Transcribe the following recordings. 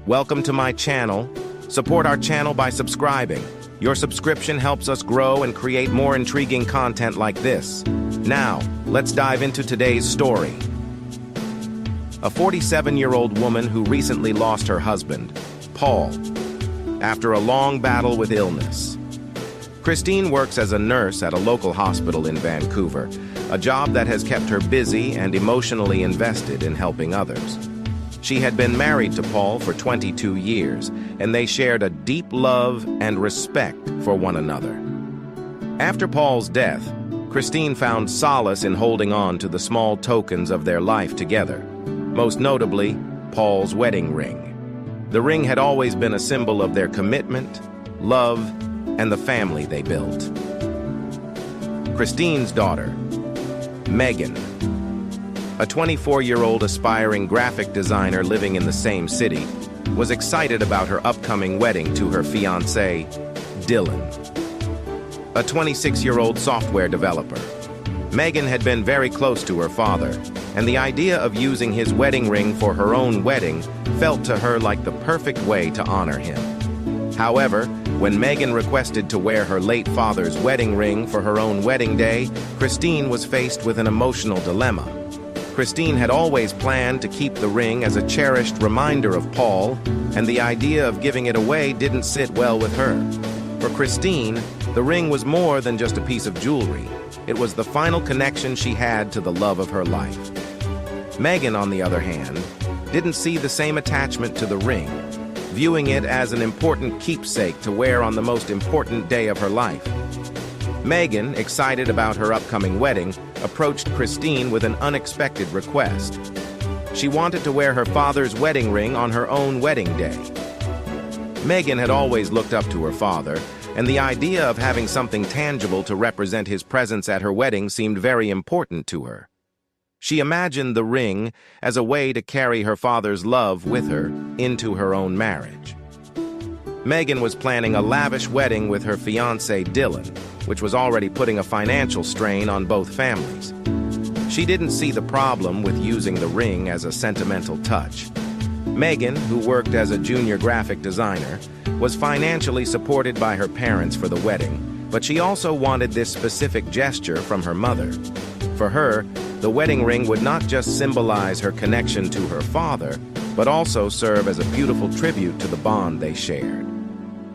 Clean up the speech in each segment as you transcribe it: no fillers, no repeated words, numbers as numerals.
Welcome to my channel. Support our channel by subscribing. Your subscription helps us grow and create more intriguing content like this. Now, let's dive into today's story. A 47-year-old woman who recently lost her husband, Paul, after a long battle with illness. Christine works as a nurse at a local hospital in Vancouver, a job that has kept her busy and emotionally invested in helping others. She had been married to Paul for 22 years, and they shared a deep love and respect for one another. After Paul's death, Christine found solace in holding on to the small tokens of their life together, most notably, Paul's wedding ring. The ring had always been a symbol of their commitment, love, and the family they built. Christine's daughter, Megan, a 24-year-old aspiring graphic designer living in the same city, was excited about her upcoming wedding to her fiancé, Dylan, a 26-year-old software developer. Megan had been very close to her father, and the idea of using his wedding ring for her own wedding felt to her like the perfect way to honor him. However, when Megan requested to wear her late father's wedding ring for her own wedding day, Christine was faced with an emotional dilemma. Christine had always planned to keep the ring as a cherished reminder of Paul, and the idea of giving it away didn't sit well with her. For Christine, the ring was more than just a piece of jewelry. It was the final connection she had to the love of her life. Megan, on the other hand, didn't see the same attachment to the ring, viewing it as an important keepsake to wear on the most important day of her life. Megan, excited about her upcoming wedding, approached Christine with an unexpected request. She wanted to wear her father's wedding ring on her own wedding day. Megan had always looked up to her father, and the idea of having something tangible to represent his presence at her wedding seemed very important to her. She imagined the ring as a way to carry her father's love with her into her own marriage. Megan was planning a lavish wedding with her fiancé Dylan, which was already putting a financial strain on both families. She didn't see the problem with using the ring as a sentimental touch. Megan, who worked as a junior graphic designer, was financially supported by her parents for the wedding, but she also wanted this specific gesture from her mother. For her, the wedding ring would not just symbolize her connection to her father, but also serve as a beautiful tribute to the bond they shared.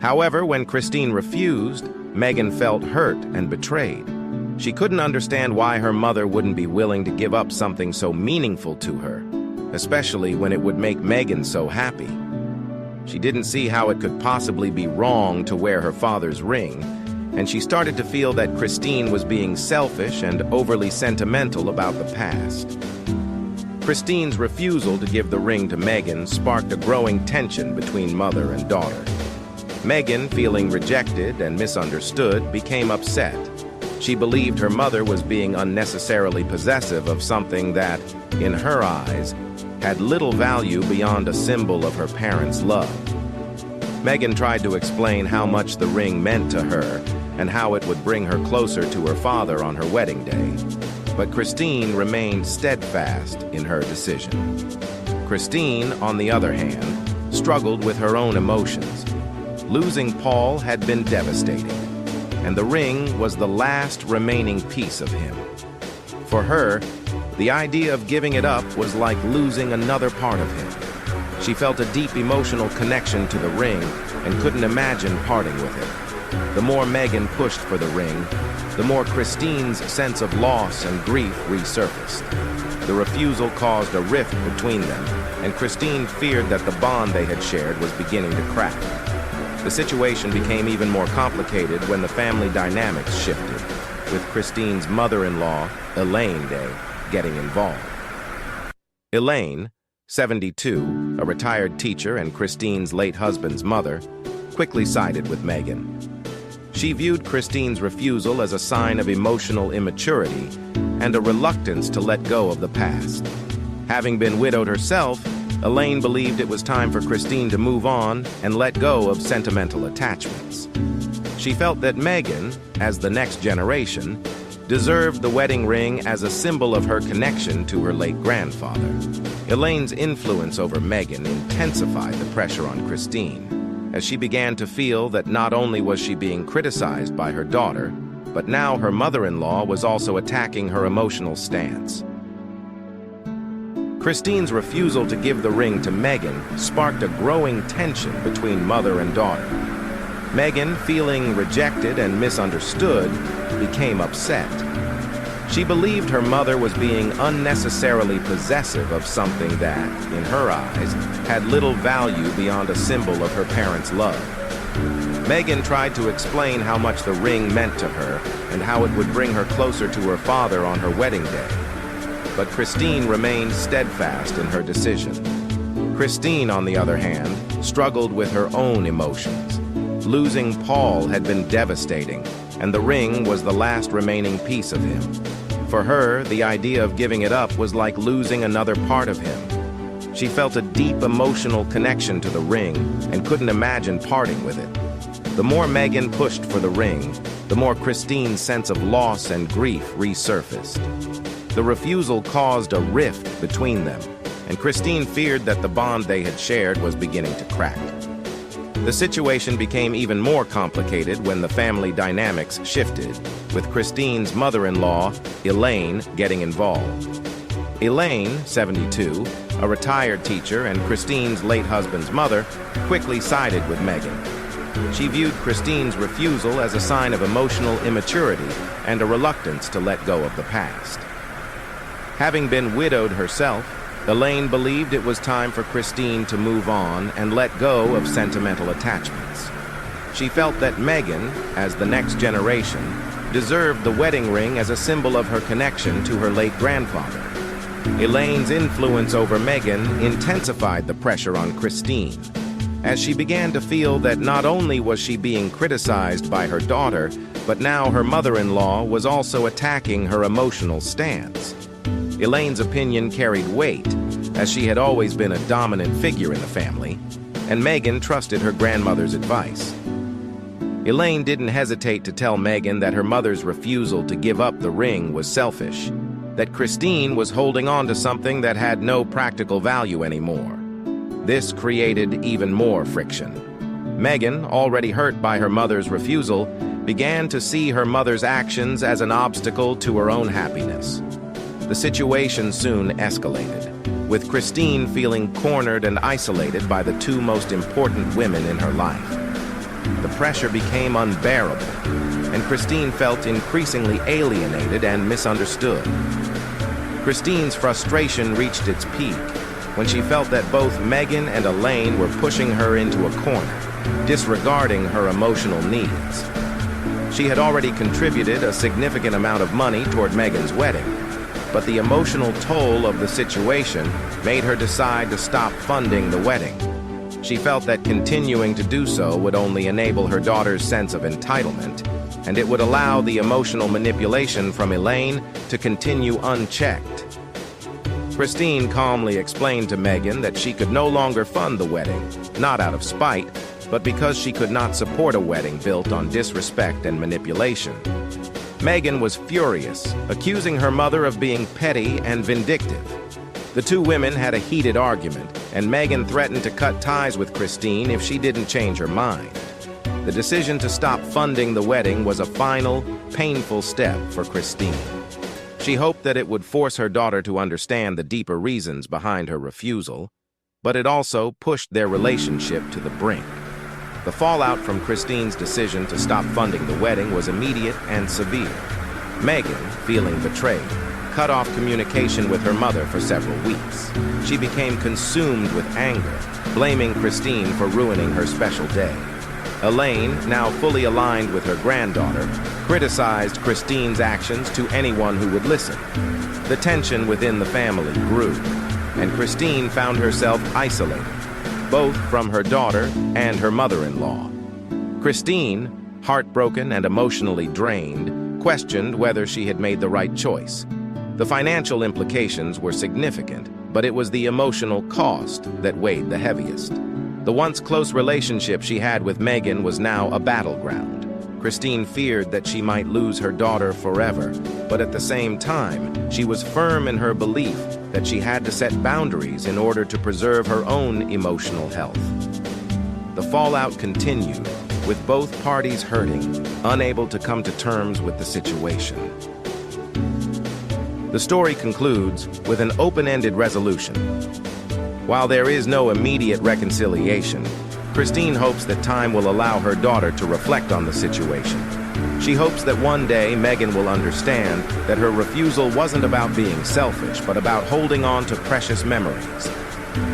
However, when Christine refused, Megan felt hurt and betrayed. She couldn't understand why her mother wouldn't be willing to give up something so meaningful to her, especially when it would make Megan so happy. She didn't see how it could possibly be wrong to wear her father's ring, and she started to feel that Christine was being selfish and overly sentimental about the past. Christine's refusal to give the ring to Megan sparked a growing tension between mother and daughter. Megan, feeling rejected and misunderstood, became upset. She believed her mother was being unnecessarily possessive of something that, in her eyes, had little value beyond a symbol of her parents' love. Megan tried to explain how much the ring meant to her and how it would bring her closer to her father on her wedding day. But Christine remained steadfast in her decision. Christine, on the other hand, struggled with her own emotions. Losing Paul had been devastating, and the ring was the last remaining piece of him. For her, the idea of giving it up was like losing another part of him. She felt a deep emotional connection to the ring and couldn't imagine parting with it. The more Megan pushed for the ring, the more Christine's sense of loss and grief resurfaced. The refusal caused a rift between them, and Christine feared that the bond they had shared was beginning to crack. The situation became even more complicated when the family dynamics shifted, with Christine's mother-in-law, Elaine Day, getting involved. Elaine, 72, a retired teacher and Christine's late husband's mother, quickly sided with Megan. She viewed Christine's refusal as a sign of emotional immaturity and a reluctance to let go of the past. Having been widowed herself, Elaine believed it was time for Christine to move on and let go of sentimental attachments. She felt that Megan, as the next generation, deserved the wedding ring as a symbol of her connection to her late grandfather. Elaine's influence over Megan intensified the pressure on Christine, as she began to feel that not only was she being criticized by her daughter, but now her mother-in-law was also attacking her emotional stance. Christine's refusal to give the ring to Megan sparked a growing tension between mother and daughter. Megan, feeling rejected and misunderstood, became upset. She believed her mother was being unnecessarily possessive of something that, in her eyes, had little value beyond a symbol of her parents' love. Megan tried to explain how much the ring meant to her and how it would bring her closer to her father on her wedding day. But Christine remained steadfast in her decision. Christine, on the other hand, struggled with her own emotions. Losing Paul had been devastating, and the ring was the last remaining piece of him. For her, the idea of giving it up was like losing another part of him. She felt a deep emotional connection to the ring and couldn't imagine parting with it. The more Megan pushed for the ring, the more Christine's sense of loss and grief resurfaced. The refusal caused a rift between them, and Christine feared that the bond they had shared was beginning to crack. The situation became even more complicated when the family dynamics shifted, with Christine's mother-in-law, Elaine, getting involved. Elaine, 72, a retired teacher and Christine's late husband's mother, quickly sided with Megan. She viewed Christine's refusal as a sign of emotional immaturity and a reluctance to let go of the past. Having been widowed herself, Elaine believed it was time for Christine to move on and let go of sentimental attachments. She felt that Megan, as the next generation, deserved the wedding ring as a symbol of her connection to her late grandfather. Elaine's influence over Megan intensified the pressure on Christine, as she began to feel that not only was she being criticized by her daughter, but now her mother-in-law was also attacking her emotional stance. Elaine's opinion carried weight, as she had always been a dominant figure in the family, and Megan trusted her grandmother's advice. Elaine didn't hesitate to tell Megan that her mother's refusal to give up the ring was selfish, that Christine was holding on to something that had no practical value anymore. This created even more friction. Megan, already hurt by her mother's refusal, began to see her mother's actions as an obstacle to her own happiness. The situation soon escalated, with Christine feeling cornered and isolated by the two most important women in her life. The pressure became unbearable, and Christine felt increasingly alienated and misunderstood. Christine's frustration reached its peak when she felt that both Megan and Elaine were pushing her into a corner, disregarding her emotional needs. She had already contributed a significant amount of money toward Megan's wedding, but the emotional toll of the situation made her decide to stop funding the wedding. She felt that continuing to do so would only enable her daughter's sense of entitlement, and it would allow the emotional manipulation from Elaine to continue unchecked. Christine calmly explained to Megan that she could no longer fund the wedding, not out of spite, but because she could not support a wedding built on disrespect and manipulation. Megan was furious, accusing her mother of being petty and vindictive. The two women had a heated argument, and Megan threatened to cut ties with Christine if she didn't change her mind. The decision to stop funding the wedding was a final, painful step for Christine. She hoped that it would force her daughter to understand the deeper reasons behind her refusal, but it also pushed their relationship to the brink. The fallout from Christine's decision to stop funding the wedding was immediate and severe. Megan, feeling betrayed, cut off communication with her mother for several weeks. She became consumed with anger, blaming Christine for ruining her special day. Elaine, now fully aligned with her granddaughter, criticized Christine's actions to anyone who would listen. The tension within the family grew, and Christine found herself isolated, both from her daughter and her mother-in-law. Christine, heartbroken and emotionally drained, questioned whether she had made the right choice. The financial implications were significant, but it was the emotional cost that weighed the heaviest. The once close relationship she had with Megan was now a battleground. Christine feared that she might lose her daughter forever, but at the same time, she was firm in her belief that she had to set boundaries in order to preserve her own emotional health. The fallout continued, with both parties hurting, unable to come to terms with the situation. The story concludes with an open-ended resolution. While there is no immediate reconciliation, Christine hopes that time will allow her daughter to reflect on the situation. She hopes that one day Megan will understand that her refusal wasn't about being selfish, but about holding on to precious memories.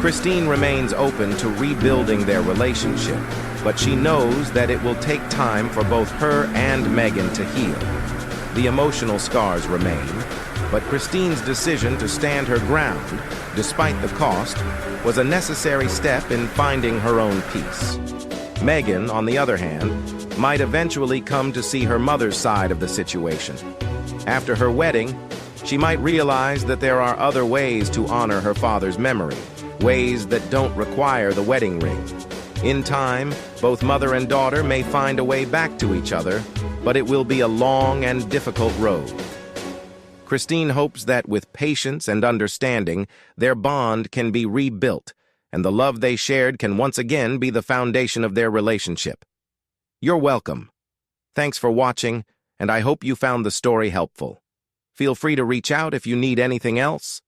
Christine remains open to rebuilding their relationship, but she knows that it will take time for both her and Megan to heal. The emotional scars remain, but Christine's decision to stand her ground, despite the cost, was a necessary step in finding her own peace. Megan, on the other hand, might eventually come to see her mother's side of the situation. After her wedding, she might realize that there are other ways to honor her father's memory, ways that don't require the wedding ring. In time, both mother and daughter may find a way back to each other, but it will be a long and difficult road. Christine hopes that with patience and understanding, their bond can be rebuilt, and the love they shared can once again be the foundation of their relationship. You're welcome. Thanks for watching, and I hope you found the story helpful. Feel free to reach out if you need anything else.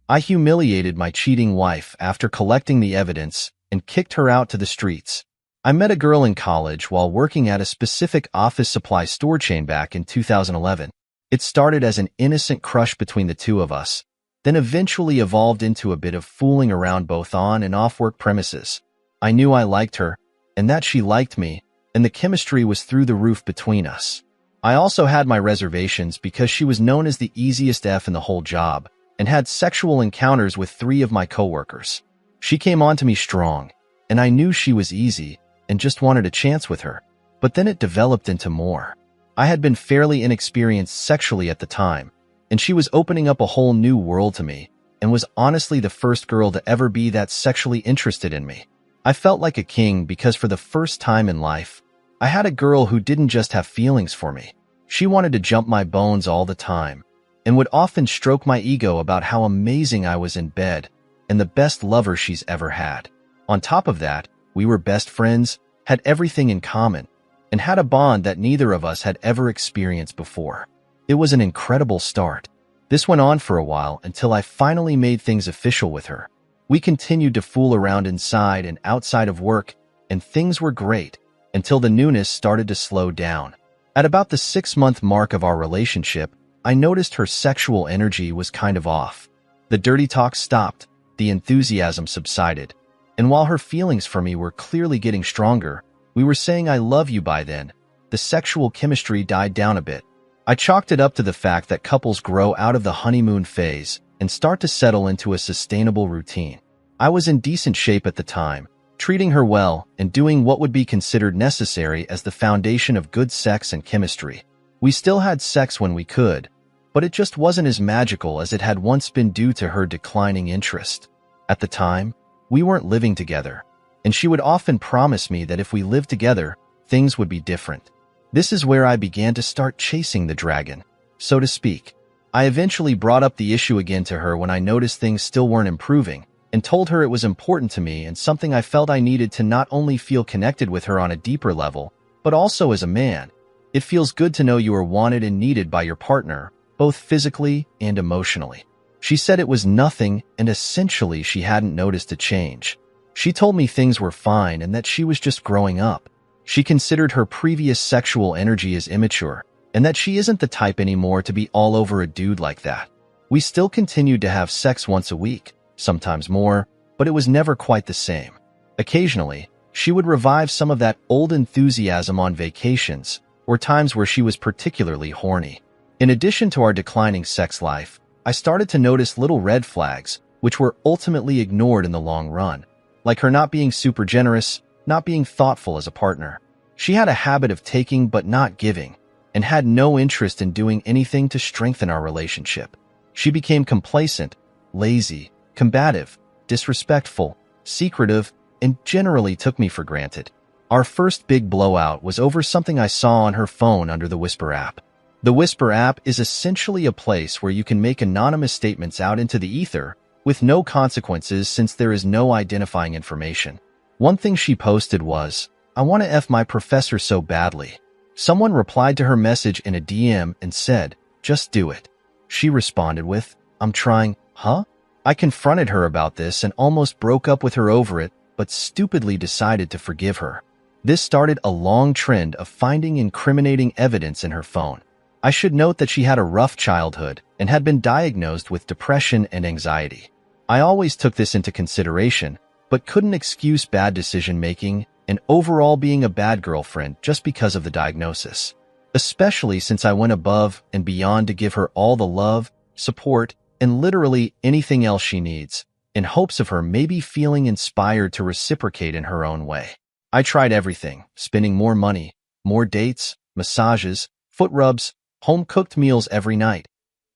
I humiliated my cheating wife after collecting the evidence and kicked her out to the streets. I met a girl in college while working at a specific office supply store chain back in 2011. It started as an innocent crush between the two of us, then eventually evolved into a bit of fooling around both on and off work premises. I knew I liked her, and that she liked me, and the chemistry was through the roof between us. I also had my reservations because she was known as the easiest F in the whole job, and had sexual encounters with 3 of my coworkers. She came on to me strong, and I knew she was easy and just wanted a chance with her. But then it developed into more. I had been fairly inexperienced sexually at the time, and she was opening up a whole new world to me, and was honestly the first girl to ever be that sexually interested in me. I felt like a king because for the first time in life, I had a girl who didn't just have feelings for me. She wanted to jump my bones all the time, and would often stroke my ego about how amazing I was in bed, and the best lover she's ever had. On top of that, we were best friends, had everything in common, and had a bond that neither of us had ever experienced before. It was an incredible start. This went on for a while until I finally made things official with her. We continued to fool around inside and outside of work, and things were great, until the newness started to slow down. At about the 6-month mark of our relationship, I noticed her sexual energy was kind of off. The dirty talk stopped, the enthusiasm subsided, and while her feelings for me were clearly getting stronger, we were saying I love you by then, the sexual chemistry died down a bit. I chalked it up to the fact that couples grow out of the honeymoon phase and start to settle into a sustainable routine. I was in decent shape at the time, treating her well and doing what would be considered necessary as the foundation of good sex and chemistry. We still had sex when we could, but it just wasn't as magical as it had once been due to her declining interest. At the time, we weren't living together, and she would often promise me that if we lived together, things would be different. This is where I began to start chasing the dragon, so to speak. I eventually brought up the issue again to her when I noticed things still weren't improving, and told her it was important to me and something I felt I needed to not only feel connected with her on a deeper level, but also as a man. It feels good to know you are wanted and needed by your partner, both physically and emotionally. She said it was nothing, and essentially she hadn't noticed a change. She told me things were fine and that she was just growing up. She considered her previous sexual energy as immature, and that she isn't the type anymore to be all over a dude like that. We still continued to have sex once a week, sometimes more, but it was never quite the same. Occasionally, she would revive some of that old enthusiasm on vacations, or times where she was particularly horny. In addition to our declining sex life, I started to notice little red flags, which were ultimately ignored in the long run, like her not being super generous, not being thoughtful as a partner. She had a habit of taking but not giving, and had no interest in doing anything to strengthen our relationship. She became complacent, lazy, combative, disrespectful, secretive, and generally took me for granted. Our first big blowout was over something I saw on her phone under the Whisper app. The Whisper app is essentially a place where you can make anonymous statements out into the ether with no consequences since there is no identifying information. One thing she posted was, "I want to F my professor so badly." Someone replied to her message in a DM and said, "Just do it." She responded with, "I'm trying, huh?" I confronted her about this and almost broke up with her over it, but stupidly decided to forgive her. This started a long trend of finding incriminating evidence in her phone. I should note that she had a rough childhood and had been diagnosed with depression and anxiety. I always took this into consideration, but couldn't excuse bad decision-making and overall being a bad girlfriend just because of the diagnosis. Especially since I went above and beyond to give her all the love, support, and literally anything else she needs, in hopes of her maybe feeling inspired to reciprocate in her own way. I tried everything, spending more money, more dates, massages, foot rubs, home-cooked meals every night,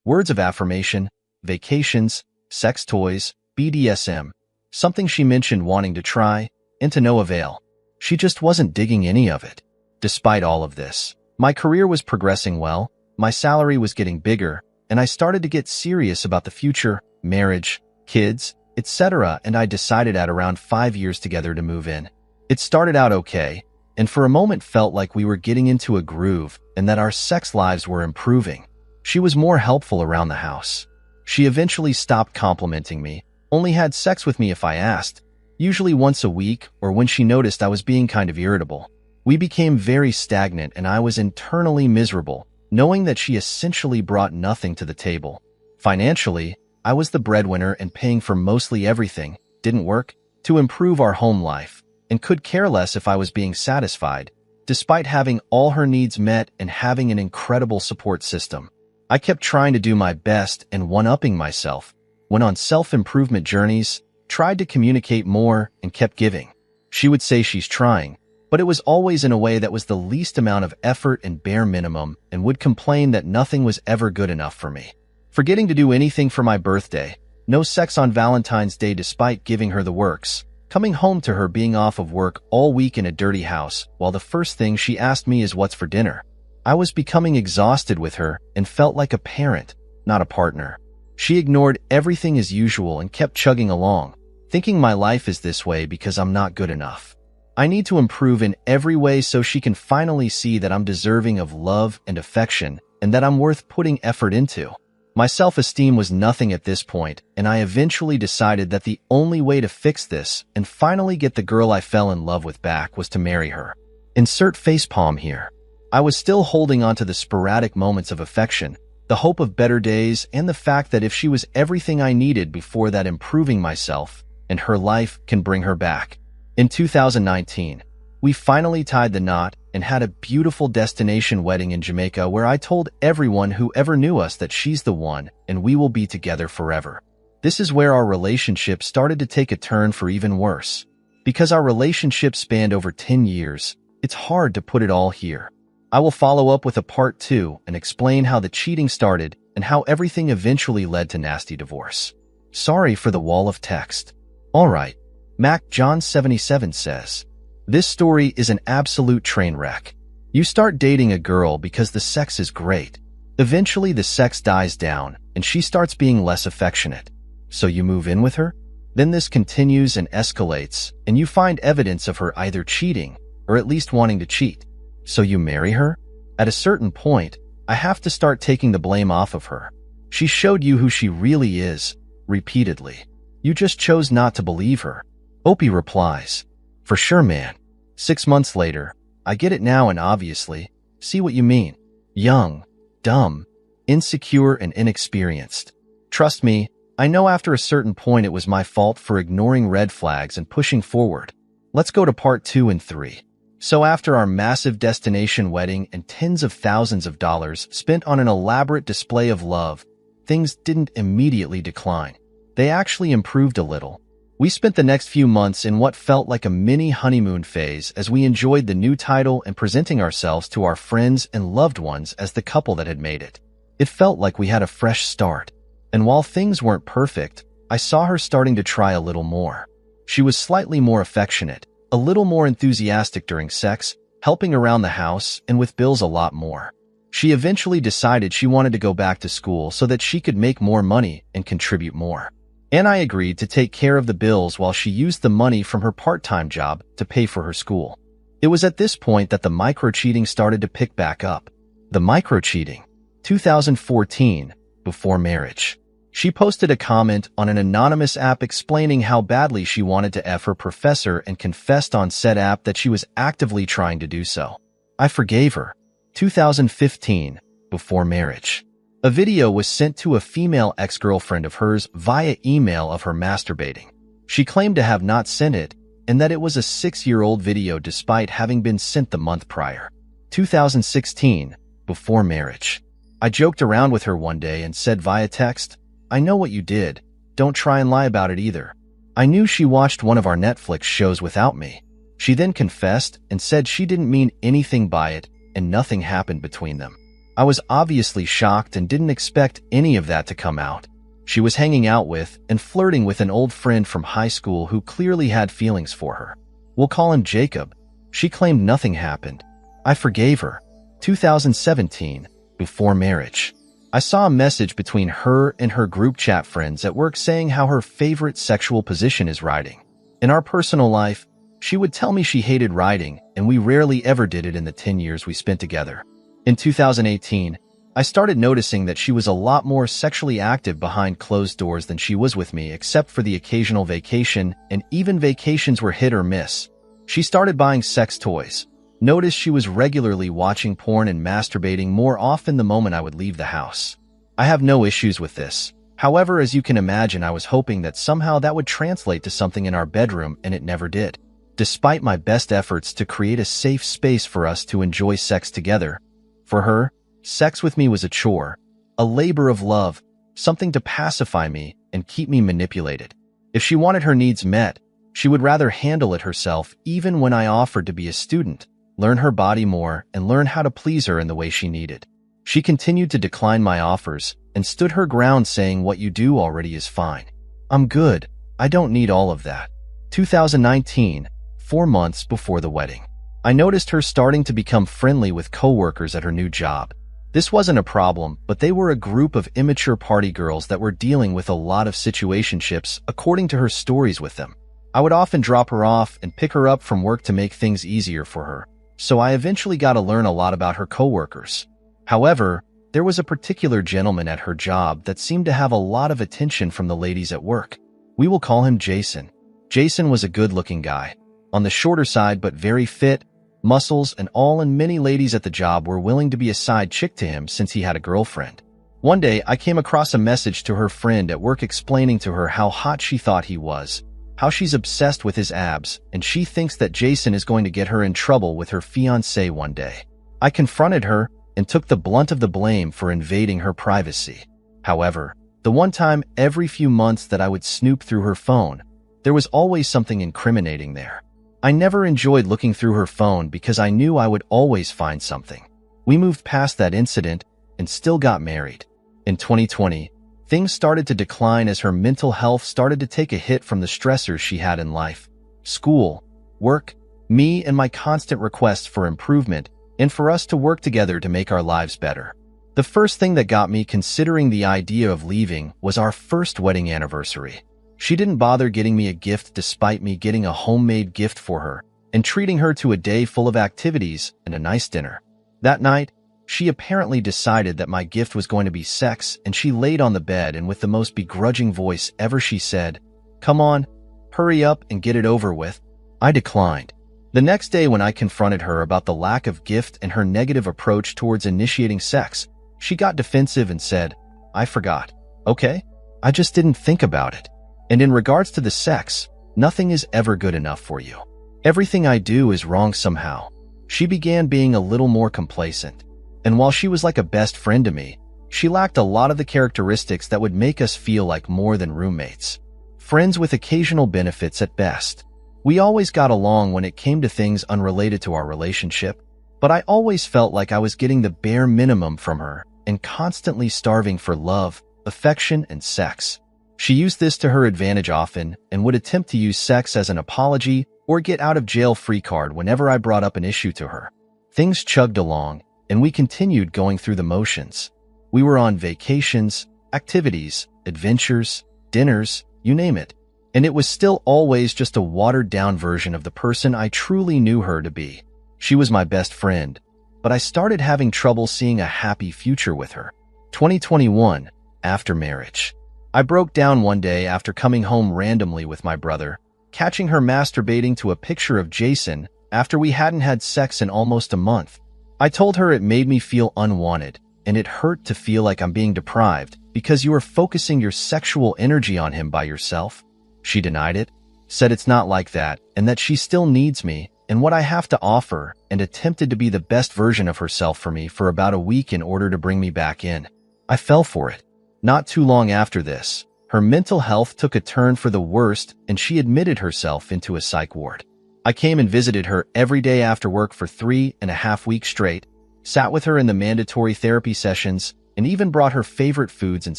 words of affirmation, vacations, sex toys, BDSM, something she mentioned wanting to try, and to no avail. She just wasn't digging any of it. Despite all of this, my career was progressing well, my salary was getting bigger, and I started to get serious about the future, marriage, kids, etc., and I decided at around 5 years together to move in. It started out okay, and for a moment felt like we were getting into a groove and that our sex lives were improving. She was more helpful around the house. She eventually stopped complimenting me, only had sex with me if I asked, usually once a week or when she noticed I was being kind of irritable. We became very stagnant and I was internally miserable, knowing that she essentially brought nothing to the table. Financially, I was the breadwinner and paying for mostly everything, didn't work, to improve our home life, and could care less if I was being satisfied, despite having all her needs met and having an incredible support system. I kept trying to do my best and one-upping myself, went on self-improvement journeys, tried to communicate more, and kept giving. She would say she's trying, but it was always in a way that was the least amount of effort and bare minimum, and would complain that nothing was ever good enough for me. Forgetting to do anything for my birthday, no sex on Valentine's Day despite giving her the works, coming home to her being off of work all week in a dirty house, while the first thing she asked me is what's for dinner. I was becoming exhausted with her and felt like a parent, not a partner. She ignored everything as usual and kept chugging along, thinking my life is this way because I'm not good enough. I need to improve in every way so she can finally see that I'm deserving of love and affection and that I'm worth putting effort into. My self-esteem was nothing at this point, and I eventually decided that the only way to fix this and finally get the girl I fell in love with back was to marry her. Insert facepalm here. I was still holding on to the sporadic moments of affection, the hope of better days, and the fact that if she was everything I needed before that, improving myself and her life can bring her back. In 2019, we finally tied the knot and had a beautiful destination wedding in Jamaica where I told everyone who ever knew us that she's the one and we will be together forever. This is where our relationship started to take a turn for even worse. Because our relationship spanned over 10 years, it's hard to put it all here. I will follow up with a part 2 and explain how the cheating started and how everything eventually led to nasty divorce. Sorry for the wall of text. Alright, Mac John 77 says, this story is an absolute train wreck. You start dating a girl because the sex is great. Eventually the sex dies down and she starts being less affectionate. So you move in with her? Then this continues and escalates and you find evidence of her either cheating or at least wanting to cheat. So you marry her? At a certain point, I have to start taking the blame off of her. She showed you who she really is, repeatedly. You just chose not to believe her. Opie replies, for sure, man. 6 months later, I get it now and obviously, see what you mean. Young, dumb, insecure, and inexperienced. Trust me, I know after a certain point it was my fault for ignoring red flags and pushing forward. Let's go to part 2 and 3. So after our massive destination wedding and tens of thousands of dollars spent on an elaborate display of love, things didn't immediately decline. They actually improved a little. We spent the next few months in what felt like a mini honeymoon phase as we enjoyed the new title and presenting ourselves to our friends and loved ones as the couple that had made it. It felt like we had a fresh start. And while things weren't perfect, I saw her starting to try a little more. She was slightly more affectionate, a little more enthusiastic during sex, helping around the house, and with bills a lot more. She eventually decided she wanted to go back to school so that she could make more money and contribute more. And I agreed to take care of the bills while she used the money from her part-time job to pay for her school. It was at this point that the micro-cheating started to pick back up. The micro-cheating. 2014, before marriage. She posted a comment on an anonymous app explaining how badly she wanted to F her professor and confessed on said app that she was actively trying to do so. I forgave her. 2015, before marriage. A video was sent to a female ex-girlfriend of hers via email of her masturbating. She claimed to have not sent it and that it was a 6-year-old video despite having been sent the month prior. 2016, before marriage. I joked around with her one day and said via text, "I know what you did. Don't try and lie about it either." I knew she watched one of our Netflix shows without me. She then confessed and said she didn't mean anything by it and nothing happened between them. I was obviously shocked and didn't expect any of that to come out. She was hanging out with and flirting with an old friend from high school who clearly had feelings for her. We'll call him Jacob. She claimed nothing happened. I forgave her. 2017, before marriage. I saw a message between her and her group chat friends at work saying how her favorite sexual position is riding. In our personal life, she would tell me she hated riding, and we rarely ever did it in the 10 years we spent together. In 2018, I started noticing that she was a lot more sexually active behind closed doors than she was with me, except for the occasional vacation, and even vacations were hit or miss. She started buying sex toys. Noticed she was regularly watching porn and masturbating more often the moment I would leave the house. I have no issues with this. However, as you can imagine, I was hoping that somehow that would translate to something in our bedroom, and it never did. Despite my best efforts to create a safe space for us to enjoy sex together, for her, sex with me was a chore, a labor of love, something to pacify me and keep me manipulated. If she wanted her needs met, she would rather handle it herself, even when I offered to be a student, learn her body more, and learn how to please her in the way she needed. She continued to decline my offers and stood her ground, saying what you do already is fine. I'm good. I don't need all of that. 2019, 4 months before the wedding. I noticed her starting to become friendly with coworkers at her new job. This wasn't a problem, but they were a group of immature party girls that were dealing with a lot of situationships, according to her stories with them. I would often drop her off and pick her up from work to make things easier for her, so I eventually got to learn a lot about her coworkers. However, there was a particular gentleman at her job that seemed to have a lot of attention from the ladies at work. We will call him Jason. Jason was a good-looking guy, on the shorter side but very fit, muscles and all, and many ladies at the job were willing to be a side chick to him since he had a girlfriend. One day, I came across a message to her friend at work explaining to her how hot she thought he was, how she's obsessed with his abs, and she thinks that Jason is going to get her in trouble with her fiancé one day. I confronted her and took the brunt of the blame for invading her privacy. However, the one time every few months that I would snoop through her phone, there was always something incriminating there. I never enjoyed looking through her phone because I knew I would always find something. We moved past that incident and still got married. In 2020, things started to decline as her mental health started to take a hit from the stressors she had in life. School, work, me, and my constant requests for improvement and for us to work together to make our lives better. The first thing that got me considering the idea of leaving was our first wedding anniversary. She didn't bother getting me a gift despite me getting a homemade gift for her and treating her to a day full of activities and a nice dinner. That night, she apparently decided that my gift was going to be sex, and she laid on the bed and with the most begrudging voice ever she said, "Come on, hurry up and get it over with." I declined. The next day when I confronted her about the lack of gift and her negative approach towards initiating sex, she got defensive and said, "I forgot." Okay, I just didn't think about it. And in regards to the sex, nothing is ever good enough for you. Everything I do is wrong somehow. She began being a little more complacent. And while she was like a best friend to me, she lacked a lot of the characteristics that would make us feel like more than roommates. Friends with occasional benefits at best. We always got along when it came to things unrelated to our relationship, but I always felt like I was getting the bare minimum from her and constantly starving for love, affection, and sex. She used this to her advantage often and would attempt to use sex as an apology or get out of jail free card whenever I brought up an issue to her. Things chugged along, and we continued going through the motions. We were on vacations, activities, adventures, dinners, you name it. And it was still always just a watered-down version of the person I truly knew her to be. She was my best friend, but I started having trouble seeing a happy future with her. 2021, after marriage. I broke down one day after coming home randomly with my brother, catching her masturbating to a picture of Jason after we hadn't had sex in almost a month. I told her it made me feel unwanted, and it hurt to feel like I'm being deprived because you are focusing your sexual energy on him by yourself. She denied it, said it's not like that, and that she still needs me and what I have to offer, and attempted to be the best version of herself for me for about a week in order to bring me back in. I fell for it. Not too long after this, her mental health took a turn for the worst and she admitted herself into a psych ward. I came and visited her every day after work for 3.5 weeks straight, sat with her in the mandatory therapy sessions, and even brought her favorite foods and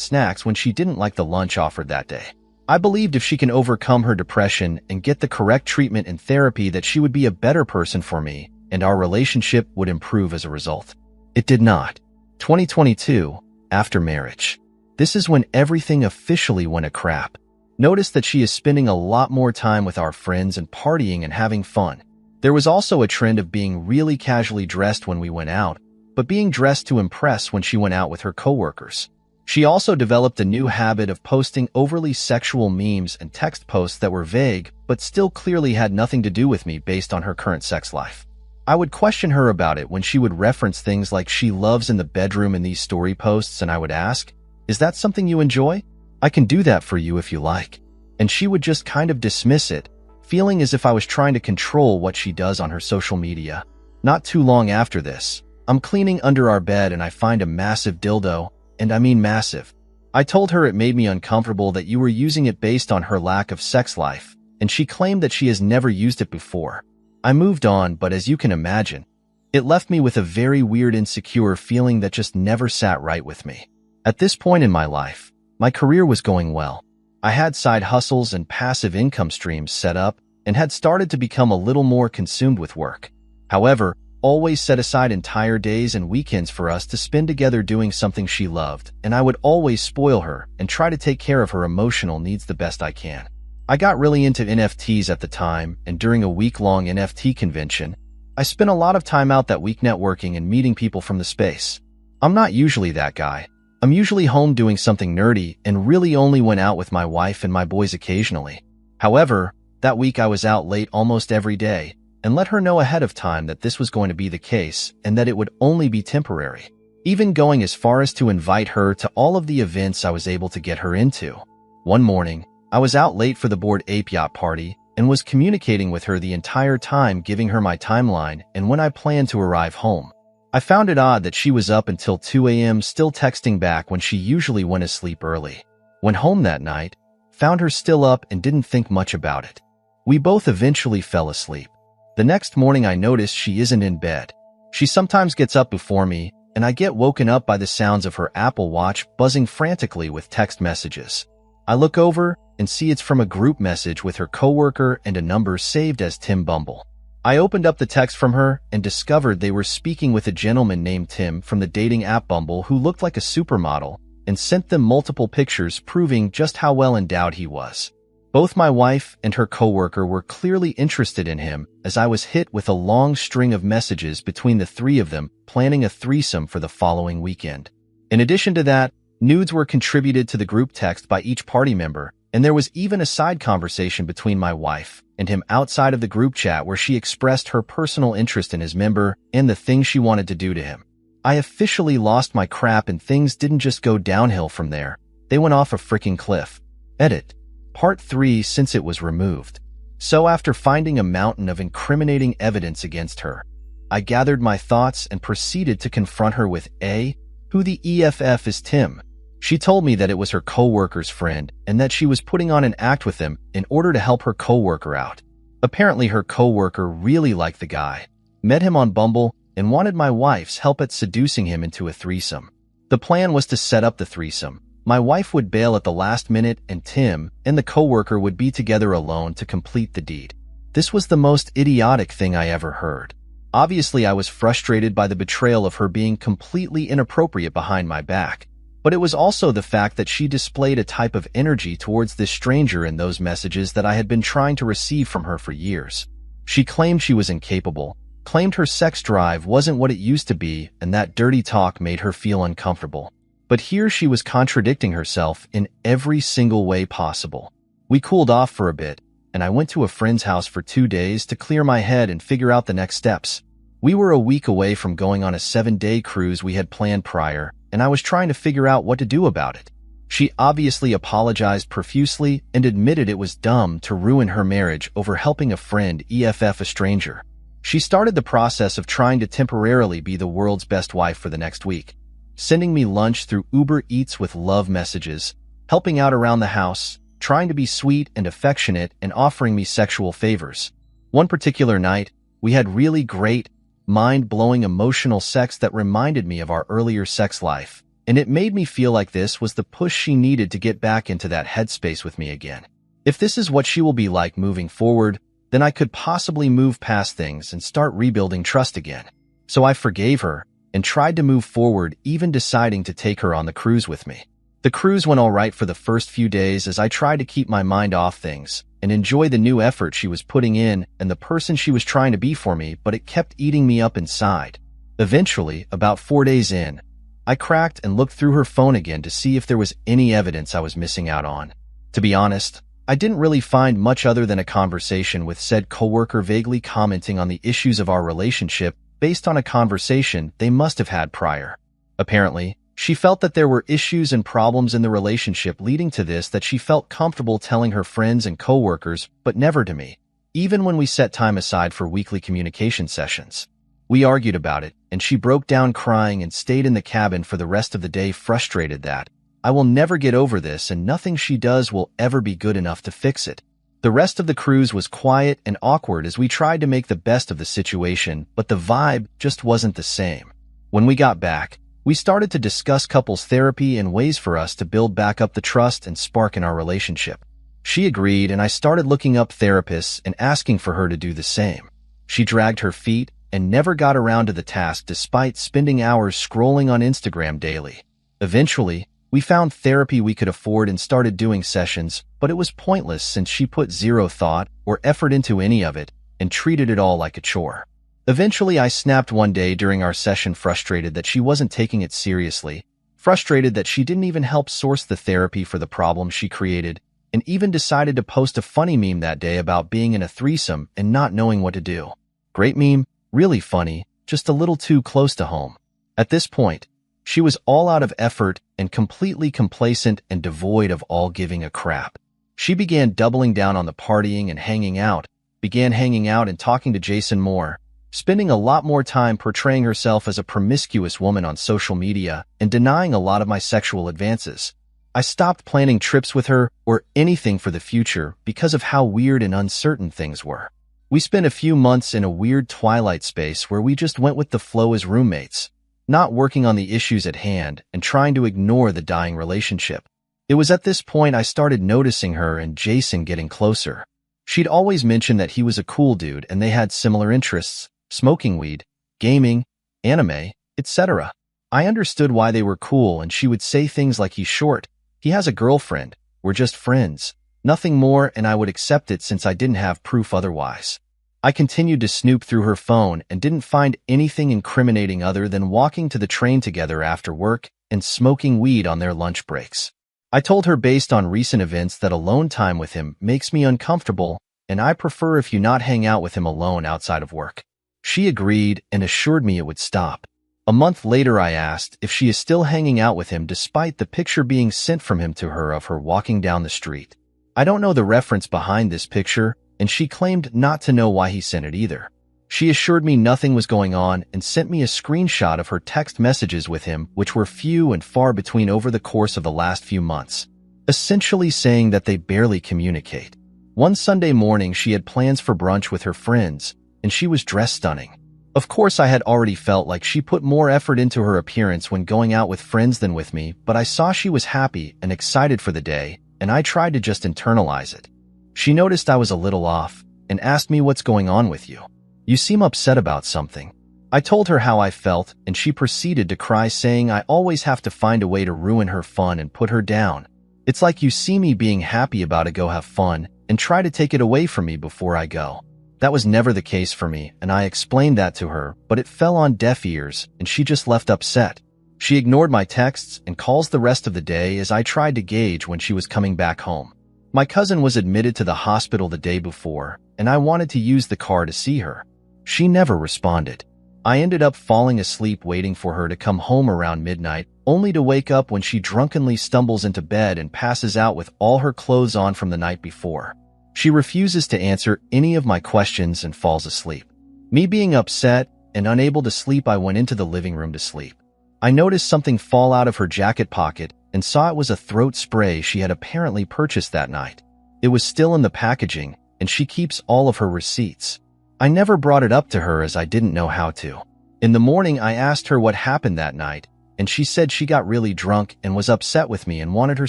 snacks when she didn't like the lunch offered that day. I believed if she can overcome her depression and get the correct treatment and therapy that she would be a better person for me and our relationship would improve as a result. It did not. 2022, after marriage. This is when everything officially went to crap. Notice that she is spending a lot more time with our friends and partying and having fun. There was also a trend of being really casually dressed when we went out, but being dressed to impress when she went out with her coworkers. She also developed a new habit of posting overly sexual memes and text posts that were vague, but still clearly had nothing to do with me based on her current sex life. I would question her about it when she would reference things like she loves in the bedroom in these story posts, and I would ask, "Is that something you enjoy? I can do that for you if you like." And she would just kind of dismiss it, feeling as if I was trying to control what she does on her social media. Not too long after this, I'm cleaning under our bed and I find a massive dildo. And I mean massive. I told her it made me uncomfortable that you were using it based on her lack of sex life, and she claimed that she has never used it before. I moved on, but as you can imagine, it left me with a very weird insecure feeling that just never sat right with me. At this point in my life, my career was going well. I had side hustles and passive income streams set up and had started to become a little more consumed with work. However, always set aside entire days and weekends for us to spend together doing something she loved, and I would always spoil her and try to take care of her emotional needs the best I can. I got really into NFTs at the time, and during a week-long NFT convention, I spent a lot of time out that week networking and meeting people from the space. I'm not usually that guy. I'm usually home doing something nerdy and really only went out with my wife and my boys occasionally. However, that week I was out late almost every day, and let her know ahead of time that this was going to be the case and that it would only be temporary, even going as far as to invite her to all of the events I was able to get her into. One morning, I was out late for the Bored Ape Yacht party and was communicating with her the entire time, giving her my timeline and when I planned to arrive home. I found it odd that she was up until 2 a.m. still texting back when she usually went to sleep early. Went home that night, found her still up and didn't think much about it. We both eventually fell asleep. The next morning I noticed she isn't in bed. She sometimes gets up before me, and I get woken up by the sounds of her Apple Watch buzzing frantically with text messages. I look over and see it's from a group message with her coworker and a number saved as Tim Bumble. I opened up the text from her and discovered they were speaking with a gentleman named Tim from the dating app Bumble who looked like a supermodel and sent them multiple pictures proving just how well endowed he was. Both my wife and her coworker were clearly interested in him, as I was hit with a long string of messages between the three of them planning a threesome for the following weekend. In addition to that, nudes were contributed to the group text by each party member, and there was even a side conversation between my wife and him outside of the group chat where she expressed her personal interest in his member and the things she wanted to do to him. I officially lost my crap and things didn't just go downhill from there. They went off a freaking cliff. Edit. Part 3 since it was removed. So after finding a mountain of incriminating evidence against her, I gathered my thoughts and proceeded to confront her with A. Who the EFF is Tim? She told me that it was her coworker's friend and that she was putting on an act with him in order to help her coworker out. Apparently her coworker really liked the guy, met him on Bumble, and wanted my wife's help at seducing him into a threesome. The plan was to set up the threesome. My wife would bail at the last minute and Tim and the coworker would be together alone to complete the deed. This was the most idiotic thing I ever heard. Obviously, I was frustrated by the betrayal of her being completely inappropriate behind my back, but it was also the fact that she displayed a type of energy towards this stranger in those messages that I had been trying to receive from her for years. She claimed she was incapable, claimed her sex drive wasn't what it used to be, and that dirty talk made her feel uncomfortable. But here she was contradicting herself in every single way possible. We cooled off for a bit, and I went to a friend's house for 2 days to clear my head and figure out the next steps. We were a week away from going on a 7-day cruise we had planned prior, and I was trying to figure out what to do about it. She obviously apologized profusely and admitted it was dumb to ruin her marriage over helping a friend EFF a stranger. She started the process of trying to temporarily be the world's best wife for the next week, sending me lunch through Uber Eats with love messages, helping out around the house, trying to be sweet and affectionate, and offering me sexual favors. One particular night, we had really great, mind-blowing emotional sex that reminded me of our earlier sex life, and it made me feel like this was the push she needed to get back into that headspace with me again. If this is what she will be like moving forward, then I could possibly move past things and start rebuilding trust again. So I forgave her and tried to move forward, even deciding to take her on the cruise with me. The cruise went all right for the first few days as I tried to keep my mind off things and enjoy the new effort she was putting in and the person she was trying to be for me, but it kept eating me up inside. Eventually, about 4 days in, I cracked and looked through her phone again to see if there was any evidence I was missing out on. To be honest, I didn't really find much other than a conversation with said coworker vaguely commenting on the issues of our relationship based on a conversation they must have had prior. Apparently, she felt that there were issues and problems in the relationship leading to this that she felt comfortable telling her friends and coworkers, but never to me, even when we set time aside for weekly communication sessions. We argued about it, and she broke down crying and stayed in the cabin for the rest of the day, frustrated that I will never get over this and nothing she does will ever be good enough to fix it. The rest of the cruise was quiet and awkward as we tried to make the best of the situation, but the vibe just wasn't the same. When we got back, we started to discuss couples therapy and ways for us to build back up the trust and spark in our relationship. She agreed, and I started looking up therapists and asking for her to do the same. She dragged her feet and never got around to the task despite spending hours scrolling on Instagram daily. Eventually, we found therapy we could afford and started doing sessions, but it was pointless since she put zero thought or effort into any of it and treated it all like a chore. Eventually, I snapped one day during our session, frustrated that she wasn't taking it seriously, frustrated that she didn't even help source the therapy for the problem she created, and even decided to post a funny meme that day about being in a threesome and not knowing what to do. Great meme, really funny, just a little too close to home. At this point, she was all out of effort and completely complacent and devoid of all giving a crap. She began doubling down on the partying and began hanging out and talking to Jason more, spending a lot more time portraying herself as a promiscuous woman on social media and denying a lot of my sexual advances. I stopped planning trips with her or anything for the future because of how weird and uncertain things were. We spent a few months in a weird twilight space where we just went with the flow as roommates, not working on the issues at hand and trying to ignore the dying relationship. It was at this point I started noticing her and Jason getting closer. She'd always mentioned that he was a cool dude and they had similar interests: smoking weed, gaming, anime, etc. I understood why they were cool, and she would say things like, "He's short, he has a girlfriend, we're just friends," nothing more, and I would accept it since I didn't have proof otherwise. I continued to snoop through her phone and didn't find anything incriminating other than walking to the train together after work and smoking weed on their lunch breaks. I told her based on recent events that alone time with him makes me uncomfortable, and I prefer if you not hang out with him alone outside of work. She agreed and assured me it would stop. A month later, I asked if she is still hanging out with him despite the picture being sent from him to her of her walking down the street. I don't know the reference behind this picture, and she claimed not to know why he sent it either. She assured me nothing was going on and sent me a screenshot of her text messages with him, which were few and far between over the course of the last few months, essentially saying that they barely communicate. One Sunday morning, she had plans for brunch with her friends, and she was dressed stunning. Of course, I had already felt like she put more effort into her appearance when going out with friends than with me, but I saw she was happy and excited for the day, and I tried to just internalize it. She noticed I was a little off, and asked me what's going on with you. You seem upset about something. I told her how I felt, and she proceeded to cry, saying I always have to find a way to ruin her fun and put her down. It's like you see me being happy about to go have fun and try to take it away from me before I go. That was never the case for me, and I explained that to her, but it fell on deaf ears, and she just left upset. She ignored my texts and calls the rest of the day as I tried to gauge when she was coming back home. My cousin was admitted to the hospital the day before, and I wanted to use the car to see her. She never responded. I ended up falling asleep waiting for her to come home around midnight, only to wake up when she drunkenly stumbles into bed and passes out with all her clothes on from the night before. She refuses to answer any of my questions and falls asleep. Me being upset and unable to sleep, I went into the living room to sleep. I noticed something fall out of her jacket pocket and saw it was a throat spray she had apparently purchased that night. It was still in the packaging, and she keeps all of her receipts. I never brought it up to her as I didn't know how to. In the morning, I asked her what happened that night, and she said she got really drunk and was upset with me and wanted her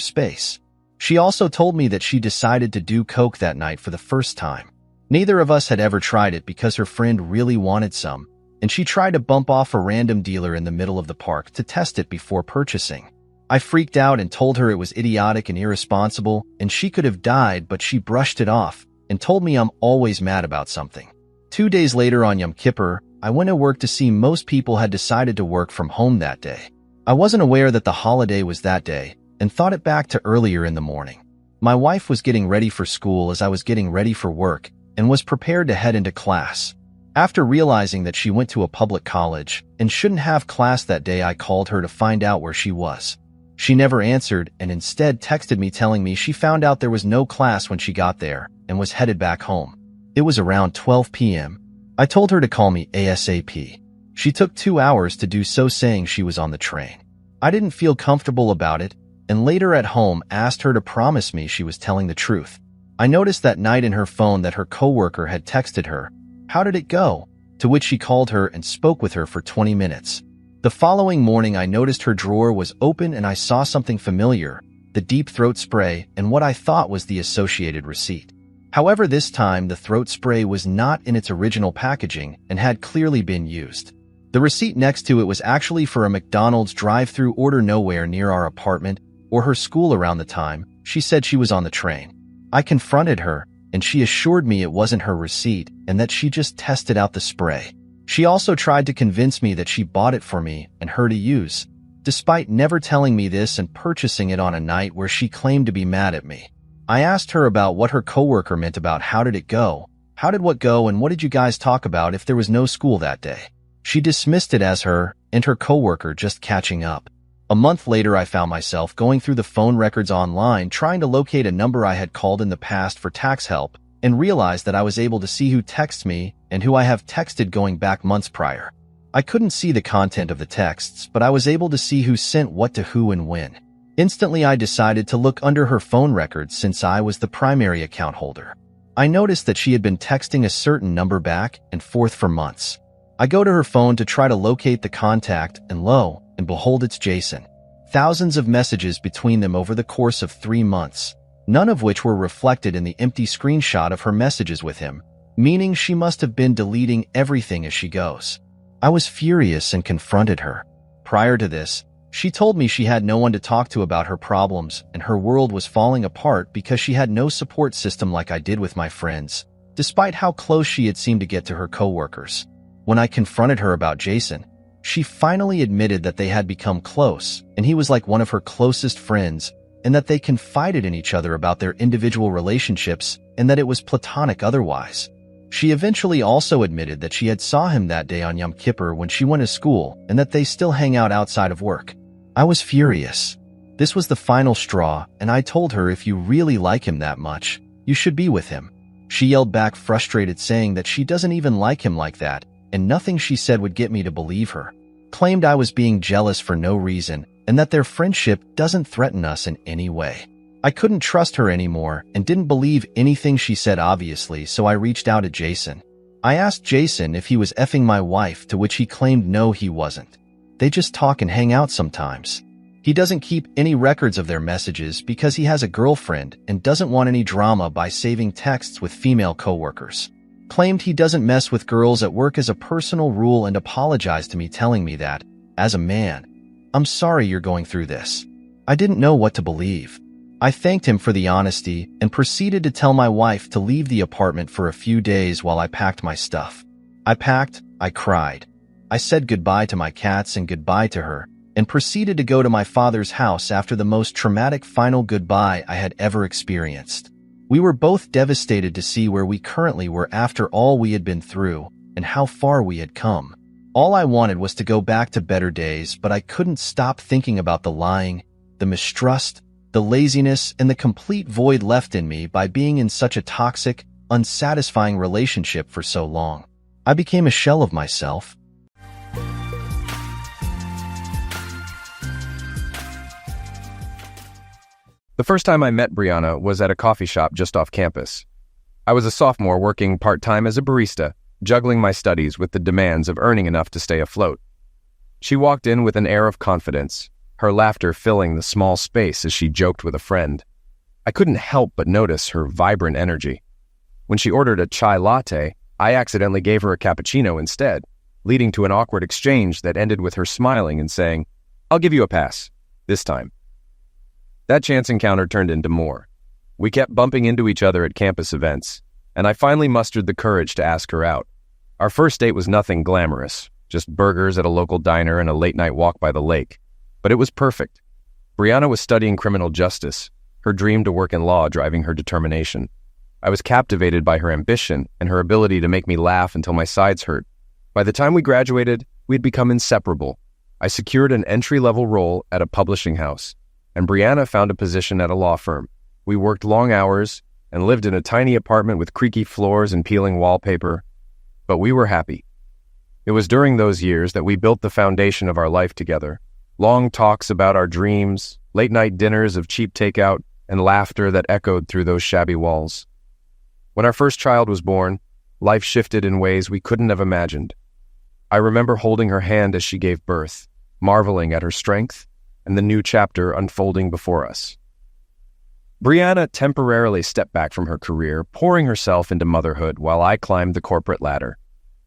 space. She also told me that she decided to do coke that night for the first time. Neither of us had ever tried it because her friend really wanted some, and she tried to bump off a random dealer in the middle of the park to test it before purchasing. I freaked out and told her it was idiotic and irresponsible, and she could have died, but she brushed it off and told me I'm always mad about something. 2 days later on Yom Kippur, I went to work to see most people had decided to work from home that day. I wasn't aware that the holiday was that day and thought it back to earlier in the morning. My wife was getting ready for school as I was getting ready for work and was prepared to head into class. After realizing that she went to a public college and shouldn't have class that day, I called her to find out where she was. She never answered and instead texted me telling me she found out there was no class when she got there and was headed back home. It was around 12 p.m. I told her to call me ASAP. She took 2 hours to do so, saying she was on the train. I didn't feel comfortable about it, and later at home asked her to promise me she was telling the truth. I noticed that night in her phone that her coworker had texted her, "How did it go?" to which she called her and spoke with her for 20 minutes. The following morning, I noticed her drawer was open and I saw something familiar, the deep throat spray and what I thought was the associated receipt. However, this time the throat spray was not in its original packaging and had clearly been used. The receipt next to it was actually for a McDonald's drive-thru order nowhere near our apartment or her school around the time she said she was on the train. I confronted her, and she assured me it wasn't her receipt and that she just tested out the spray. She also tried to convince me that she bought it for me and her to use, despite never telling me this and purchasing it on a night where she claimed to be mad at me. I asked her about what her coworker meant about how did it go, how did what go, and what did you guys talk about if there was no school that day. She dismissed it as her and her coworker just catching up. A month later, I found myself going through the phone records online trying to locate a number I had called in the past for tax help and realized that I was able to see who texts me and who I have texted going back months prior. I couldn't see the content of the texts, but I was able to see who sent what to who and when. Instantly, I decided to look under her phone records since I was the primary account holder. I noticed that she had been texting a certain number back and forth for months. I go to her phone to try to locate the contact, and lo and behold, it's Jason. Thousands of messages between them over the course of 3 months, none of which were reflected in the empty screenshot of her messages with him, meaning she must have been deleting everything as she goes. I was furious and confronted her. Prior to this, she told me she had no one to talk to about her problems and her world was falling apart because she had no support system like I did with my friends, despite how close she had seemed to get to her coworkers. When I confronted her about Jason, she finally admitted that they had become close and he was like one of her closest friends and that they confided in each other about their individual relationships and that it was platonic otherwise. She eventually also admitted that she had saw him that day on Yom Kippur when she went to school and that they still hang out outside of work. I was furious. This was the final straw, and I told her if you really like him that much, you should be with him. She yelled back frustrated, saying that she doesn't even like him like that, and nothing she said would get me to believe her. Claimed I was being jealous for no reason, and that their friendship doesn't threaten us in any way. I couldn't trust her anymore and didn't believe anything she said obviously, so I reached out to Jason. I asked Jason if he was effing my wife, to which he claimed no, he wasn't. They just talk and hang out sometimes. He doesn't keep any records of their messages because he has a girlfriend and doesn't want any drama by saving texts with female coworkers. Claimed he doesn't mess with girls at work as a personal rule and apologized to me, telling me that, as a man, I'm sorry you're going through this. I didn't know what to believe. I thanked him for the honesty and proceeded to tell my wife to leave the apartment for a few days while I packed my stuff. I packed, I cried. I said goodbye to my cats and goodbye to her, and proceeded to go to my father's house after the most traumatic final goodbye I had ever experienced. We were both devastated to see where we currently were after all we had been through and how far we had come. All I wanted was to go back to better days, but I couldn't stop thinking about the lying, the mistrust, the laziness, and the complete void left in me by being in such a toxic, unsatisfying relationship for so long. I became a shell of myself. The first time I met Brianna was at a coffee shop just off campus. I was a sophomore working part-time as a barista, juggling my studies with the demands of earning enough to stay afloat. She walked in with an air of confidence, her laughter filling the small space as she joked with a friend. I couldn't help but notice her vibrant energy. When she ordered a chai latte, I accidentally gave her a cappuccino instead, leading to an awkward exchange that ended with her smiling and saying, "I'll give you a pass, this time." That chance encounter turned into more. We kept bumping into each other at campus events, and I finally mustered the courage to ask her out. Our first date was nothing glamorous, just burgers at a local diner and a late-night walk by the lake. But it was perfect. Brianna was studying criminal justice, her dream to work in law driving her determination. I was captivated by her ambition and her ability to make me laugh until my sides hurt. By the time we graduated, we'd become inseparable. I secured an entry-level role at a publishing house, and Brianna found a position at a law firm. We worked long hours and lived in a tiny apartment with creaky floors and peeling wallpaper, but we were happy. It was during those years that we built the foundation of our life together. Long talks about our dreams, late-night dinners of cheap takeout, and laughter that echoed through those shabby walls. When our first child was born, life shifted in ways we couldn't have imagined. I remember holding her hand as she gave birth, marveling at her strength and the new chapter unfolding before us. Brianna temporarily stepped back from her career, pouring herself into motherhood while I climbed the corporate ladder.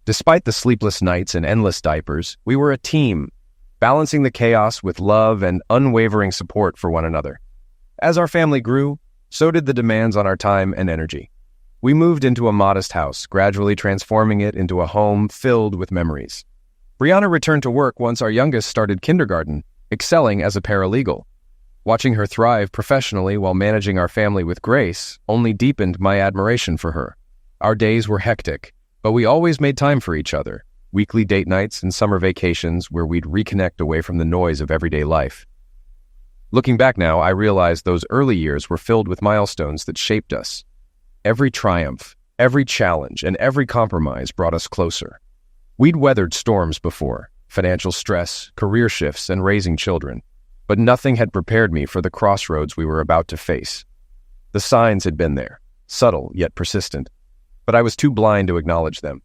Despite the sleepless nights and endless diapers, we were a team, balancing the chaos with love and unwavering support for one another. As our family grew, so did the demands on our time and energy. We moved into a modest house, gradually transforming it into a home filled with memories. Brianna returned to work once our youngest started kindergarten, excelling as a paralegal. Watching her thrive professionally while managing our family with grace only deepened my admiration for her. Our days were hectic, but we always made time for each other. Weekly date nights and summer vacations where we'd reconnect away from the noise of everyday life. Looking back now, I realize those early years were filled with milestones that shaped us. Every triumph, every challenge, and every compromise brought us closer. We'd weathered storms before, financial stress, career shifts, and raising children, but nothing had prepared me for the crossroads we were about to face. The signs had been there, subtle yet persistent, but I was too blind to acknowledge them.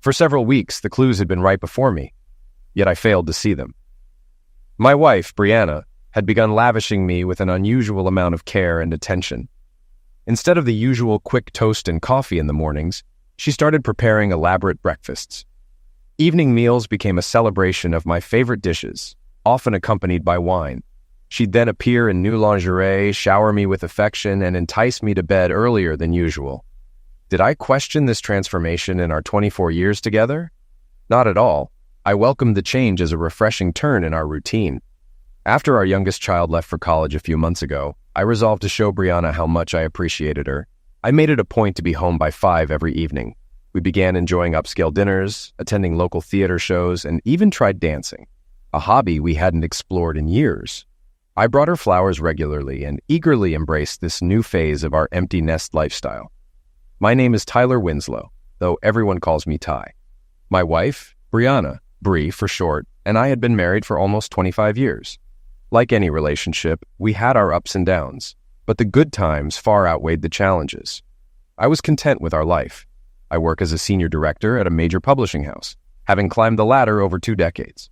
For several weeks, the clues had been right before me, yet I failed to see them. My wife, Brianna, had begun lavishing me with an unusual amount of care and attention. Instead of the usual quick toast and coffee in the mornings, she started preparing elaborate breakfasts. Evening meals became a celebration of my favorite dishes, often accompanied by wine. She'd then appear in new lingerie, shower me with affection, and entice me to bed earlier than usual. Did I question this transformation in our 24 years together? Not at all. I welcomed the change as a refreshing turn in our routine. After our youngest child left for college a few months ago, I resolved to show Brianna how much I appreciated her. I made it a point to be home by 5 every evening. We began enjoying upscale dinners, attending local theater shows, and even tried dancing, a hobby we hadn't explored in years. I brought her flowers regularly and eagerly embraced this new phase of our empty nest lifestyle. My name is Tyler Winslow, though everyone calls me Ty. My wife, Brianna, Bree for short, and I had been married for almost 25 years. Like any relationship, we had our ups and downs, but the good times far outweighed the challenges. I was content with our life. I work as a senior director at a major publishing house, having climbed the ladder over 2 decades.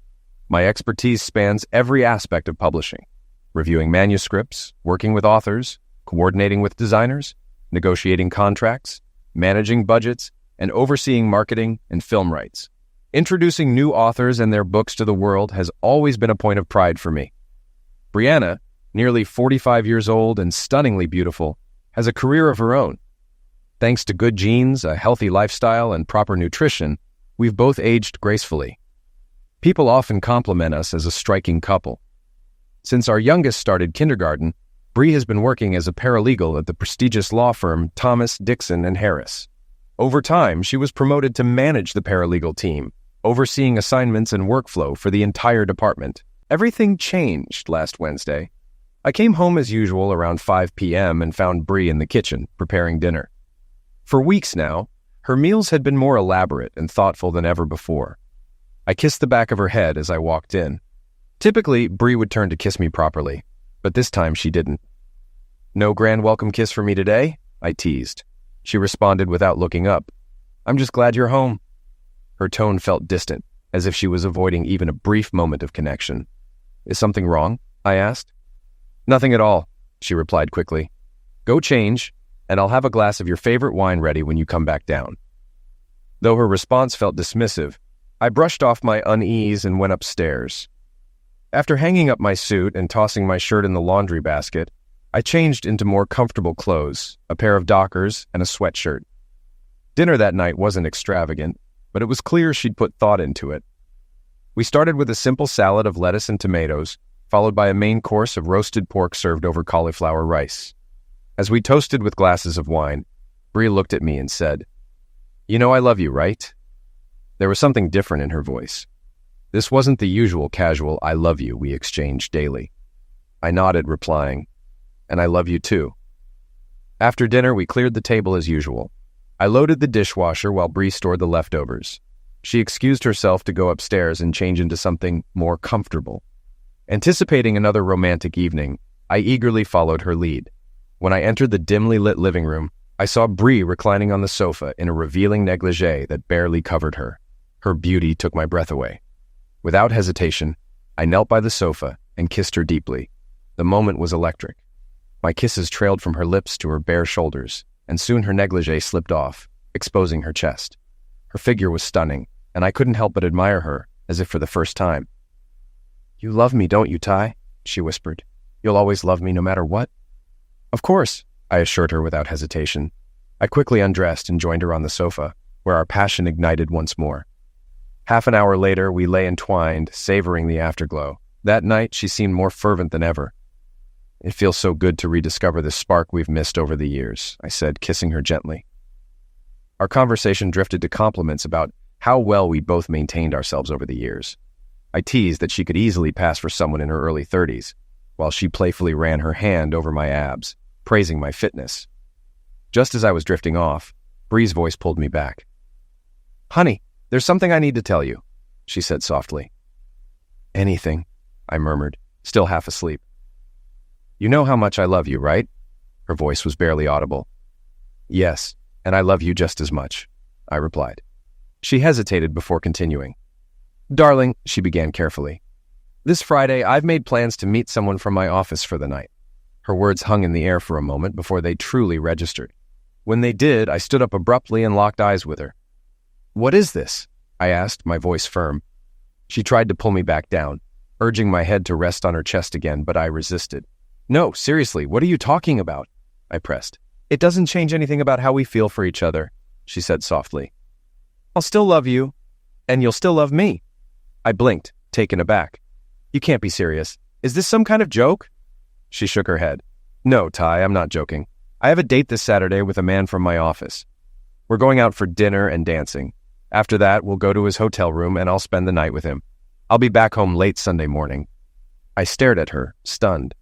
My expertise spans every aspect of publishing, reviewing manuscripts, working with authors, coordinating with designers, negotiating contracts, managing budgets, and overseeing marketing and film rights. Introducing new authors and their books to the world has always been a point of pride for me. Brianna, nearly 45 years old and stunningly beautiful, has a career of her own. Thanks to good genes, a healthy lifestyle, and proper nutrition, we've both aged gracefully. People often compliment us as a striking couple. Since our youngest started kindergarten, Bree has been working as a paralegal at the prestigious law firm Thomas, Dixon & Harris. Over time, she was promoted to manage the paralegal team, overseeing assignments and workflow for the entire department. Everything changed last Wednesday. I came home as usual around 5 p.m. and found Bree in the kitchen, preparing dinner. For weeks now, her meals had been more elaborate and thoughtful than ever before. I kissed the back of her head as I walked in. Typically, Bree would turn to kiss me properly, but this time she didn't. "No grand welcome kiss for me today?" I teased. She responded without looking up. "I'm just glad you're home." Her tone felt distant, as if she was avoiding even a brief moment of connection. "Is something wrong?" I asked. "Nothing at all," she replied quickly. "Go change, and I'll have a glass of your favorite wine ready when you come back down." Though her response felt dismissive, I brushed off my unease and went upstairs. After hanging up my suit and tossing my shirt in the laundry basket, I changed into more comfortable clothes, a pair of Dockers and a sweatshirt. Dinner that night wasn't extravagant, but it was clear she'd put thought into it. We started with a simple salad of lettuce and tomatoes, followed by a main course of roasted pork served over cauliflower rice. As we toasted with glasses of wine, Bree looked at me and said, "You know I love you, right?" There was something different in her voice. This wasn't the usual casual "I love you" we exchanged daily. I nodded, replying, "And I love you too." After dinner, we cleared the table as usual. I loaded the dishwasher while Bree stored the leftovers. She excused herself to go upstairs and change into something more comfortable. Anticipating another romantic evening, I eagerly followed her lead. When I entered the dimly lit living room, I saw Bree reclining on the sofa in a revealing negligee that barely covered her. Her beauty took my breath away. Without hesitation, I knelt by the sofa and kissed her deeply. The moment was electric. My kisses trailed from her lips to her bare shoulders, and soon her negligee slipped off, exposing her chest. Her figure was stunning, and I couldn't help but admire her, as if for the first time. "You love me, don't you, Ty?" she whispered. "You'll always love me no matter what?" "Of course," I assured her without hesitation. I quickly undressed and joined her on the sofa, where our passion ignited once more. Half an hour later, we lay entwined, savoring the afterglow. That night, she seemed more fervent than ever. "It feels so good to rediscover the spark we've missed over the years," I said, kissing her gently. Our conversation drifted to compliments about how well we both maintained ourselves over the years. I teased that she could easily pass for someone in her early 30s, while she playfully ran her hand over my abs, praising my fitness. Just as I was drifting off, Bree's voice pulled me back. "Honey, there's something I need to tell you," she said softly. "Anything," I murmured, still half asleep. "You know how much I love you, right?" Her voice was barely audible. "Yes, and I love you just as much," I replied. She hesitated before continuing. "Darling," she began carefully, "this Friday I've made plans to meet someone from my office for the night." Her words hung in the air for a moment before they truly registered. When they did, I stood up abruptly and locked eyes with her. "What is this?" I asked, my voice firm. She tried to pull me back down, urging my head to rest on her chest again, but I resisted. "No, seriously, what are you talking about?" I pressed. "It doesn't change anything about how we feel for each other," she said softly. "I'll still love you, and you'll still love me." I blinked, taken aback. "You can't be serious. Is this some kind of joke?" She shook her head. "No, Ty, I'm not joking. I have a date this Saturday with a man from my office. We're going out for dinner and dancing. After that, we'll go to his hotel room and I'll spend the night with him. I'll be back home late Sunday morning." I stared at her, stunned.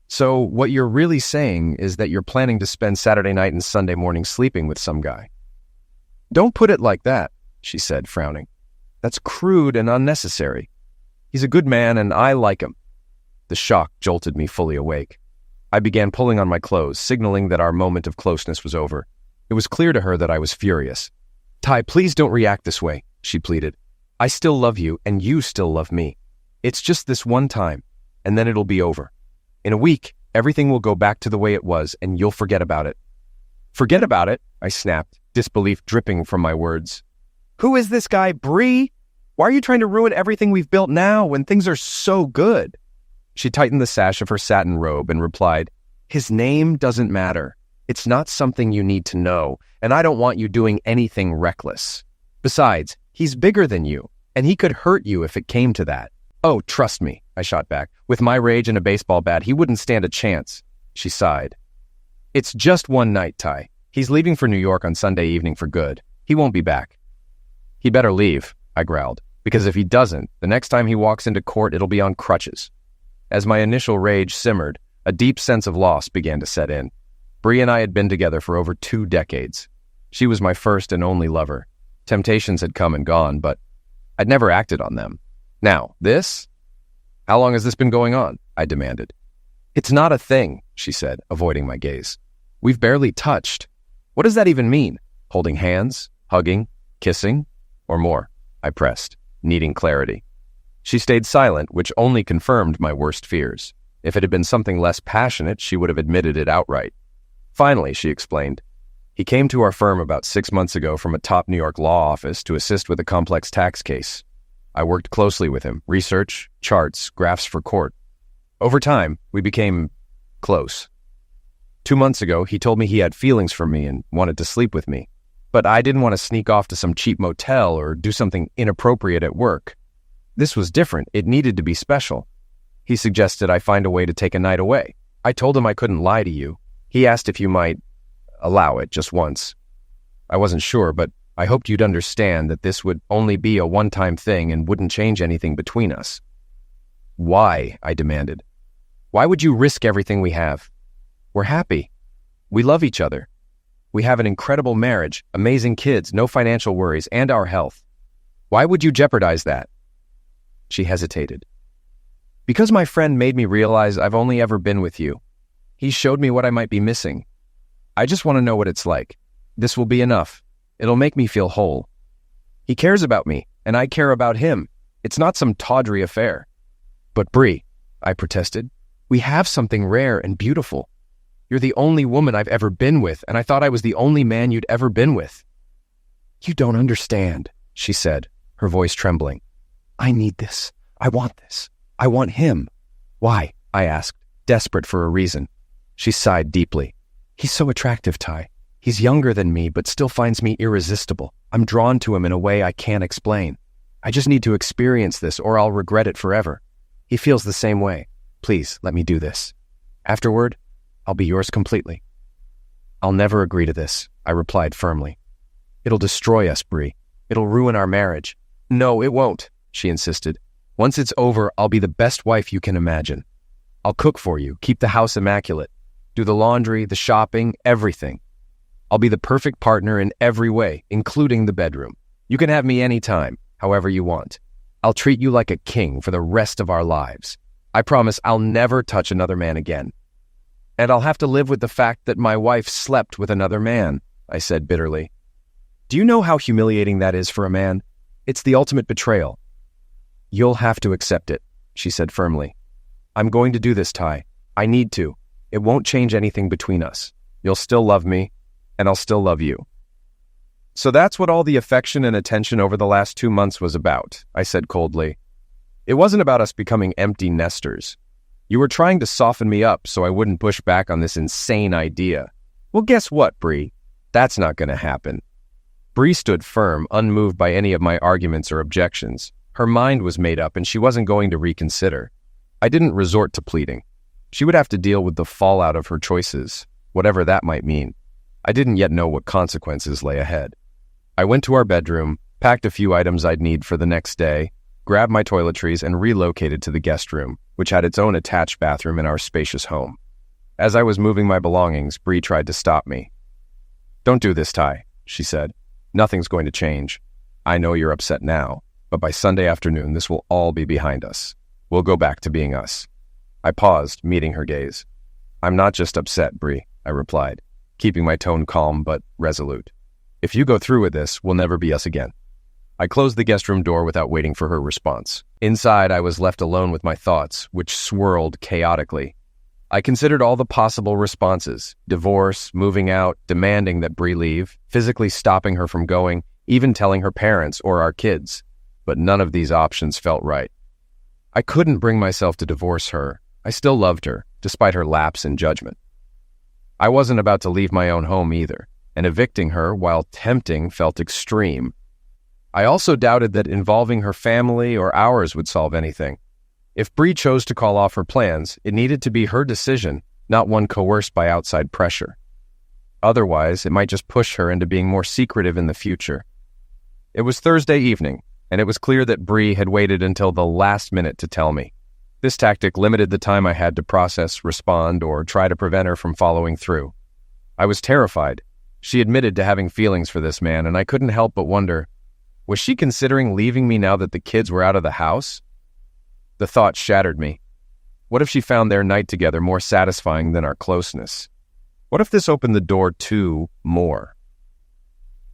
"So what you're really saying is that you're planning to spend Saturday night and Sunday morning sleeping with some guy?" "Don't put it like that," she said, frowning. "That's crude and unnecessary. He's a good man and I like him." The shock jolted me fully awake. I began pulling on my clothes, signaling that our moment of closeness was over. It was clear to her that I was furious. "Ty, please don't react this way," she pleaded. "I still love you and you still love me. It's just this one time, and then it'll be over. In a week, everything will go back to the way it was and you'll forget about it." Forget about it, I snapped, disbelief dripping from my words. Who is this guy, Bree? Why are you trying to ruin everything we've built now when things are so good? She tightened the sash of her satin robe and replied, His name doesn't matter. It's not something you need to know, and I don't want you doing anything reckless. Besides, he's bigger than you, and he could hurt you if it came to that. Oh, trust me, I shot back. With my rage and a baseball bat, he wouldn't stand a chance. She sighed. It's just one night, Ty. He's leaving for New York on Sunday evening for good. He won't be back. He better leave, I growled, because if he doesn't, the next time he walks into court, it'll be on crutches. As my initial rage simmered, a deep sense of loss began to set in. Bree and I had been together for over 2 decades. She was my first and only lover. Temptations had come and gone, but I'd never acted on them. Now, this? How long has this been going on? I demanded. It's not a thing, she said, avoiding my gaze. We've barely touched. What does that even mean? Holding hands? Hugging? Kissing? Or more? I pressed, needing clarity. She stayed silent, which only confirmed my worst fears. If it had been something less passionate, she would have admitted it outright. Finally, she explained, he came to our firm about 6 months ago from a top New York law office to assist with a complex tax case. I worked closely with him, research, charts, graphs for court. Over time, we became close. 2 months ago, he told me he had feelings for me and wanted to sleep with me. But I didn't want to sneak off to some cheap motel or do something inappropriate at work. This was different. It needed to be special. He suggested I find a way to take a night away. I told him I couldn't lie to you. He asked if you might allow it just once. I wasn't sure, but I hoped you'd understand that this would only be a one-time thing and wouldn't change anything between us. Why? I demanded. Why would you risk everything we have? We're happy. We love each other. We have an incredible marriage, amazing kids, no financial worries, and our health. Why would you jeopardize that? She hesitated. Because my friend made me realize I've only ever been with you. He showed me what I might be missing. I just want to know what it's like. This will be enough. It'll make me feel whole. He cares about me, and I care about him. It's not some tawdry affair. But Bree, I protested, we have something rare and beautiful. You're the only woman I've ever been with, and I thought I was the only man you'd ever been with. You don't understand, she said, her voice trembling. I need this. I want this. I want him. Why? I asked, desperate for a reason. She sighed deeply. He's so attractive, Ty. He's younger than me, but still finds me irresistible. I'm drawn to him in a way I can't explain. I just need to experience this, or I'll regret it forever. He feels the same way. Please, let me do this. Afterward, I'll be yours completely. I'll never agree to this, I replied firmly. It'll destroy us, Bree. It'll ruin our marriage. No, it won't, she insisted. Once it's over, I'll be the best wife you can imagine. I'll cook for you, keep the house immaculate, do the laundry, the shopping, everything. I'll be the perfect partner in every way, including the bedroom. You can have me anytime, however you want. I'll treat you like a king for the rest of our lives. I promise I'll never touch another man again. And I'll have to live with the fact that my wife slept with another man, I said bitterly. Do you know how humiliating that is for a man? It's the ultimate betrayal. You'll have to accept it, she said firmly. I'm going to do this, Ty. I need to. It won't change anything between us. You'll still love me, and I'll still love you. So that's what all the affection and attention over the last 2 months was about, I said coldly. It wasn't about us becoming empty nesters. You were trying to soften me up so I wouldn't push back on this insane idea. Well, guess what, Bree? That's not going to happen. Bree stood firm, unmoved by any of my arguments or objections. Her mind was made up and she wasn't going to reconsider. I didn't resort to pleading. She would have to deal with the fallout of her choices, whatever that might mean. I didn't yet know what consequences lay ahead. I went to our bedroom, packed a few items I'd need for the next day, grabbed my toiletries, and relocated to the guest room, which had its own attached bathroom in our spacious home. As I was moving my belongings, Bree tried to stop me. Don't do this, Ty, she said. Nothing's going to change. I know you're upset now, but by Sunday afternoon, this will all be behind us. We'll go back to being us. I paused, meeting her gaze. I'm not just upset, Bree, I replied, keeping my tone calm but resolute. If you go through with this, we'll never be us again. I closed the guest room door without waiting for her response. Inside, I was left alone with my thoughts, which swirled chaotically. I considered all the possible responses: divorce, moving out, demanding that Bree leave, physically stopping her from going, even telling her parents or our kids. But none of these options felt right. I couldn't bring myself to divorce her. I still loved her, despite her lapse in judgment. I wasn't about to leave my own home either, and evicting her, while tempting, felt extreme. I also doubted that involving her family or ours would solve anything. If Bree chose to call off her plans, it needed to be her decision, not one coerced by outside pressure. Otherwise, it might just push her into being more secretive in the future. It was Thursday evening, and it was clear that Bree had waited until the last minute to tell me. This tactic limited the time I had to process, respond, or try to prevent her from following through. I was terrified. She admitted to having feelings for this man, and I couldn't help but wonder, was she considering leaving me now that the kids were out of the house? The thought shattered me. What if she found their night together more satisfying than our closeness? What if this opened the door to more?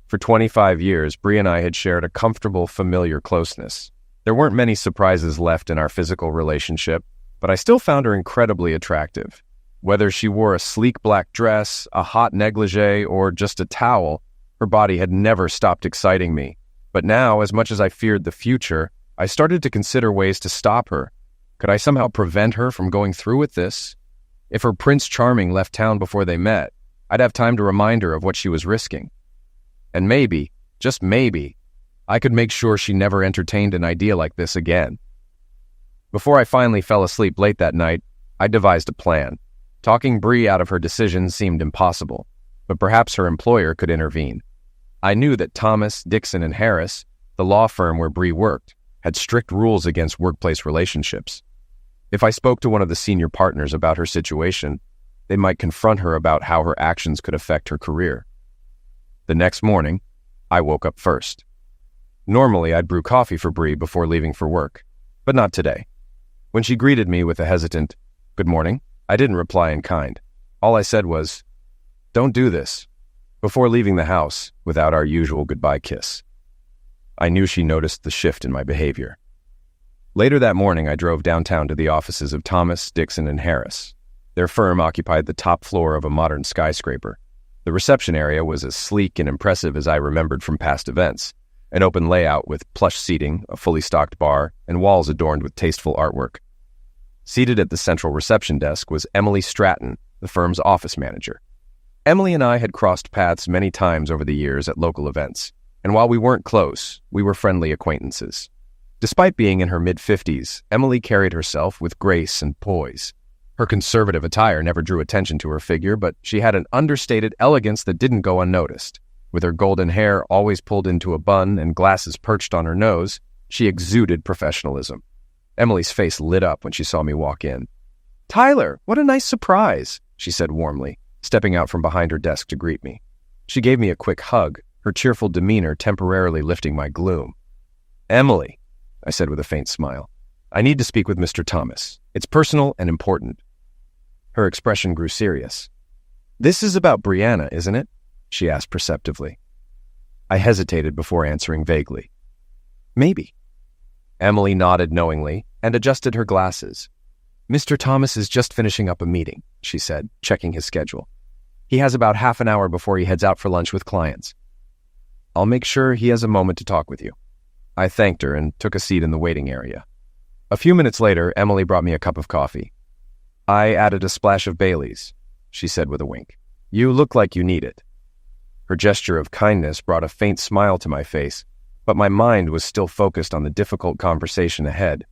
For 25 years, Bree and I had shared a comfortable, familiar closeness. There weren't many surprises left in our physical relationship, but I still found her incredibly attractive. Whether she wore a sleek black dress, a hot negligee, or just a towel, her body had never stopped exciting me. But now, as much as I feared the future, I started to consider ways to stop her. Could I somehow prevent her from going through with this? If her Prince Charming left town before they met, I'd have time to remind her of what she was risking. And maybe, just maybe, I could make sure she never entertained an idea like this again. Before I finally fell asleep late that night, I devised a plan. Talking Bree out of her decision seemed impossible, but perhaps her employer could intervene. I knew that Thomas, Dixon, and Harris, the law firm where Bree worked, had strict rules against workplace relationships. If I spoke to one of the senior partners about her situation, they might confront her about how her actions could affect her career. The next morning, I woke up first. Normally, I'd brew coffee for Bree before leaving for work, but not today. When she greeted me with a hesitant, "Good morning," I didn't reply in kind. All I said was, "Don't do this," before leaving the house without our usual goodbye kiss. I knew she noticed the shift in my behavior. Later that morning, I drove downtown to the offices of Thomas, Dixon, and Harris. Their firm occupied the top floor of a modern skyscraper. The reception area was as sleek and impressive as I remembered from past events, an open layout with plush seating, a fully stocked bar, and walls adorned with tasteful artwork. Seated at the central reception desk was Emily Stratton, the firm's office manager. Emily and I had crossed paths many times over the years at local events, and while we weren't close, we were friendly acquaintances. Despite being in her mid-50s, Emily carried herself with grace and poise. Her conservative attire never drew attention to her figure, but she had an understated elegance that didn't go unnoticed. With her golden hair always pulled into a bun and glasses perched on her nose, she exuded professionalism. Emily's face lit up when she saw me walk in. "Tyler, what a nice surprise," she said warmly, stepping out from behind her desk to greet me. She gave me a quick hug, her cheerful demeanor temporarily lifting my gloom. "Emily," I said with a faint smile, "I need to speak with Mr. Thomas. It's personal and important." Her expression grew serious. "This is about Brianna, isn't it?" she asked perceptively. I hesitated before answering vaguely. "Maybe." Emily nodded knowingly and adjusted her glasses. "Mr. Thomas is just finishing up a meeting," she said, checking his schedule. "He has about half an hour before he heads out for lunch with clients." "I'll make sure he has a moment to talk with you." I thanked her and took a seat in the waiting area. A few minutes later, Emily brought me a cup of coffee. "I added a splash of Bailey's," she said with a wink. "You look like you need it." Her gesture of kindness brought a faint smile to my face, but my mind was still focused on the difficult conversation ahead.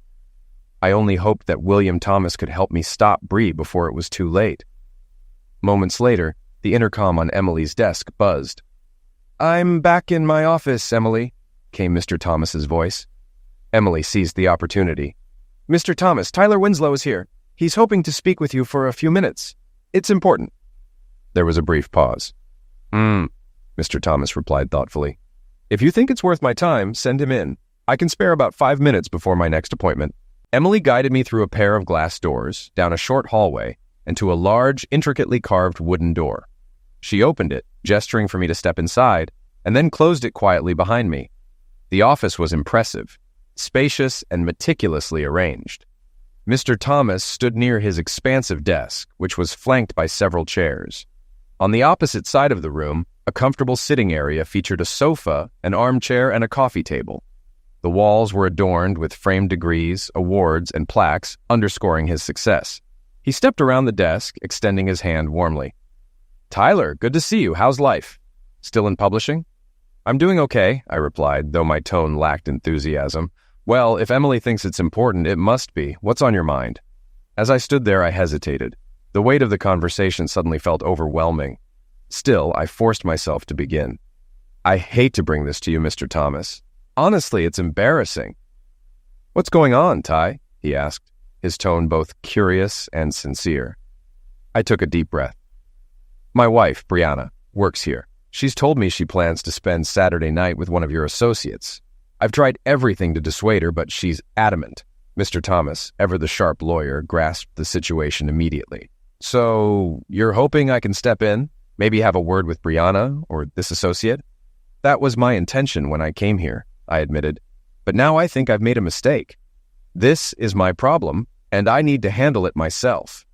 I only hoped that William Thomas could help me stop Bree before it was too late. Moments later, the intercom on Emily's desk buzzed. "I'm back in my office, Emily," came Mr. Thomas's voice. Emily seized the opportunity. "Mr. Thomas, Tyler Winslow is here. He's hoping to speak with you for a few minutes. It's important." There was a brief pause. Mr. Thomas replied thoughtfully. "If you think it's worth my time, send him in. I can spare about 5 minutes before my next appointment." Emily guided me through a pair of glass doors, down a short hallway, and to a large, intricately carved wooden door. She opened it, gesturing for me to step inside, and then closed it quietly behind me. The office was impressive, spacious and meticulously arranged. Mr. Thomas stood near his expansive desk, which was flanked by several chairs. On the opposite side of the room, a comfortable sitting area featured a sofa, an armchair, and a coffee table. The walls were adorned with framed degrees, awards, and plaques underscoring his success. He stepped around the desk, extending his hand warmly. "Tyler, good to see you. How's life? Still in publishing?" "I'm doing okay," I replied, though my tone lacked enthusiasm. "Well, if Emily thinks it's important, it must be. What's on your mind?" As I stood there, I hesitated. The weight of the conversation suddenly felt overwhelming. Still, I forced myself to begin. "I hate to bring this to you, Mr. Thomas. Honestly, it's embarrassing." "What's going on, Ty?" he asked, his tone both curious and sincere. I took a deep breath. "My wife, Brianna, works here. She's told me she plans to spend Saturday night with one of your associates. I've tried everything to dissuade her, but she's adamant." Mr. Thomas, ever the sharp lawyer, grasped the situation immediately. "So, you're hoping I can step in? Maybe have a word with Brianna or this associate?" "That was my intention when I came here," I admitted. "But now I think I've made a mistake. This is my problem, and I need to handle it myself."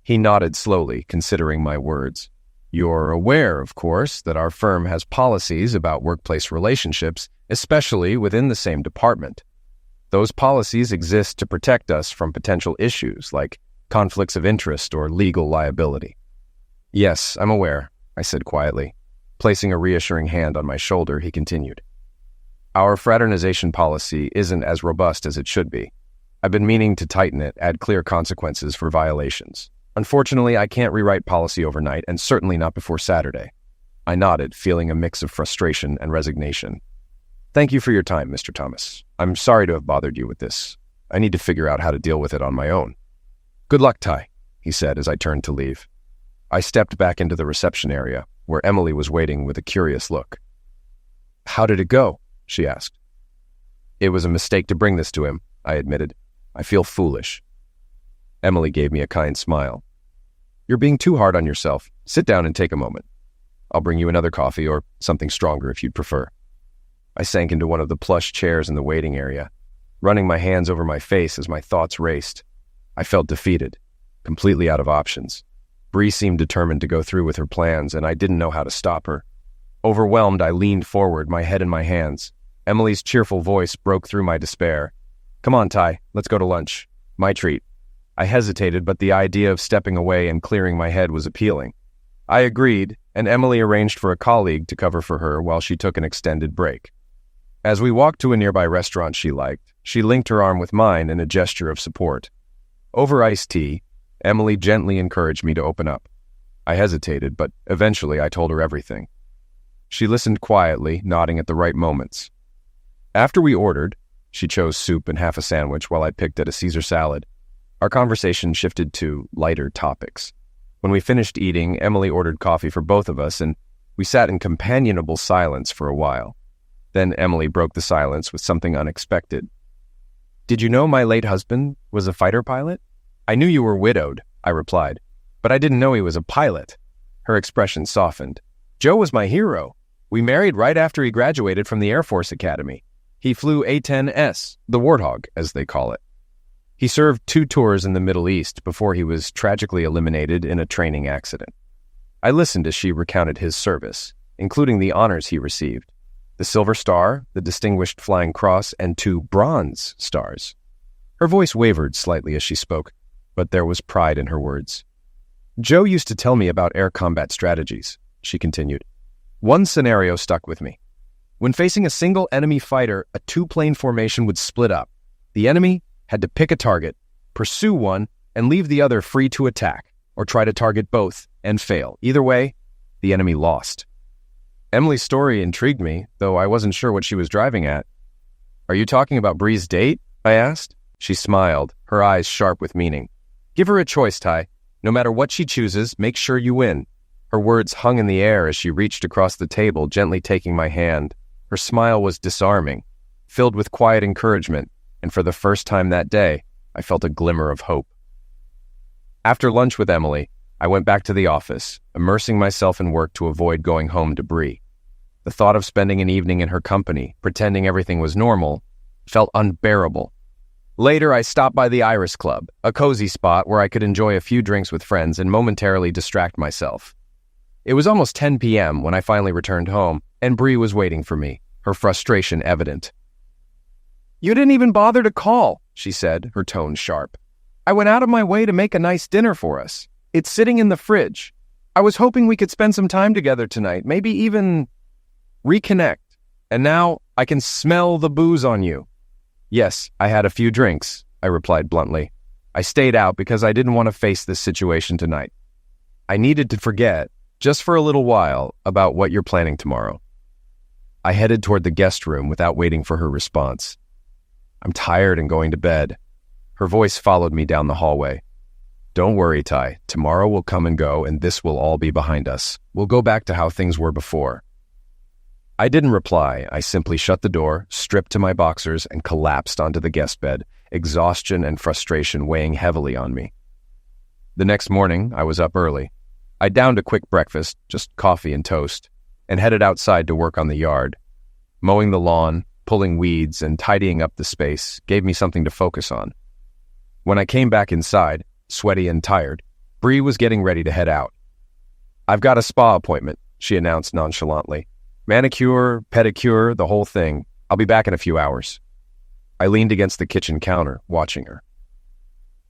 He nodded slowly, considering my words. "You're aware, of course, that our firm has policies about workplace relationships, especially within the same department. Those policies exist to protect us from potential issues like conflicts of interest or legal liability." "Yes, I'm aware," I said quietly. Placing a reassuring hand on my shoulder, he continued. "Our fraternization policy isn't as robust as it should be. I've been meaning to tighten it, add clear consequences for violations. Unfortunately, I can't rewrite policy overnight, and certainly not before Saturday." I nodded, feeling a mix of frustration and resignation. "Thank you for your time, Mr. Thomas. I'm sorry to have bothered you with this. I need to figure out how to deal with it on my own." "Good luck, Ty," he said as I turned to leave. I stepped back into the reception area, where Emily was waiting with a curious look. "How did it go?" she asked. "It was a mistake to bring this to him," I admitted. "I feel foolish." Emily gave me a kind smile. "You're being too hard on yourself. Sit down and take a moment. I'll bring you another coffee or something stronger if you'd prefer." I sank into one of the plush chairs in the waiting area, running my hands over my face as my thoughts raced. I felt defeated, completely out of options. Bree seemed determined to go through with her plans, and I didn't know how to stop her. Overwhelmed, I leaned forward, my head in my hands. Emily's cheerful voice broke through my despair. "Come on, Ty, let's go to lunch. My treat." I hesitated, but the idea of stepping away and clearing my head was appealing. I agreed, and Emily arranged for a colleague to cover for her while she took an extended break. As we walked to a nearby restaurant she liked, she linked her arm with mine in a gesture of support. Over iced tea, Emily gently encouraged me to open up. I hesitated, but eventually I told her everything. She listened quietly, nodding at the right moments. After we ordered, she chose soup and half a sandwich while I picked at a Caesar salad. Our conversation shifted to lighter topics. When we finished eating, Emily ordered coffee for both of us, and we sat in companionable silence for a while. Then Emily broke the silence with something unexpected. "Did you know my late husband was a fighter pilot?" "I knew you were widowed," I replied, "but I didn't know he was a pilot." Her expression softened. "Joe was my hero. We married right after he graduated from the Air Force Academy. He flew A-10S, the Warthog, as they call it. He served 2 tours in the Middle East before he was tragically eliminated in a training accident." I listened as she recounted his service, including the honors he received: the Silver Star, the Distinguished Flying Cross, and 2 Bronze Stars. Her voice wavered slightly as she spoke, but there was pride in her words. "Joe used to tell me about air combat strategies," she continued. "One scenario stuck with me. When facing a single enemy fighter, a 2-plane formation would split up. The enemy had to pick a target, pursue one, and leave the other free to attack, or try to target both and fail. Either way, the enemy lost." Emily's story intrigued me, though I wasn't sure what she was driving at. "Are you talking about Bree's date?" I asked. She smiled, her eyes sharp with meaning. "Give her a choice, Ty. No matter what she chooses, make sure you win." Her words hung in the air as she reached across the table, gently taking my hand. Her smile was disarming, filled with quiet encouragement, and for the first time that day, I felt a glimmer of hope. After lunch with Emily, I went back to the office, immersing myself in work to avoid going home to Bree. The thought of spending an evening in her company, pretending everything was normal, felt unbearable. Later, I stopped by the Iris Club, a cozy spot where I could enjoy a few drinks with friends and momentarily distract myself. It was almost 10 p.m. when I finally returned home, and Bree was waiting for me, her frustration evident. "You didn't even bother to call," she said, her tone sharp. "I went out of my way to make a nice dinner for us. It's sitting in the fridge. I was hoping we could spend some time together tonight, maybe even reconnect. And now I can smell the booze on you." "Yes, I had a few drinks," I replied bluntly. "I stayed out because I didn't want to face this situation tonight. I needed to forget, just for a little while, about what you're planning tomorrow." I headed toward the guest room without waiting for her response. "I'm tired and going to bed." Her voice followed me down the hallway. "Don't worry, Ty. Tomorrow will come and go, and this will all be behind us. We'll go back to how things were before." I didn't reply. I simply shut the door, stripped to my boxers, and collapsed onto the guest bed, exhaustion and frustration weighing heavily on me. The next morning, I was up early. I downed a quick breakfast, just coffee and toast, and headed outside to work on the yard. Mowing the lawn, pulling weeds, and tidying up the space gave me something to focus on. When I came back inside, sweaty and tired, Bree was getting ready to head out. "I've got a spa appointment," she announced nonchalantly. "Manicure, pedicure, the whole thing. I'll be back in a few hours." I leaned against the kitchen counter, watching her.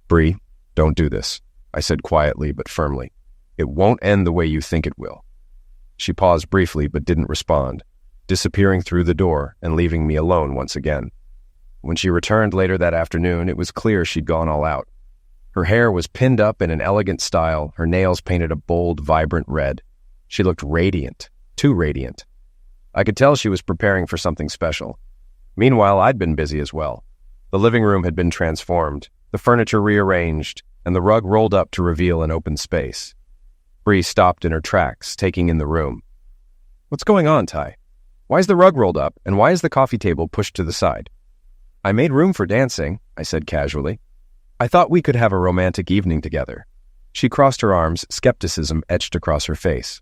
"Bree, don't do this," I said quietly but firmly. "It won't end the way you think it will." She paused briefly but didn't respond, disappearing through the door and leaving me alone once again. When she returned later that afternoon, it was clear she'd gone all out. Her hair was pinned up in an elegant style, her nails painted a bold, vibrant red. She looked radiant, too radiant. I could tell she was preparing for something special. Meanwhile, I'd been busy as well. The living room had been transformed, the furniture rearranged, and the rug rolled up to reveal an open space. Bree stopped in her tracks, taking in the room. "What's going on, Ty? Why is the rug rolled up, and why is the coffee table pushed to the side?" "I made room for dancing," I said casually. "I thought we could have a romantic evening together." She crossed her arms, skepticism etched across her face.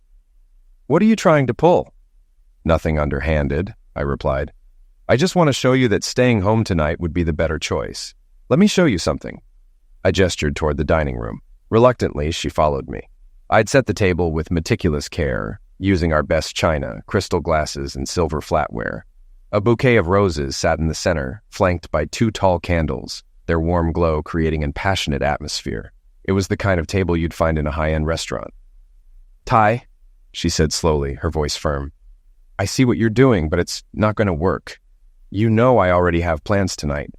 "What are you trying to pull?" "Nothing underhanded," I replied. "I just want to show you that staying home tonight would be the better choice. Let me show you something." I gestured toward the dining room. Reluctantly, she followed me. I'd set the table with meticulous care, using our best china, crystal glasses, and silver flatware. A bouquet of roses sat in the center, flanked by 2 tall candles, their warm glow creating a passionate atmosphere. It was the kind of table you'd find in a high-end restaurant. "Ty," she said slowly, her voice firm, "I see what you're doing, but it's not going to work. You know I already have plans tonight."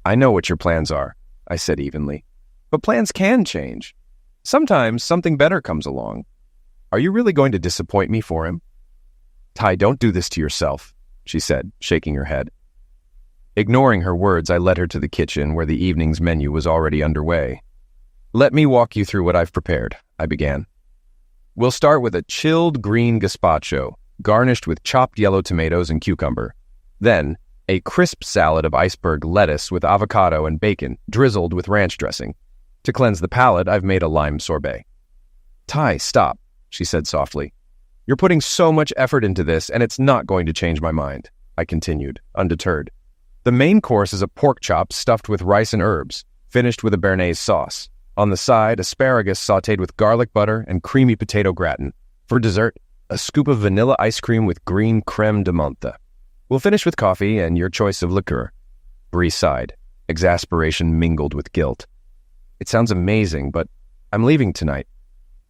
"I know what your plans are," I said evenly. "But plans can change. Sometimes something better comes along. Are you really going to disappoint me for him?" "Ty, don't do this to yourself," she said, shaking her head. Ignoring her words, I led her to the kitchen where the evening's menu was already underway. "Let me walk you through what I've prepared," I began. "We'll start with a chilled green gazpacho, garnished with chopped yellow tomatoes and cucumber. Then, a crisp salad of iceberg lettuce with avocado and bacon, drizzled with ranch dressing. To cleanse the palate, I've made a lime sorbet." "Ty, stop," she said softly. "You're putting so much effort into this, and it's not going to change my mind," I continued, undeterred. "The main course is a pork chop stuffed with rice and herbs, finished with a béarnaise sauce. On the side, asparagus sautéed with garlic butter and creamy potato gratin. For dessert, a scoop of vanilla ice cream with green crème de menthe. We'll finish with coffee and your choice of liqueur." Bree sighed, exasperation mingled with guilt. "It sounds amazing, but I'm leaving tonight.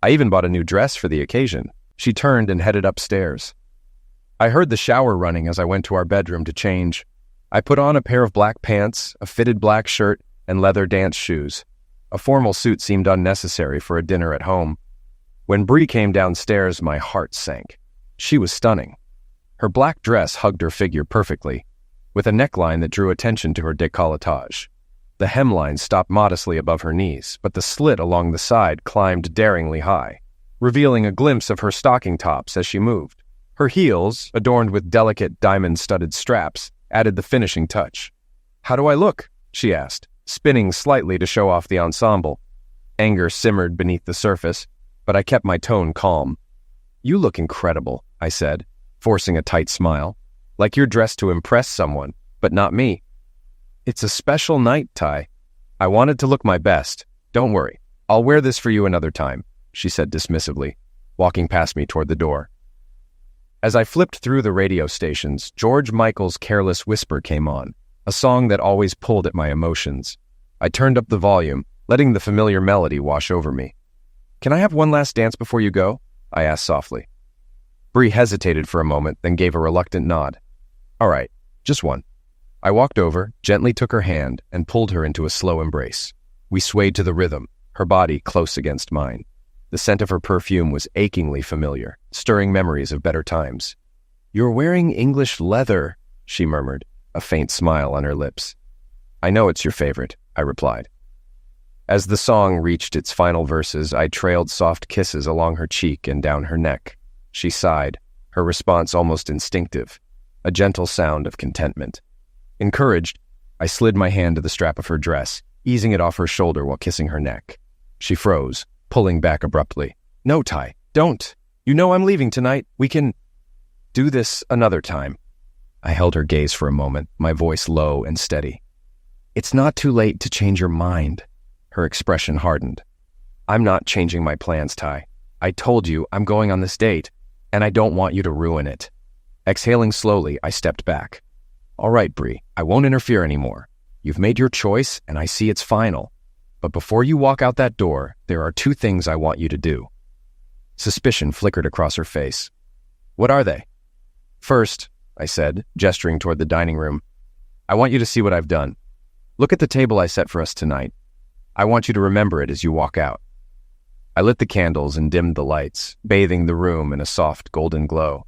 I even bought a new dress for the occasion." She turned and headed upstairs. I heard the shower running as I went to our bedroom to change. I put on a pair of black pants, a fitted black shirt, and leather dance shoes. A formal suit seemed unnecessary for a dinner at home. When Bree came downstairs, my heart sank. She was stunning. Her black dress hugged her figure perfectly, with a neckline that drew attention to her décolletage. The hemline stopped modestly above her knees, but the slit along the side climbed daringly high, revealing a glimpse of her stocking tops as she moved. Her heels, adorned with delicate diamond-studded straps, added the finishing touch. "How do I look?" she asked, spinning slightly to show off the ensemble. Anger simmered beneath the surface, but I kept my tone calm. "You look incredible," I said, forcing a tight smile. "Like you're dressed to impress someone, but not me." It's a special night, Ty. I wanted to look my best. Don't worry. I'll wear this for you another time, she said dismissively, walking past me toward the door. As I flipped through the radio stations, George Michael's Careless Whisper came on, a song that always pulled at my emotions. I turned up the volume, letting the familiar melody wash over me. Can I have one last dance before you go? I asked softly. Bree hesitated for a moment, then gave a reluctant nod. All right, just one. I walked over, gently took her hand, and pulled her into a slow embrace. We swayed to the rhythm, her body close against mine. The scent of her perfume was achingly familiar, stirring memories of better times. You're wearing English leather, she murmured, a faint smile on her lips. I know it's your favorite, I replied. As the song reached its final verses, I trailed soft kisses along her cheek and down her neck. She sighed, her response almost instinctive, a gentle sound of contentment. Encouraged, I slid my hand to the strap of her dress, easing it off her shoulder while kissing her neck. She froze, pulling back abruptly. No, Ty, don't. You know I'm leaving tonight. We can do this another time. I held her gaze for a moment, my voice low and steady. It's not too late to change your mind. Her expression hardened. I'm not changing my plans, Ty. I told you I'm going on this date, and I don't want you to ruin it. Exhaling slowly, I stepped back. All right, Bree, I won't interfere anymore. You've made your choice, and I see it's final. But before you walk out that door, there are two things I want you to do. Suspicion flickered across her face. What are they? First, I said, gesturing toward the dining room, I want you to see what I've done. Look at the table I set for us tonight. I want you to remember it as you walk out. I lit the candles and dimmed the lights, bathing the room in a soft golden glow.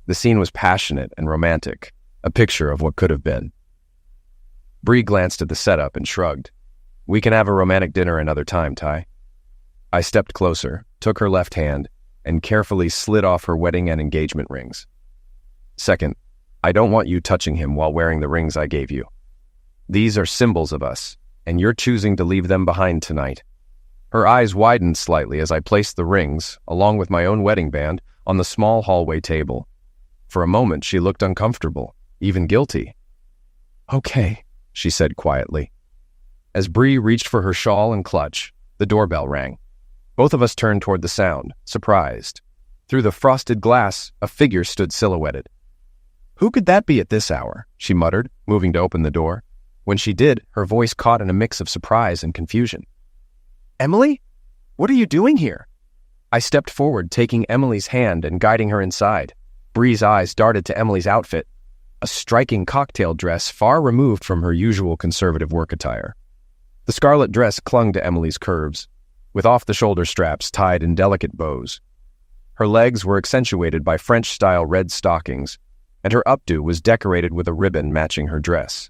The scene was passionate and romantic, a picture of what could have been. Bree glanced at the setup and shrugged. We can have a romantic dinner another time, Ty. I stepped closer, took her left hand, and carefully slid off her wedding and engagement rings. Second, I don't want you touching him while wearing the rings I gave you. These are symbols of us, and you're choosing to leave them behind tonight. Her eyes widened slightly as I placed the rings, along with my own wedding band, on the small hallway table. For a moment, she looked uncomfortable, even guilty. Okay, she said quietly. As Bree reached for her shawl and clutch, the doorbell rang. Both of us turned toward the sound, surprised. Through the frosted glass, a figure stood silhouetted. Who could that be at this hour? She muttered, moving to open the door. When she did, her voice caught in a mix of surprise and confusion. Emily? What are you doing here? I stepped forward, taking Emily's hand and guiding her inside. Bree's eyes darted to Emily's outfit, a striking cocktail dress far removed from her usual conservative work attire. The scarlet dress clung to Emily's curves, with off-the-shoulder straps tied in delicate bows. Her legs were accentuated by French-style red stockings, and her updo was decorated with a ribbon matching her dress.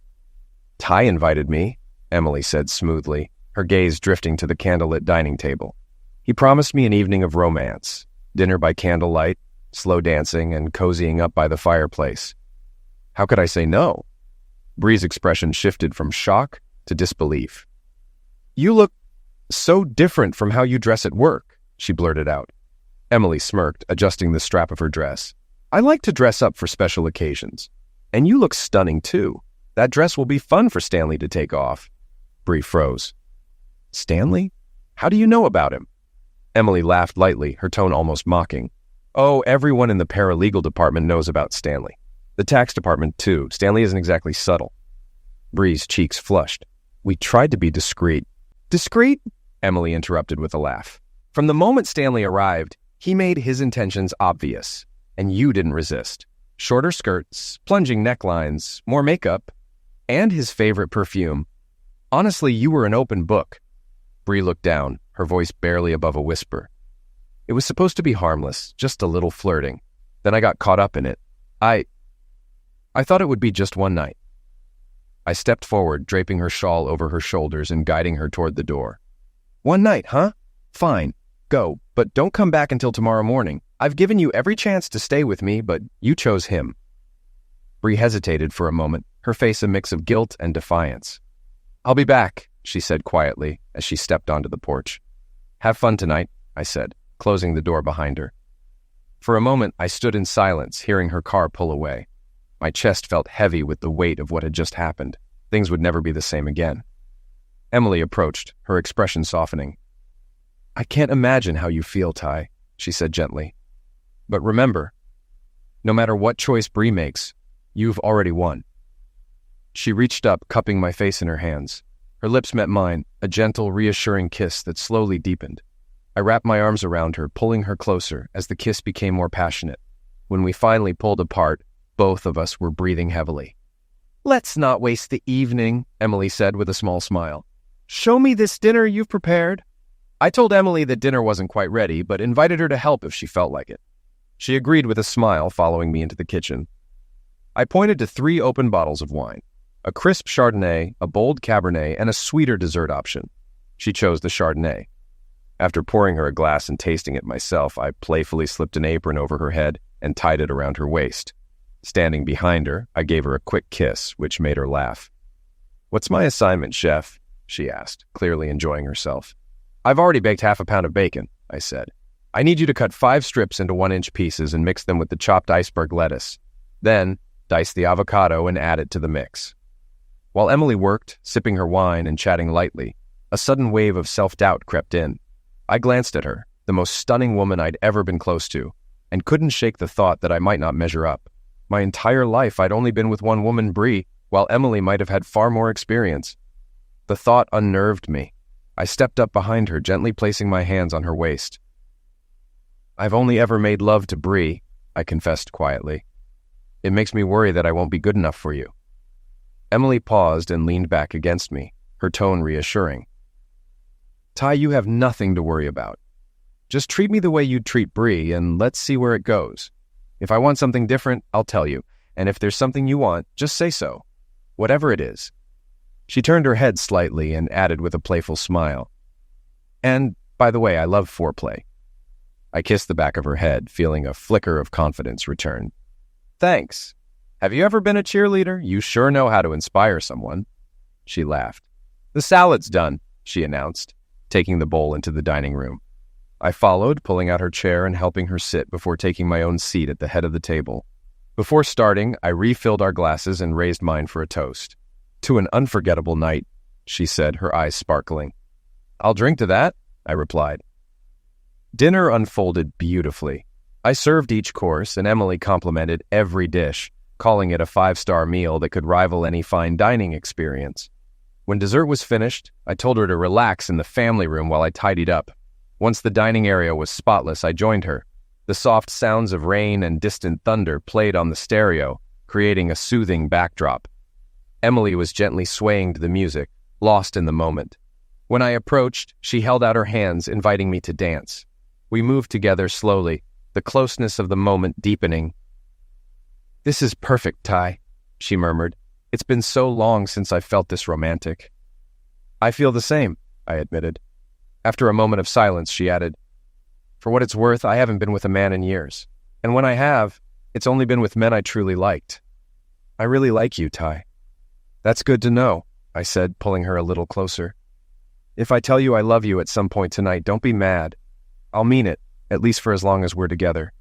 Ty invited me, Emily said smoothly, her gaze drifting to the candlelit dining table. He promised me an evening of romance, dinner by candlelight, slow dancing, and cozying up by the fireplace. How could I say no? Bree's expression shifted from shock to disbelief. You look so different from how you dress at work, she blurted out. Emily smirked, adjusting the strap of her dress. I like to dress up for special occasions. And you look stunning, too. That dress will be fun for Stanley to take off. Bree froze. Stanley? How do you know about him? Emily laughed lightly, her tone almost mocking. Oh, everyone in the paralegal department knows about Stanley. The tax department, too. Stanley isn't exactly subtle. Bree's cheeks flushed. We tried to be discreet. Discreet? Emily interrupted with a laugh. From the moment Stanley arrived, he made his intentions obvious, and you didn't resist. Shorter skirts, plunging necklines, more makeup, and his favorite perfume. Honestly, you were an open book. Bree looked down, her voice barely above a whisper. It was supposed to be harmless, just a little flirting. Then I got caught up in it. I thought it would be just one night. I stepped forward, draping her shawl over her shoulders and guiding her toward the door. One night, huh? Fine. Go, but don't come back until tomorrow morning. I've given you every chance to stay with me, but you chose him. Bree hesitated for a moment, her face a mix of guilt and defiance. I'll be back, she said quietly as she stepped onto the porch. Have fun tonight, I said, closing the door behind her. For a moment, I stood in silence, hearing her car pull away. My chest felt heavy with the weight of what had just happened. things would never be the same again. Emily approached, her expression softening. "I can't imagine how you feel, Ty," she said gently. "But remember, no matter what choice Bree makes, you've already won." She reached up, cupping my face in her hands. Her lips met mine, a gentle, reassuring kiss that slowly deepened. I wrapped my arms around her, pulling her closer as the kiss became more passionate. When we finally pulled apart, both of us were breathing heavily. "Let's not waste the evening," Emily said with a small smile. "Show me this dinner you've prepared." I told Emily that dinner wasn't quite ready, but invited her to help if she felt like it. She agreed with a smile, following me into the kitchen. I pointed to 3 open bottles of wine, a crisp Chardonnay, a bold Cabernet, and a sweeter dessert option. She chose the Chardonnay. After pouring her a glass and tasting it myself, I playfully slipped an apron over her head and tied it around her waist. Standing behind her, I gave her a quick kiss, which made her laugh. "What's my assignment, chef?" she asked, clearly enjoying herself. "I've already baked half a pound of bacon," I said. "I need you to cut 5 strips into 1-inch pieces and mix them with the chopped iceberg lettuce. Then, dice the avocado and add it to the mix." While Emily worked, sipping her wine and chatting lightly, a sudden wave of self-doubt crept in. I glanced at her, the most stunning woman I'd ever been close to, and couldn't shake the thought that I might not measure up. My entire life I'd only been with one woman, Bree, while Emily might have had far more experience. The thought unnerved me. I stepped up behind her, gently placing my hands on her waist. "I've only ever made love to Bree," I confessed quietly. "It makes me worry that I won't be good enough for you." Emily paused and leaned back against me, her tone reassuring. "Ty, you have nothing to worry about. Just treat me the way you'd treat Bree, and let's see where it goes. If I want something different, I'll tell you, and if there's something you want, just say so. Whatever it is." She turned her head slightly and added with a playful smile, "And, by the way, I love foreplay." I kissed the back of her head, feeling a flicker of confidence return. "Thanks. Have you ever been a cheerleader? You sure know how to inspire someone." She laughed. "The salad's done," she announced, taking the bowl into the dining room. I followed, pulling out her chair and helping her sit before taking my own seat at the head of the table. Before starting, I refilled our glasses and raised mine for a toast. "To an unforgettable night," she said, her eyes sparkling. "I'll drink to that," I replied. Dinner unfolded beautifully. I served each course, and Emily complimented every dish, calling it a 5-star meal that could rival any fine dining experience. When dessert was finished, I told her to relax in the family room while I tidied up. Once the dining area was spotless, I joined her. The soft sounds of rain and distant thunder played on the stereo, creating a soothing backdrop. Emily was gently swaying to the music, lost in the moment. When I approached, she held out her hands, inviting me to dance. We moved together slowly, the closeness of the moment deepening. "This is perfect, Ty," she murmured. "It's been so long since I felt this romantic." "I feel the same," I admitted. After a moment of silence, she added, "For what it's worth, I haven't been with a man in years. And when I have, it's only been with men I truly liked. I really like you, Ty." "That's good to know," I said, pulling her a little closer. "If I tell you I love you at some point tonight, don't be mad. I'll mean it, at least for as long as we're together.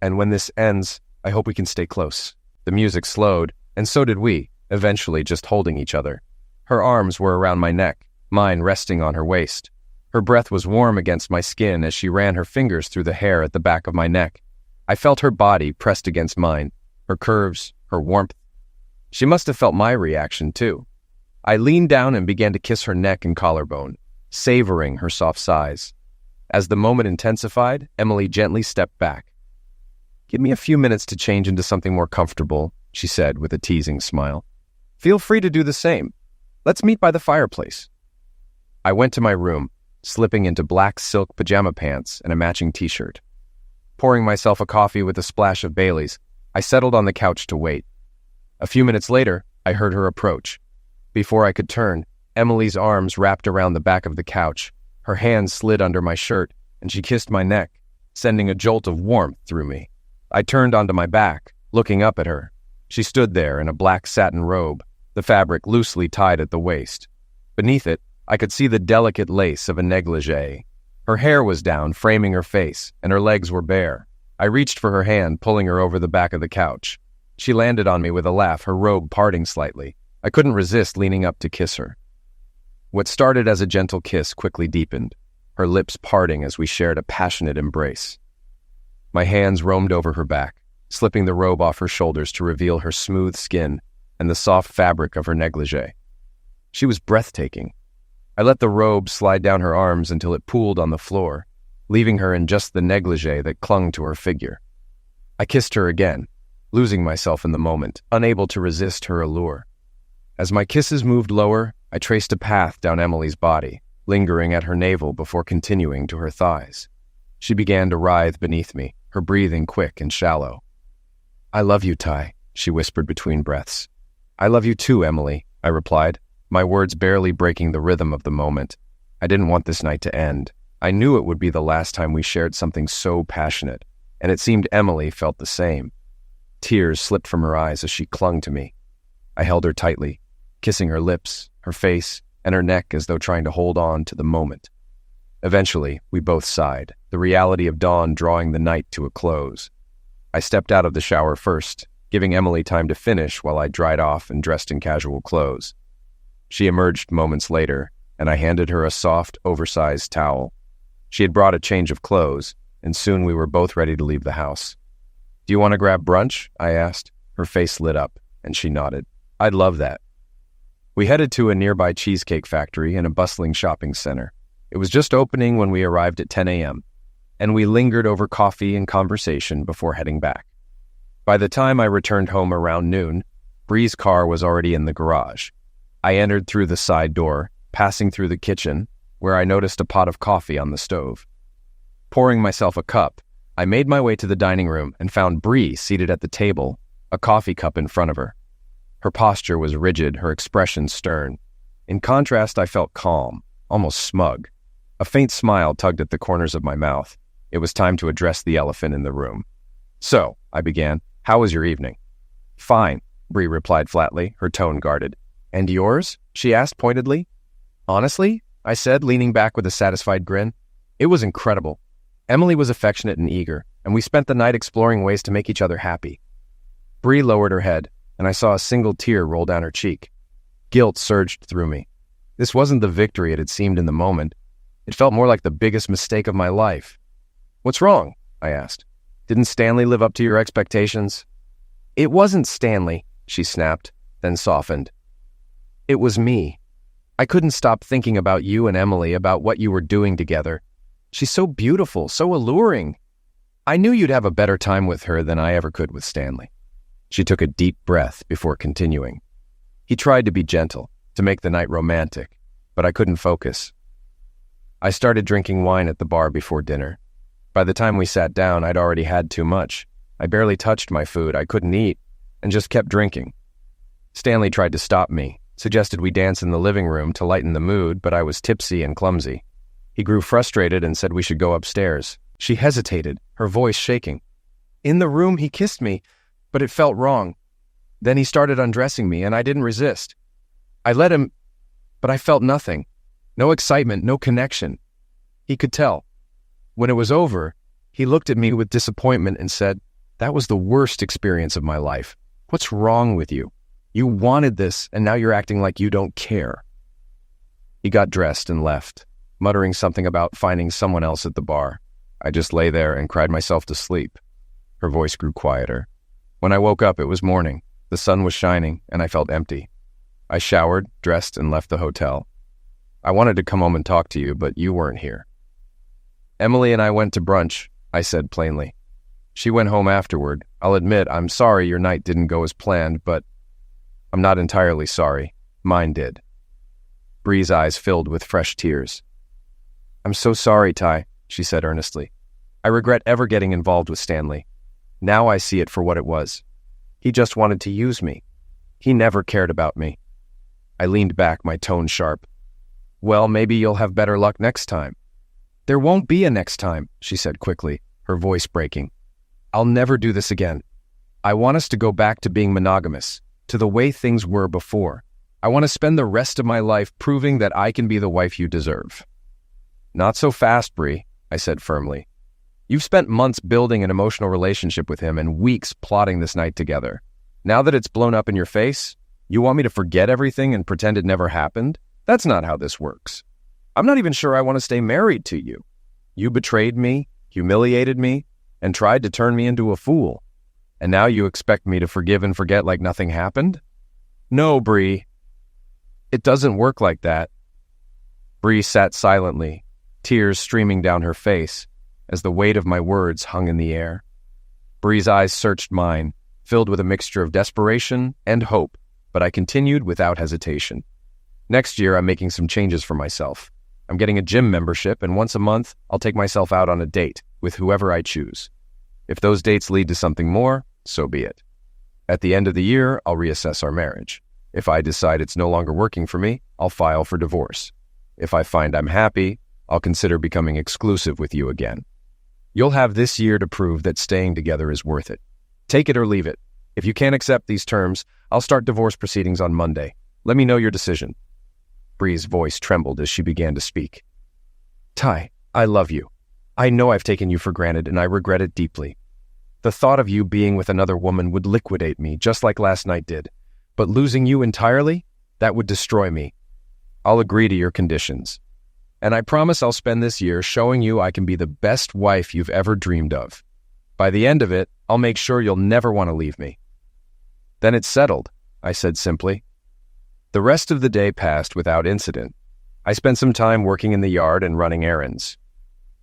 And when this ends, I hope we can stay close." The music slowed, and so did we, eventually just holding each other. Her arms were around my neck, mine resting on her waist. Her breath was warm against my skin as she ran her fingers through the hair at the back of my neck. I felt her body pressed against mine, her curves, her warmth. She must have felt my reaction, too. I leaned down and began to kiss her neck and collarbone, savoring her soft sighs. As the moment intensified, Emily gently stepped back. "Give me a few minutes to change into something more comfortable," she said with a teasing smile. "Feel free to do the same. Let's meet by the fireplace." I went to my room, slipping into black silk pajama pants and a matching t-shirt. Pouring myself a coffee with a splash of Bailey's, I settled on the couch to wait. A few minutes later, I heard her approach. Before I could turn, Emily's arms wrapped around the back of the couch. Her hands slid under my shirt, and she kissed my neck, sending a jolt of warmth through me. I turned onto my back, looking up at her. She stood there in a black satin robe, the fabric loosely tied at the waist. Beneath it, I could see the delicate lace of a negligee. Her hair was down, framing her face, and her legs were bare. I reached for her hand, pulling her over the back of the couch. She landed on me with a laugh, her robe parting slightly. I couldn't resist leaning up to kiss her. What started as a gentle kiss quickly deepened, her lips parting as we shared a passionate embrace. My hands roamed over her back, slipping the robe off her shoulders to reveal her smooth skin and the soft fabric of her negligee. She was breathtaking. I let the robe slide down her arms until it pooled on the floor, leaving her in just the negligee that clung to her figure. I kissed her again, losing myself in the moment, unable to resist her allure. As my kisses moved lower, I traced a path down Emily's body, lingering at her navel before continuing to her thighs. She began to writhe beneath me, her breathing quick and shallow. "I love you, Ty," she whispered between breaths. "I love you too, Emily," I replied, my words barely breaking the rhythm of the moment. I didn't want this night to end. I knew it would be the last time we shared something so passionate, and it seemed Emily felt the same. Tears slipped from her eyes as she clung to me. I held her tightly, kissing her lips, her face, and her neck as though trying to hold on to the moment. Eventually, we both sighed, the reality of dawn drawing the night to a close. I stepped out of the shower first, giving Emily time to finish while I dried off and dressed in casual clothes. She emerged moments later, and I handed her a soft, oversized towel. She had brought a change of clothes, and soon we were both ready to leave the house. "Do you want to grab brunch?" I asked. Her face lit up, and she nodded. "I'd love that." We headed to a nearby cheesecake factory in a bustling shopping center. It was just opening when we arrived at 10 a.m., and we lingered over coffee and conversation before heading back. By the time I returned home around noon, Bree's car was already in the garage. I entered through the side door, passing through the kitchen, where I noticed a pot of coffee on the stove. Pouring myself a cup, I made my way to the dining room and found Bree seated at the table, a coffee cup in front of her. Her posture was rigid, her expression stern. In contrast, I felt calm, almost smug. A faint smile tugged at the corners of my mouth. It was time to address the elephant in the room. "So," I began, "how was your evening?" "Fine," Bree replied flatly, her tone guarded. "And yours?" she asked pointedly. "Honestly," I said, leaning back with a satisfied grin, "it was incredible. Emily was affectionate and eager, and we spent the night exploring ways to make each other happy." Bree lowered her head, and I saw a single tear roll down her cheek. Guilt surged through me. This wasn't the victory it had seemed in the moment. It felt more like the biggest mistake of my life. "What's wrong?" I asked. "Didn't Stanley live up to your expectations?" "It wasn't Stanley," she snapped, then softened. "It was me. I couldn't stop thinking about you and Emily, about what you were doing together. She's so beautiful, so alluring. I knew you'd have a better time with her than I ever could with Stanley." She took a deep breath before continuing. "He tried to be gentle, to make the night romantic, but I couldn't focus. I started drinking wine at the bar before dinner. By the time we sat down, I'd already had too much. I barely touched my food, I couldn't eat, and just kept drinking. Stanley tried to stop me, suggested we dance in the living room to lighten the mood, but I was tipsy and clumsy. He grew frustrated and said we should go upstairs. She hesitated, her voice shaking. In the room, he kissed me, but it felt wrong. Then he started undressing me, and I didn't resist. I let him, but I felt nothing. No excitement, no connection. He could tell. When it was over, he looked at me with disappointment and said, "That was the worst experience of my life. What's wrong with you? You wanted this, and now you're acting like you don't care." He got dressed and left, muttering something about finding someone else at the bar. I just lay there and cried myself to sleep. Her voice grew quieter. When I woke up, it was morning. The sun was shining, and I felt empty. I showered, dressed, and left the hotel. I wanted to come home and talk to you, but you weren't here. "Emily and I went to brunch," I said plainly. "She went home afterward. I'll admit, I'm sorry your night didn't go as planned, but I'm not entirely sorry. Mine did." Bree's eyes filled with fresh tears. "I'm so sorry, Ty," she said earnestly. "I regret ever getting involved with Stanley. Now I see it for what it was. He just wanted to use me. He never cared about me." I leaned back, my tone sharp. "Well, maybe you'll have better luck next time." "There won't be a next time," she said quickly, her voice breaking. "I'll never do this again. I want us to go back to being monogamous, to the way things were before. I want to spend the rest of my life proving that I can be the wife you deserve." "Not so fast, Bree," I said firmly. "You've spent months building an emotional relationship with him and weeks plotting this night together. Now that it's blown up in your face, You want me to forget everything and pretend it never happened? That's not how this works. I'm not even sure I want to stay married to you. You betrayed me, humiliated me, and tried to turn me into a fool. And now you expect me to forgive and forget like nothing happened? No, Bree. It doesn't work like that. Bree sat silently, tears streaming down her face as the weight of my words hung in the air. Bree's eyes searched mine, filled with a mixture of desperation and hope, but I continued without hesitation. Next year, I'm making some changes for myself. I'm getting a gym membership, and once a month, I'll take myself out on a date with whoever I choose. If those dates lead to something more, so be it. At the end of the year, I'll reassess our marriage. If I decide it's no longer working for me, I'll file for divorce. If I find I'm happy, I'll consider becoming exclusive with you again. You'll have this year to prove that staying together is worth it. Take it or leave it. If you can't accept these terms, I'll start divorce proceedings on Monday. Let me know your decision. Bree's voice trembled as she began to speak. Ty, I love you. I know I've taken you for granted, and I regret it deeply. The thought of you being with another woman would liquidate me, just like last night did. But losing you entirely, that would destroy me. I'll agree to your conditions. And I promise I'll spend this year showing you I can be the best wife you've ever dreamed of. By the end of it, I'll make sure you'll never want to leave me. Then it's settled, I said simply. The rest of the day passed without incident. I spent some time working in the yard and running errands.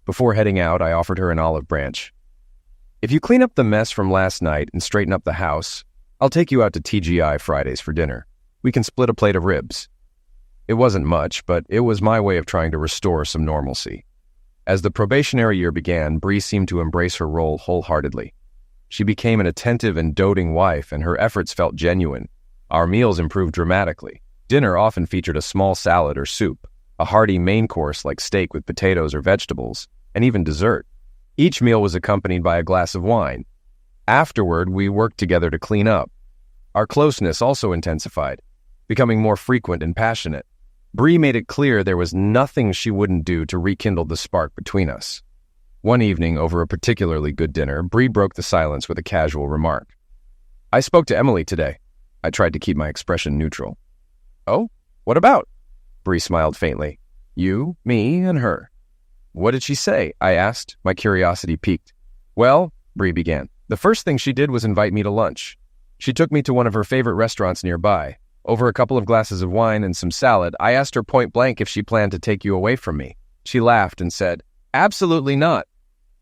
Before heading out, I offered her an olive branch. If you clean up the mess from last night and straighten up the house, I'll take you out to TGI Fridays for dinner. We can split a plate of ribs. It wasn't much, but it was my way of trying to restore some normalcy. As the probationary year began, Bree seemed to embrace her role wholeheartedly. She became an attentive and doting wife, and her efforts felt genuine. Our meals improved dramatically. Dinner often featured a small salad or soup, a hearty main course like steak with potatoes or vegetables, and even dessert. Each meal was accompanied by a glass of wine. Afterward, we worked together to clean up. Our closeness also intensified, becoming more frequent and passionate. Bree made it clear there was nothing she wouldn't do to rekindle the spark between us. One evening, over a particularly good dinner, Bree broke the silence with a casual remark. I spoke to Emily today. I tried to keep my expression neutral. Oh, what about? Bree smiled faintly. You, me, and her. What did she say? I asked, my curiosity piqued. Well, Bree began, the first thing she did was invite me to lunch. She took me to one of her favorite restaurants nearby. Over a couple of glasses of wine and some salad, I asked her point blank if she planned to take you away from me. She laughed and said, Absolutely not.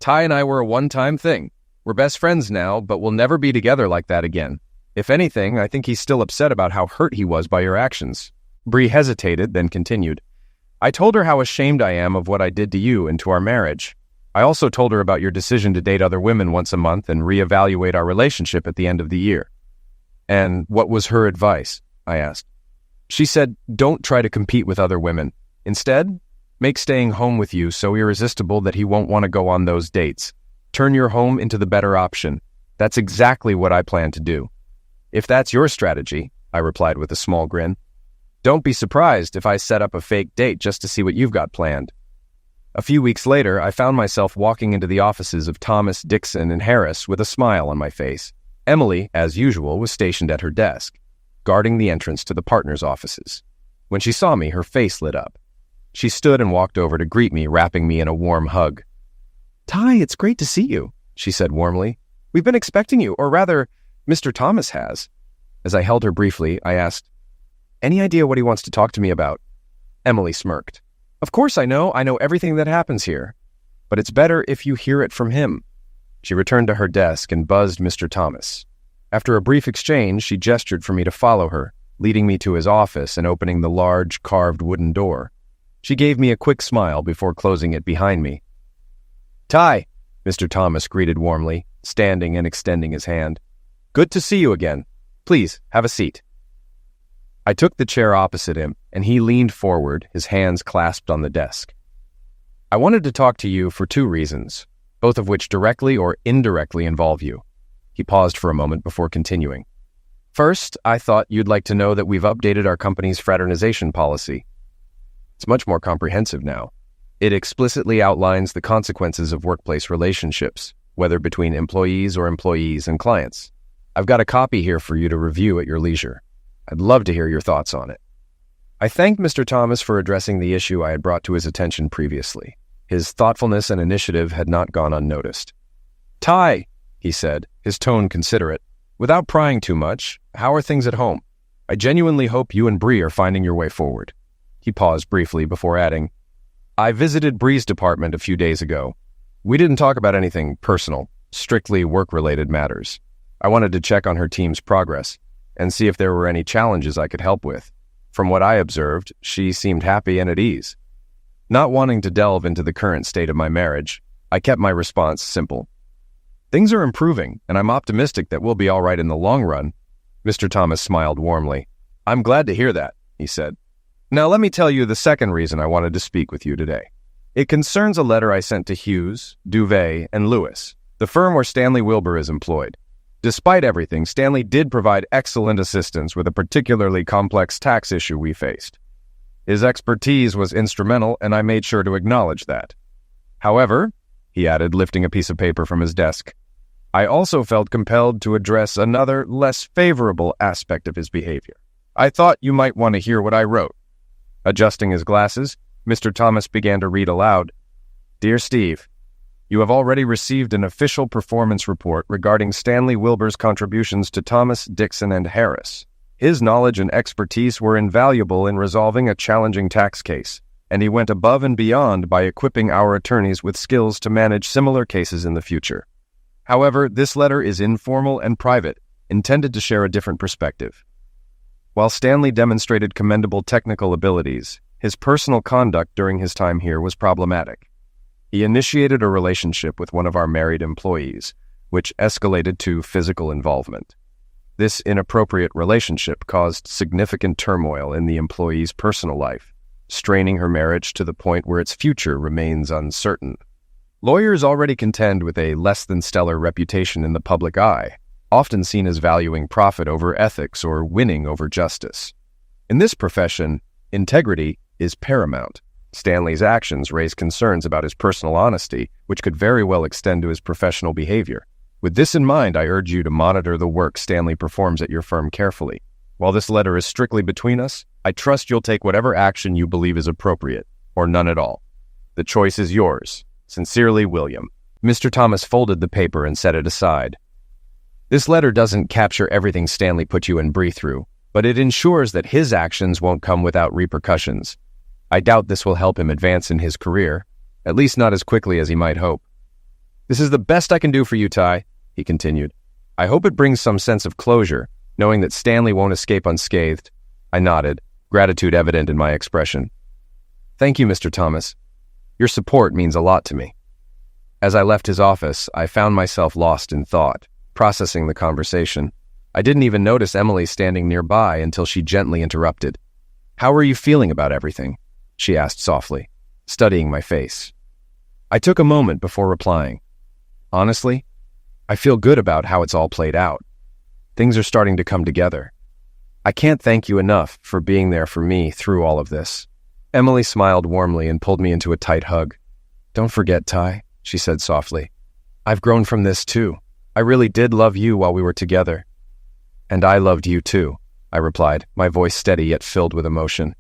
Ty and I were a one-time thing. We're best friends now, but we'll never be together like that again. If anything, I think he's still upset about how hurt he was by your actions. Bree hesitated, then continued. I told her how ashamed I am of what I did to you and to our marriage. I also told her about your decision to date other women once a month and reevaluate our relationship at the end of the year. And what was her advice? I asked. She said, don't try to compete with other women. Instead, make staying home with you so irresistible that he won't want to go on those dates. Turn your home into the better option. That's exactly what I plan to do. If that's your strategy, I replied with a small grin, don't be surprised if I set up a fake date just to see what you've got planned. A few weeks later, I found myself walking into the offices of Thomas, Dixon, and Harris with a smile on my face. Emily, as usual, was stationed at her desk, guarding the entrance to the partners' offices. When she saw me, her face lit up. She stood and walked over to greet me, wrapping me in a warm hug. Ty, it's great to see you, she said warmly. We've been expecting you, or rather, Mr. Thomas has. As I held her briefly, I asked, any idea what he wants to talk to me about? Emily smirked. Of course I know everything that happens here. But it's better if you hear it from him. She returned to her desk and buzzed Mr. Thomas. After a brief exchange, she gestured for me to follow her, leading me to his office and opening the large, carved wooden door. She gave me a quick smile before closing it behind me. Ty, Mr. Thomas greeted warmly, standing and extending his hand. Good to see you again. Please, have a seat. I took the chair opposite him, and he leaned forward, his hands clasped on the desk. I wanted to talk to you for two reasons, both of which directly or indirectly involve you. He paused for a moment before continuing. First, I thought you'd like to know that we've updated our company's fraternization policy. It's much more comprehensive now. It explicitly outlines the consequences of workplace relationships, whether between employees or employees and clients. I've got a copy here for you to review at your leisure. I'd love to hear your thoughts on it." I thanked Mr. Thomas for addressing the issue I had brought to his attention previously. His thoughtfulness and initiative had not gone unnoticed. "Ty," he said, his tone considerate, "without prying too much, how are things at home? I genuinely hope you and Bree are finding your way forward." He paused briefly before adding, "I visited Bree's department a few days ago. We didn't talk about anything personal, strictly work-related matters. I wanted to check on her team's progress and see if there were any challenges I could help with. From what I observed, she seemed happy and at ease." Not wanting to delve into the current state of my marriage, I kept my response simple. "Things are improving, and I'm optimistic that we'll be all right in the long run." Mr. Thomas smiled warmly. "I'm glad to hear that," he said. "Now let me tell you the second reason I wanted to speak with you today. It concerns a letter I sent to Hughes, Duvet, and Lewis, the firm where Stanley Wilbur is employed. Despite everything, Stanley did provide excellent assistance with a particularly complex tax issue we faced. His expertise was instrumental, and I made sure to acknowledge that. However," he added, lifting a piece of paper from his desk, "I also felt compelled to address another, less favorable aspect of his behavior. I thought you might want to hear what I wrote." Adjusting his glasses, Mr. Thomas began to read aloud. "Dear Steve, you have already received an official performance report regarding Stanley Wilbur's contributions to Thomas, Dixon, and Harris. His knowledge and expertise were invaluable in resolving a challenging tax case, and he went above and beyond by equipping our attorneys with skills to manage similar cases in the future. However, this letter is informal and private, intended to share a different perspective. While Stanley demonstrated commendable technical abilities, his personal conduct during his time here was problematic. He initiated a relationship with one of our married employees, which escalated to physical involvement. This inappropriate relationship caused significant turmoil in the employee's personal life, straining her marriage to the point where its future remains uncertain. Lawyers already contend with a less-than-stellar reputation in the public eye, often seen as valuing profit over ethics or winning over justice. In this profession, integrity is paramount. Stanley's actions raise concerns about his personal honesty, which could very well extend to his professional behavior. With this in mind, I urge you to monitor the work Stanley performs at your firm carefully. While this letter is strictly between us, I trust you'll take whatever action you believe is appropriate, or none at all. The choice is yours. Sincerely, William." Mr. Thomas folded the paper and set it aside. "This letter doesn't capture everything Stanley put you and Bree through, but it ensures that his actions won't come without repercussions. I doubt this will help him advance in his career, at least not as quickly as he might hope. This is the best I can do for you, Ty," he continued. "I hope it brings some sense of closure, knowing that Stanley won't escape unscathed." I nodded, gratitude evident in my expression. "Thank you, Mr. Thomas. Your support means a lot to me." As I left his office, I found myself lost in thought, processing the conversation. I didn't even notice Emily standing nearby until she gently interrupted. "How are you feeling about everything?" she asked softly, studying my face. I took a moment before replying. "Honestly, I feel good about how it's all played out. Things are starting to come together. I can't thank you enough for being there for me through all of this." Emily smiled warmly and pulled me into a tight hug. "Don't forget, Ty," she said softly. "I've grown from this too. I really did love you while we were together." "And I loved you too," I replied, my voice steady yet filled with emotion.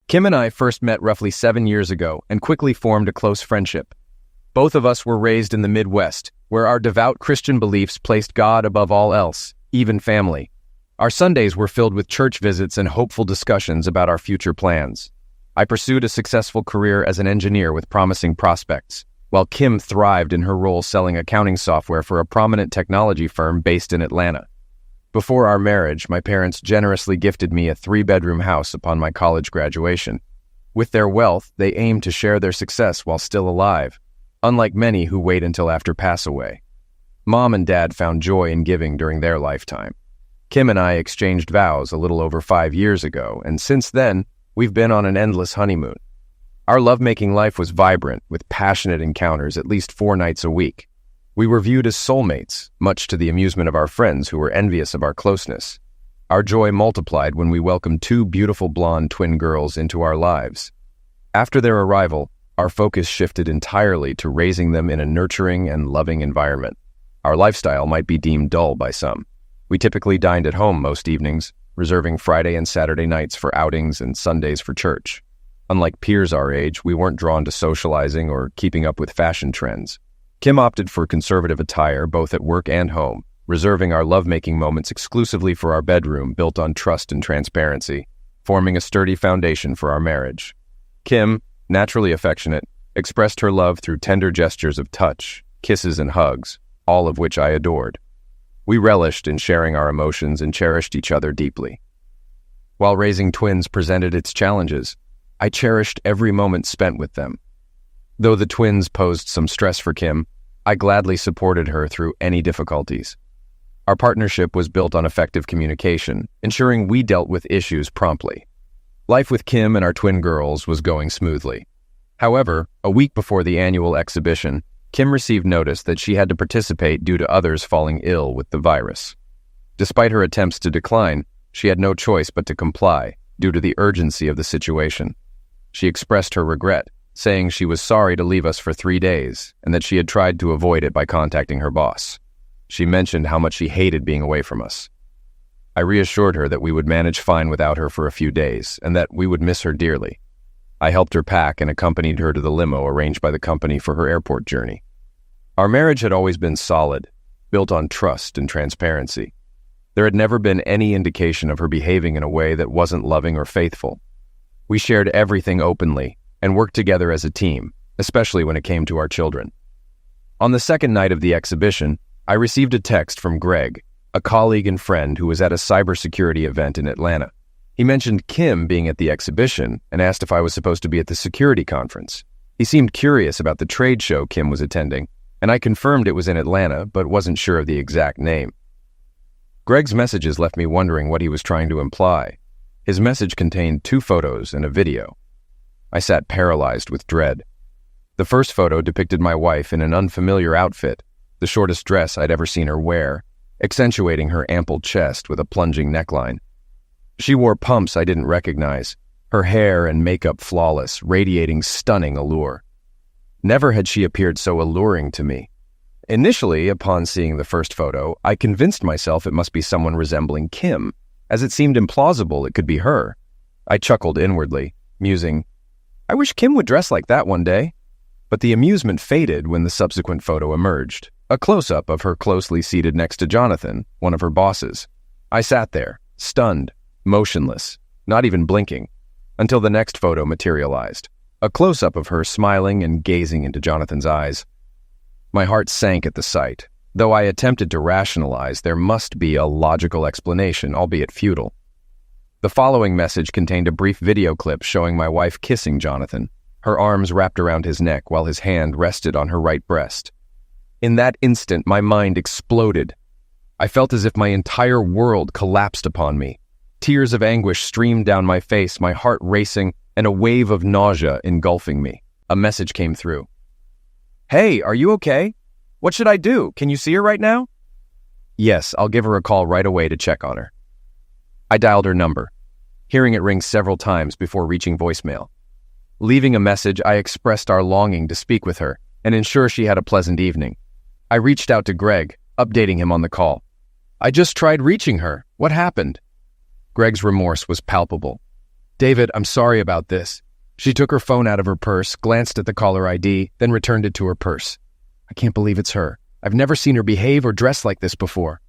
Kim and I first met roughly 7 years ago and quickly formed a close friendship. Both of us were raised in the Midwest, where our devout Christian beliefs placed God above all else, even family. Our Sundays were filled with church visits and hopeful discussions about our future plans. I pursued a successful career as an engineer with promising prospects, while Kim thrived in her role selling accounting software for a prominent technology firm based in Atlanta. Before our marriage, my parents generously gifted me a 3-bedroom house upon my college graduation. With their wealth, they aimed to share their success while still alive, unlike many who wait until after pass away. Mom and Dad found joy in giving during their lifetime. Kim and I exchanged vows a little over 5 years ago, and since then, we've been on an endless honeymoon. Our lovemaking life was vibrant, with passionate encounters at least 4 nights a week. We were viewed as soulmates, much to the amusement of our friends who were envious of our closeness. Our joy multiplied when we welcomed two beautiful blonde twin girls into our lives. After their arrival, our focus shifted entirely to raising them in a nurturing and loving environment. Our lifestyle might be deemed dull by some. We typically dined at home most evenings, reserving Friday and Saturday nights for outings and Sundays for church. Unlike peers our age, we weren't drawn to socializing or keeping up with fashion trends. Kim opted for conservative attire both at work and home, reserving our lovemaking moments exclusively for our bedroom built on trust and transparency, forming a sturdy foundation for our marriage. Kim, naturally affectionate, expressed her love through tender gestures of touch, kisses, and hugs, all of which I adored. We relished in sharing our emotions and cherished each other deeply. While raising twins presented its challenges, I cherished every moment spent with them. Though the twins posed some stress for Kim, I gladly supported her through any difficulties. Our partnership was built on effective communication, ensuring we dealt with issues promptly. Life with Kim and our twin girls was going smoothly. However, a week before the annual exhibition, Kim received notice that she had to participate due to others falling ill with the virus. Despite her attempts to decline, she had no choice but to comply due to the urgency of the situation. She expressed her regret, saying she was sorry to leave us for 3 days and that she had tried to avoid it by contacting her boss. She mentioned how much she hated being away from us. I reassured her that we would manage fine without her for a few days and that we would miss her dearly. I helped her pack and accompanied her to the limo arranged by the company for her airport journey. Our marriage had always been solid, built on trust and transparency. There had never been any indication of her behaving in a way that wasn't loving or faithful. We shared everything openly and worked together as a team, especially when it came to our children. On the second night of the exhibition, I received a text from Greg, a colleague and friend who was at a cybersecurity event in Atlanta. He mentioned Kim being at the exhibition and asked if I was supposed to be at the security conference. He seemed curious about the trade show Kim was attending, and I confirmed it was in Atlanta, but wasn't sure of the exact name. Greg's messages left me wondering what he was trying to imply. His message contained 2 photos and a video. I sat paralyzed with dread. The first photo depicted my wife in an unfamiliar outfit, the shortest dress I'd ever seen her wear, accentuating her ample chest with a plunging neckline. She wore pumps I didn't recognize, her hair and makeup flawless, radiating stunning allure. Never had she appeared so alluring to me. Initially, upon seeing the first photo, I convinced myself it must be someone resembling Kim, as it seemed implausible it could be her. I chuckled inwardly, musing, I wish Kim would dress like that one day. But the amusement faded when the subsequent photo emerged, a close-up of her closely seated next to Jonathan, one of her bosses. I sat there, stunned, motionless, not even blinking, until the next photo materialized, a close-up of her smiling and gazing into Jonathan's eyes. My heart sank at the sight. Though I attempted to rationalize, there must be a logical explanation, albeit futile. The following message contained a brief video clip showing my wife kissing Jonathan, her arms wrapped around his neck while his hand rested on her right breast. In that instant, my mind exploded. I felt as if my entire world collapsed upon me. Tears of anguish streamed down my face, my heart racing, and a wave of nausea engulfing me. A message came through. Hey, are you okay? What should I do? Can you see her right now? Yes, I'll give her a call right away to check on her. I dialed her number, hearing it ring several times before reaching voicemail. Leaving a message, I expressed our longing to speak with her and ensure she had a pleasant evening. I reached out to Greg, updating him on the call. I just tried reaching her. What happened? Greg's remorse was palpable. David, I'm sorry about this. She took her phone out of her purse, glanced at the caller ID, then returned it to her purse. I can't believe it's her. I've never seen her behave or dress like this before.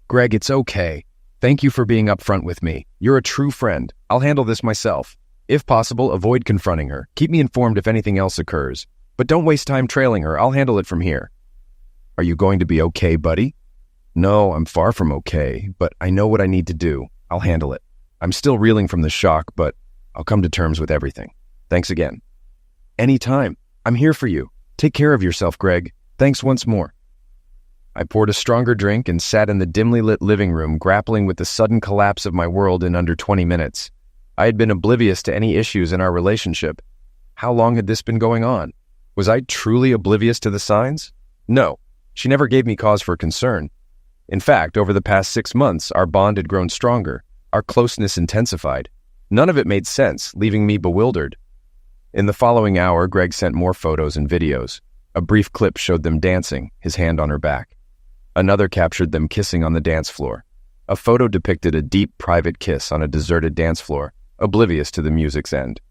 Greg, it's okay. Thank you for being upfront with me. You're a true friend. I'll handle this myself. If possible, avoid confronting her. Keep me informed if anything else occurs. But don't waste time trailing her. I'll handle it from here. Are you going to be okay, buddy? No, I'm far from okay, but I know what I need to do. I'll handle it. I'm still reeling from the shock, but I'll come to terms with everything. Thanks again. Anytime. I'm here for you. Take care of yourself, Greg. Thanks once more. I poured a stronger drink and sat in the dimly lit living room, grappling with the sudden collapse of my world in under 20 minutes. I had been oblivious to any issues in our relationship. How long had this been going on? Was I truly oblivious to the signs? No, She never gave me cause for concern. In fact, over the past 6 months, our bond had grown stronger, our closeness intensified. None of it made sense, leaving me bewildered. In the following hour, Greg sent more photos and videos. A brief clip showed them dancing, his hand on her back. Another captured them kissing on the dance floor. A photo depicted a deep, private kiss on a deserted dance floor, oblivious to the music's end.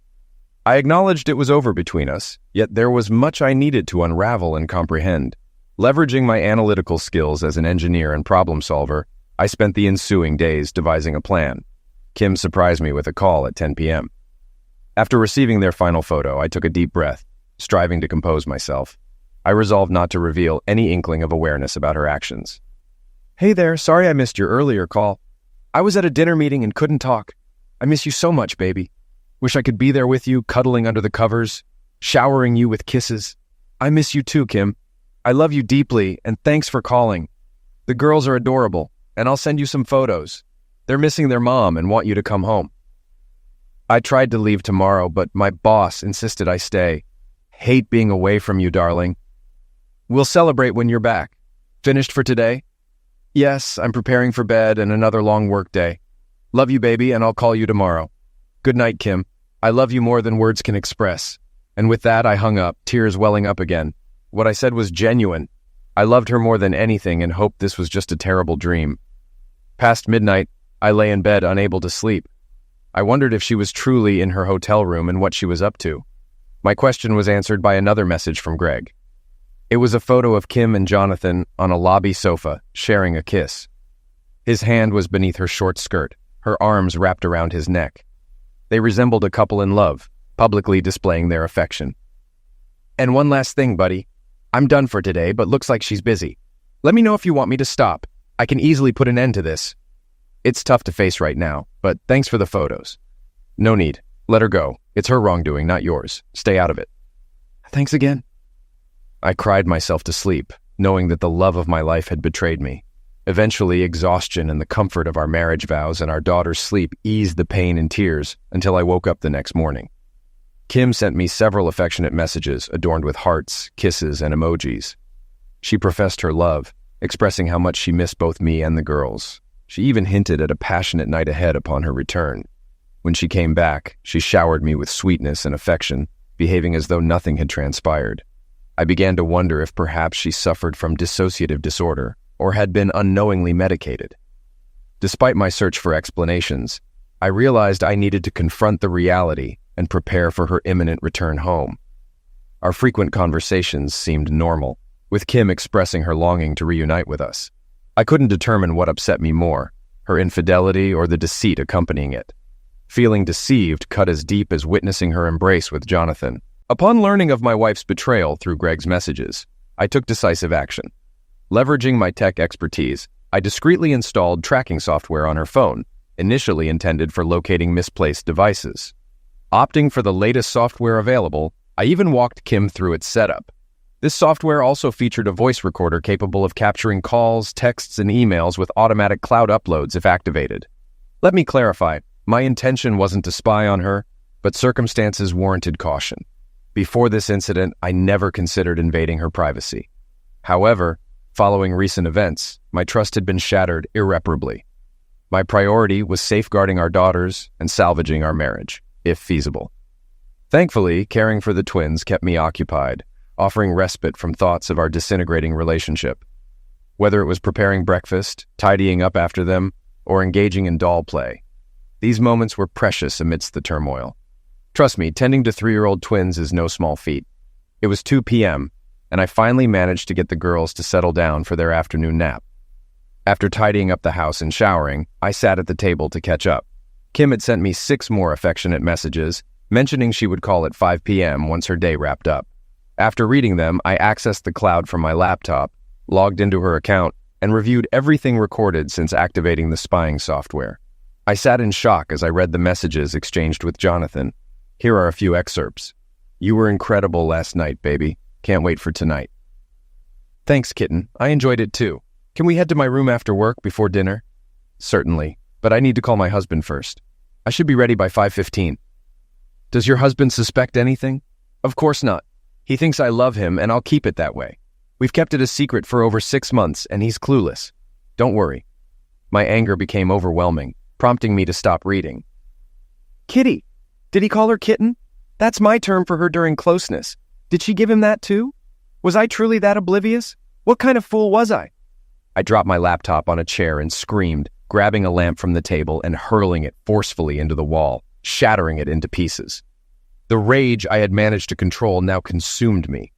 I acknowledged it was over between us, yet there was much I needed to unravel and comprehend. Leveraging my analytical skills as an engineer and problem solver, I spent the ensuing days devising a plan. Kim surprised me with a call at 10 p.m. After receiving their final photo, I took a deep breath, striving to compose myself. I resolved not to reveal any inkling of awareness about her actions. "Hey there, sorry I missed your earlier call. I was at a dinner meeting and couldn't talk. I miss you so much, baby. Wish I could be there with you, cuddling under the covers, showering you with kisses. I miss you too, Kim. I love you deeply, and thanks for calling. The girls are adorable, and I'll send you some photos. They're missing their mom and want you to come home. I tried to leave tomorrow, but my boss insisted I stay. Hate being away from you, darling. We'll celebrate when you're back. Finished for today? Yes, I'm preparing for bed and another long work day. Love you, baby, and I'll call you tomorrow. Good night, Kim. I love you more than words can express." And with that, I hung up, tears welling up again. What I said was genuine. I loved her more than anything and hoped this was just a terrible dream. Past midnight, I lay in bed unable to sleep. I wondered if she was truly in her hotel room and what she was up to. My question was answered by another message from Greg. It was a photo of Kim and Jonathan on a lobby sofa, sharing a kiss. His hand was beneath her short skirt, her arms wrapped around his neck. They resembled a couple in love, publicly displaying their affection. "And one last thing, buddy. I'm done for today, but looks like she's busy. Let me know if you want me to stop. I can easily put an end to this. It's tough to face right now, but thanks for the photos. No need. Let her go. It's her wrongdoing, not yours. Stay out of it." "Thanks again." I cried myself to sleep, knowing that the love of my life had betrayed me. Eventually, exhaustion and the comfort of our marriage vows and our daughter's sleep eased the pain and tears until I woke up the next morning. Kim sent me several affectionate messages adorned with hearts, kisses, and emojis. She professed her love, expressing how much she missed both me and the girls. She even hinted at a passionate night ahead upon her return. When she came back, she showered me with sweetness and affection, behaving as though nothing had transpired. I began to wonder if perhaps she suffered from dissociative disorder or had been unknowingly medicated. Despite my search for explanations, I realized I needed to confront the reality and prepare for her imminent return home. Our frequent conversations seemed normal, with Kim expressing her longing to reunite with us. I couldn't determine what upset me more, her infidelity or the deceit accompanying it. Feeling deceived cut as deep as witnessing her embrace with Jonathan. Upon learning of my wife's betrayal through Greg's messages, I took decisive action. Leveraging my tech expertise, I discreetly installed tracking software on her phone, initially intended for locating misplaced devices. Opting for the latest software available, I even walked Kim through its setup. This software also featured a voice recorder capable of capturing calls, texts, and emails with automatic cloud uploads if activated. Let me clarify, my intention wasn't to spy on her, but circumstances warranted caution. Before this incident, I never considered invading her privacy. However, following recent events, my trust had been shattered irreparably. My priority was safeguarding our daughters and salvaging our marriage, if feasible. Thankfully, caring for the twins kept me occupied, offering respite from thoughts of our disintegrating relationship. Whether it was preparing breakfast, tidying up after them, or engaging in doll play, these moments were precious amidst the turmoil. Trust me, tending to 3-year-old twins is no small feat. It was 2 p.m., and I finally managed to get the girls to settle down for their afternoon nap. After tidying up the house and showering, I sat at the table to catch up. Kim had sent me 6 more affectionate messages, mentioning she would call at 5 p.m. once her day wrapped up. After reading them, I accessed the cloud from my laptop, logged into her account, and reviewed everything recorded since activating the spying software. I sat in shock as I read the messages exchanged with Jonathan. Here are a few excerpts. "You were incredible last night, baby. Can't wait for tonight." "Thanks, kitten. I enjoyed it too. Can we head to my room after work before dinner?" "Certainly, but I need to call my husband first. I should be ready by 5:15. "Does your husband suspect anything?" "Of course not. He thinks I love him and I'll keep it that way. We've kept it a secret for over 6 months, and he's clueless. Don't worry." My anger became overwhelming, prompting me to stop reading. "Kitty. Did he call her kitten? That's my term for her during closeness. Did she give him that too? Was I truly that oblivious? What kind of fool was I?" I dropped my laptop on a chair and screamed, grabbing a lamp from the table and hurling it forcefully into the wall, shattering it into pieces. The rage I had managed to control now consumed me.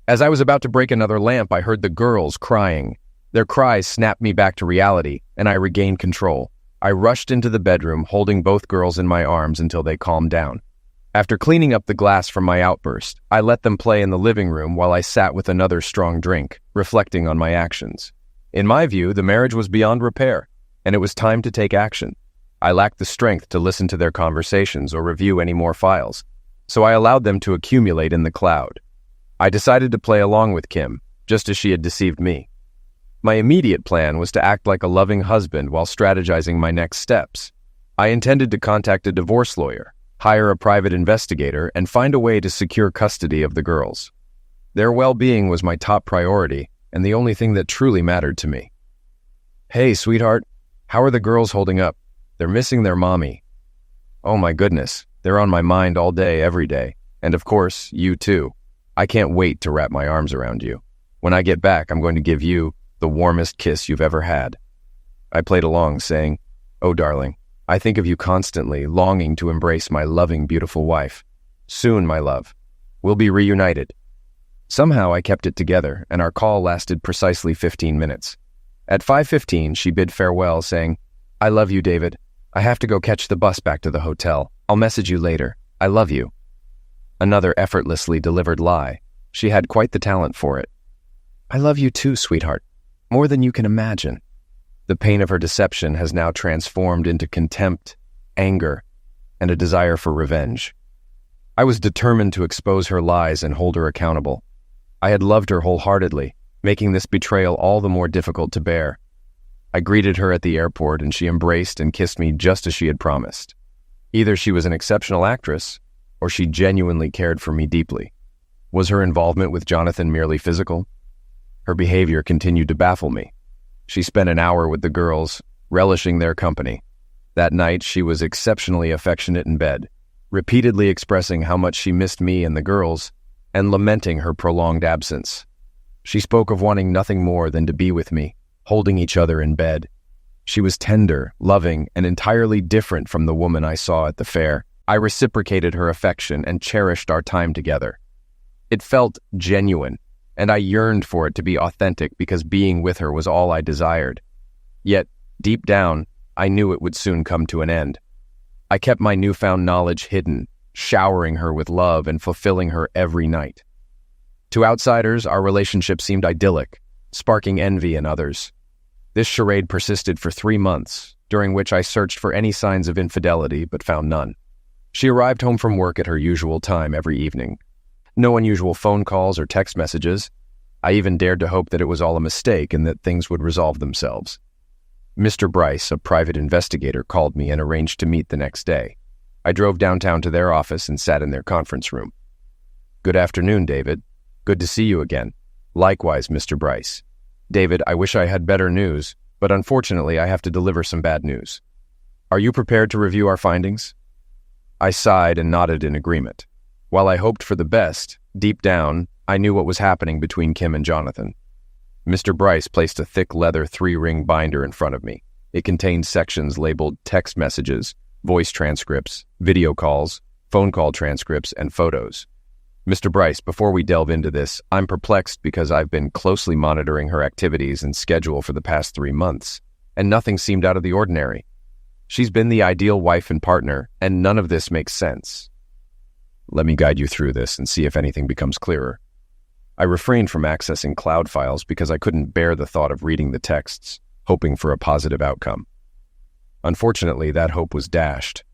As I was about to break another lamp, I heard the girls crying. Their cries snapped me back to reality, and I regained control. I rushed into the bedroom, holding both girls in my arms until they calmed down. After cleaning up the glass from my outburst, I let them play in the living room while I sat with another strong drink, reflecting on my actions. In my view, the marriage was beyond repair, and it was time to take action. I lacked the strength to listen to their conversations or review any more files, so I allowed them to accumulate in the cloud. I decided to play along with Kim, just as she had deceived me. My immediate plan was to act like a loving husband while strategizing my next steps. I intended to contact a divorce lawyer, hire a private investigator, and find a way to secure custody of the girls. Their well-being was my top priority, and the only thing that truly mattered to me. "Hey, sweetheart, how are the girls holding up? They're missing their mommy." "Oh my goodness, they're on my mind all day, every day. And of course, you too. I can't wait to wrap my arms around you. When I get back, I'm going to give you the warmest kiss you've ever had." I played along, saying, "Oh, darling, I think of you constantly, longing to embrace my loving, beautiful wife. Soon, my love, we'll be reunited." Somehow I kept it together, and our call lasted precisely 15 minutes. At 5:15, she bid farewell, saying, "I love you, David. I have to go catch the bus back to the hotel. I'll message you later. I love you." Another effortlessly delivered lie. She had quite the talent for it. "I love you too, sweetheart. More than you can imagine." The pain of her deception has now transformed into contempt, anger, and a desire for revenge. I was determined to expose her lies and hold her accountable. I had loved her wholeheartedly, making this betrayal all the more difficult to bear. I greeted her at the airport, and she embraced and kissed me just as she had promised. Either she was an exceptional actress, or she genuinely cared for me deeply. Was her involvement with Jonathan merely physical? Her behavior continued to baffle me. She spent an hour with the girls, relishing their company. That night, she was exceptionally affectionate in bed, repeatedly expressing how much she missed me and the girls, and lamenting her prolonged absence. She spoke of wanting nothing more than to be with me, holding each other in bed. She was tender, loving, and entirely different from the woman I saw at the fair. I reciprocated her affection and cherished our time together. It felt genuine, and I yearned for it to be authentic because being with her was all I desired. Yet, deep down, I knew it would soon come to an end. I kept my newfound knowledge hidden, showering her with love and fulfilling her every night. To outsiders, our relationship seemed idyllic, sparking envy in others. This charade persisted for 3 months, during which I searched for any signs of infidelity but found none. She arrived home from work at her usual time every evening. No unusual phone calls or text messages. I even dared to hope that it was all a mistake and that things would resolve themselves. Mr. Bryce, a private investigator, called me and arranged to meet the next day. I drove downtown to their office and sat in their conference room. "Good afternoon, David. Good to see you again." "Likewise, Mr. Bryce." "David, I wish I had better news, but unfortunately I have to deliver some bad news. Are you prepared to review our findings?" I sighed and nodded in agreement. While I hoped for the best, deep down, I knew what was happening between Kim and Jonathan. Mr. Bryce placed a thick leather 3-ring binder in front of me. It contained sections labeled text messages, voice transcripts, video calls, phone call transcripts, and photos. "Mr. Bryce, before we delve into this, I'm perplexed because I've been closely monitoring her activities and schedule for the past 3 months, and nothing seemed out of the ordinary. She's been the ideal wife and partner, and none of this makes sense." Let me guide you through this and see if anything becomes clearer. I refrained from accessing cloud files because I couldn't bear the thought of reading the texts, hoping for a positive outcome. Unfortunately, that hope was dashed.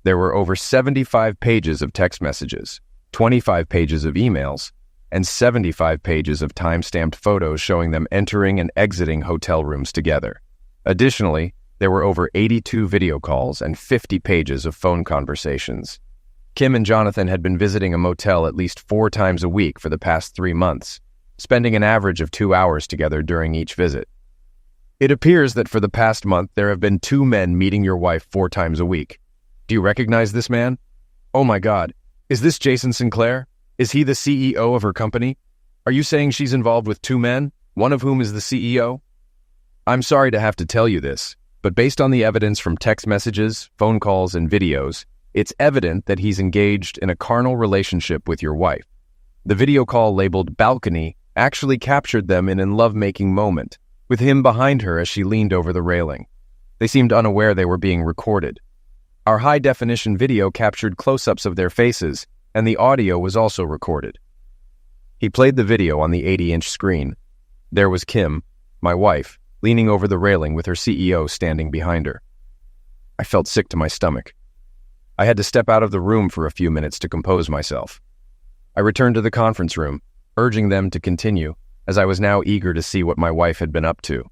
There were over 75 pages of text messages, 25 pages of emails, and 75 pages of time-stamped photos showing them entering and exiting hotel rooms together. Additionally, there were over 82 video calls and 50 pages of phone conversations. Kim and Jonathan had been visiting a motel at least 4 times a week for the past 3 months, spending an average of 2 hours together during each visit. It appears that for the past month there have been 2 men meeting your wife 4 times a week. Do you recognize this man? Oh my God, is this Jason Sinclair? Is he the CEO of her company? Are you saying she's involved with 2 men, one of whom is the CEO? I'm sorry to have to tell you this, but based on the evidence from text messages, phone calls, and videos, it's evident that he's engaged in a carnal relationship with your wife. The video call labeled Balcony actually captured them in a lovemaking moment, with him behind her as she leaned over the railing. They seemed unaware they were being recorded. Our high-definition video captured close-ups of their faces, and the audio was also recorded. He played the video on the 80-inch screen. There was Kim, my wife, leaning over the railing with her CEO standing behind her. I felt sick to my stomach. I had to step out of the room for a few minutes to compose myself. I returned to the conference room, urging them to continue, as I was now eager to see what my wife had been up to.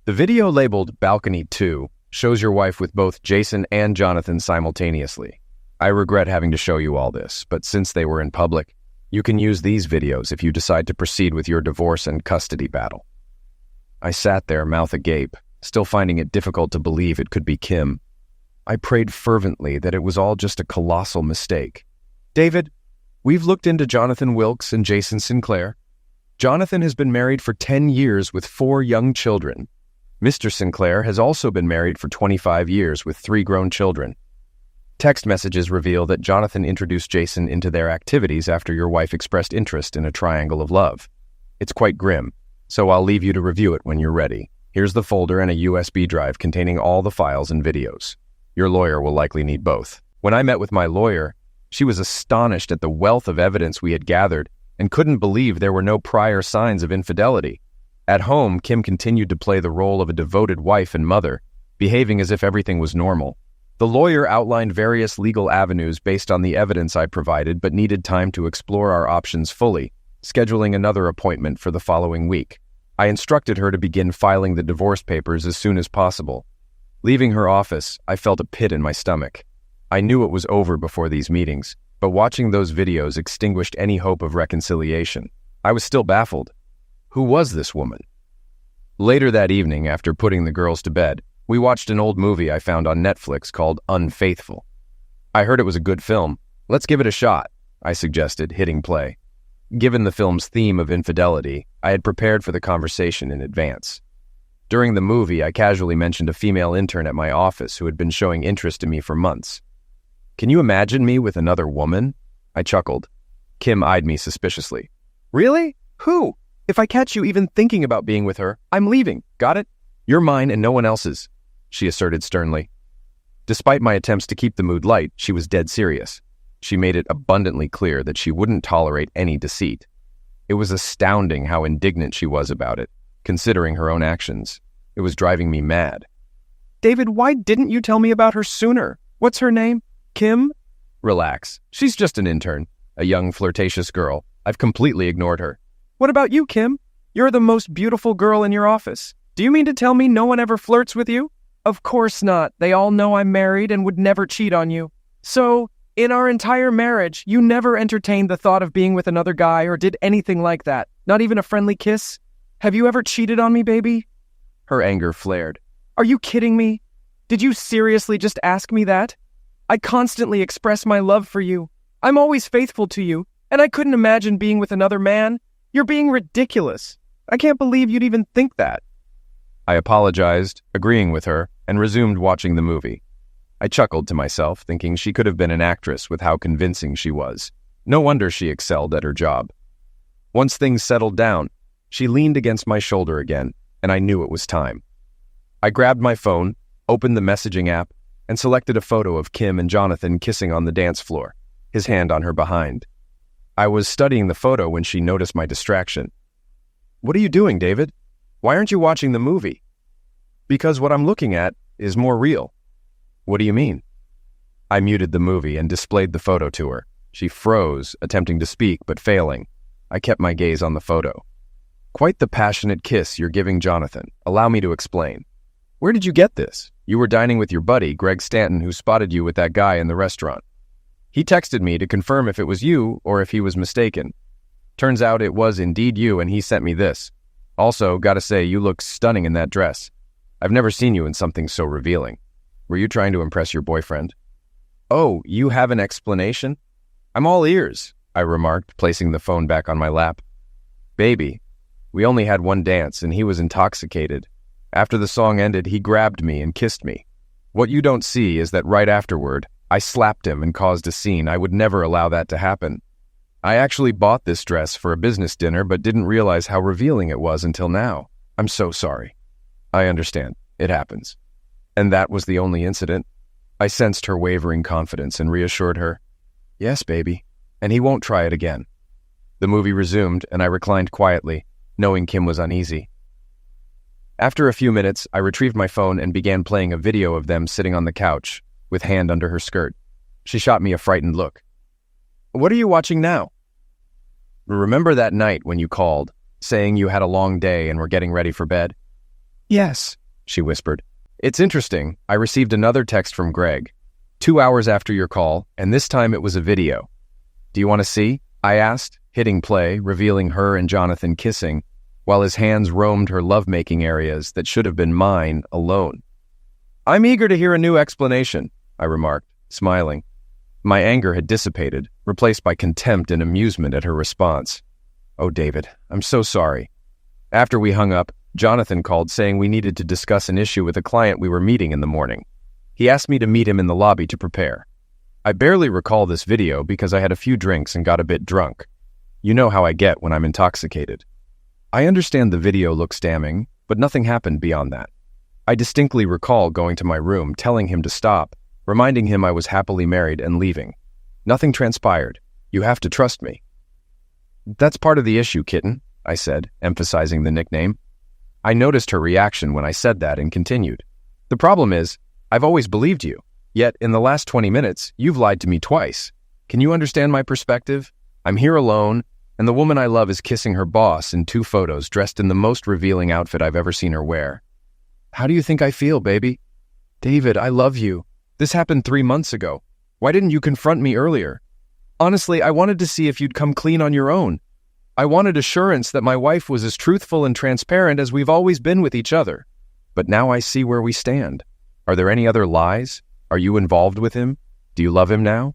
The video labeled Balcony 2 shows your wife with both Jason and Jonathan simultaneously. I regret having to show you all this, but since they were in public, you can use these videos if you decide to proceed with your divorce and custody battle. I sat there, mouth agape, still finding it difficult to believe it could be Kim. I prayed fervently that it was all just a colossal mistake. David, we've looked into Jonathan Wilkes and Jason Sinclair. Jonathan has been married for 10 years with 4 young children. Mr. Sinclair has also been married for 25 years with 3 grown children. Text messages reveal that Jonathan introduced Jason into their activities after your wife expressed interest in a triangle of love. It's quite grim, so I'll leave you to review it when you're ready. Here's the folder and a USB drive containing all the files and videos. Your lawyer will likely need both. When I met with my lawyer, she was astonished at the wealth of evidence we had gathered and couldn't believe there were no prior signs of infidelity. At home, Kim continued to play the role of a devoted wife and mother, behaving as if everything was normal. The lawyer outlined various legal avenues based on the evidence I provided but needed time to explore our options fully, scheduling another appointment for the following week. I instructed her to begin filing the divorce papers as soon as possible. Leaving her office, I felt a pit in my stomach. I knew it was over before these meetings, but watching those videos extinguished any hope of reconciliation. I was still baffled. Who was this woman? Later that evening, after putting the girls to bed, we watched an old movie I found on Netflix called Unfaithful. I heard it was a good film. Let's give it a shot, I suggested, hitting play. Given the film's theme of infidelity, I had prepared for the conversation in advance. During the movie, I casually mentioned a female intern at my office who had been showing interest in me for months. Can you imagine me with another woman? I chuckled. Kim eyed me suspiciously. Really? Who? If I catch you even thinking about being with her, I'm leaving. Got it? You're mine and no one else's, she asserted sternly. Despite my attempts to keep the mood light, she was dead serious. She made it abundantly clear that she wouldn't tolerate any deceit. It was astounding how indignant she was about it, considering her own actions. It was driving me mad. David, why didn't you tell me about her sooner? What's her name? Kim? Relax. She's just an intern, a young, flirtatious girl. I've completely ignored her. What about you, Kim? You're the most beautiful girl in your office. Do you mean to tell me no one ever flirts with you? Of course not. They all know I'm married and would never cheat on you. So, in our entire marriage, you never entertained the thought of being with another guy or did anything like that? Not even a friendly kiss? Have you ever cheated on me, baby? Her anger flared. Are you kidding me? Did you seriously just ask me that? I constantly express my love for you. I'm always faithful to you, and I couldn't imagine being with another man. You're being ridiculous. I can't believe you'd even think that. I apologized, agreeing with her, and resumed watching the movie. I chuckled to myself, thinking she could have been an actress with how convincing she was. No wonder she excelled at her job. Once things settled down, she leaned against my shoulder again, and I knew it was time. I grabbed my phone, opened the messaging app, and selected a photo of Kim and Jonathan kissing on the dance floor, his hand on her behind. I was studying the photo when she noticed my distraction. What are you doing, David? Why aren't you watching the movie? Because what I'm looking at is more real. What do you mean? I muted the movie and displayed the photo to her. She froze, attempting to speak, but failing. I kept my gaze on the photo. Quite the passionate kiss you're giving Jonathan. Allow me to explain. Where did you get this? You were dining with your buddy, Greg Stanton, who spotted you with that guy in the restaurant. He texted me to confirm if it was you or if he was mistaken. Turns out it was indeed you, and he sent me this. Also, gotta say, you look stunning in that dress. I've never seen you in something so revealing. Were you trying to impress your boyfriend? Oh, you have an explanation? I'm all ears, I remarked, placing the phone back on my lap. Baby, we only had one dance, and he was intoxicated. After the song ended, he grabbed me and kissed me. What you don't see is that right afterward, I slapped him and caused a scene. I would never allow that to happen. I actually bought this dress for a business dinner, but didn't realize how revealing it was until now. I'm so sorry. I understand. It happens. And that was the only incident? I sensed her wavering confidence and reassured her. Yes, baby. And he won't try it again. The movie resumed, and I reclined quietly, knowing Kim was uneasy. After a few minutes, I retrieved my phone and began playing a video of them sitting on the couch, with hand under her skirt. She shot me a frightened look. What are you watching now? Remember that night when you called, saying you had a long day and were getting ready for bed? Yes, she whispered. It's interesting. I received another text from Greg, 2 hours after your call, and this time it was a video. Do you want to see? I asked, hitting play, revealing her and Jonathan kissing, while his hands roamed her lovemaking areas that should have been mine alone. I'm eager to hear a new explanation, I remarked, smiling. My anger had dissipated, replaced by contempt and amusement at her response. Oh, David, I'm so sorry. After we hung up, Jonathan called saying we needed to discuss an issue with a client we were meeting in the morning. He asked me to meet him in the lobby to prepare. I barely recall this video because I had a few drinks and got a bit drunk. You know how I get when I'm intoxicated. I understand the video looks damning, but nothing happened beyond that. I distinctly recall going to my room, telling him to stop, reminding him I was happily married and leaving. Nothing transpired. You have to trust me. That's part of the issue, kitten, I said, emphasizing the nickname. I noticed her reaction when I said that and continued. The problem is, I've always believed you, yet in the last 20 minutes, you've lied to me twice. Can you understand my perspective? I'm here alone, and the woman I love is kissing her boss in 2 photos dressed in the most revealing outfit I've ever seen her wear. How do you think I feel, baby? David, I love you. This happened 3 months ago. Why didn't you confront me earlier? Honestly, I wanted to see if you'd come clean on your own. I wanted assurance that my wife was as truthful and transparent as we've always been with each other. But now I see where we stand. Are there any other lies? Are you involved with him? Do you love him now?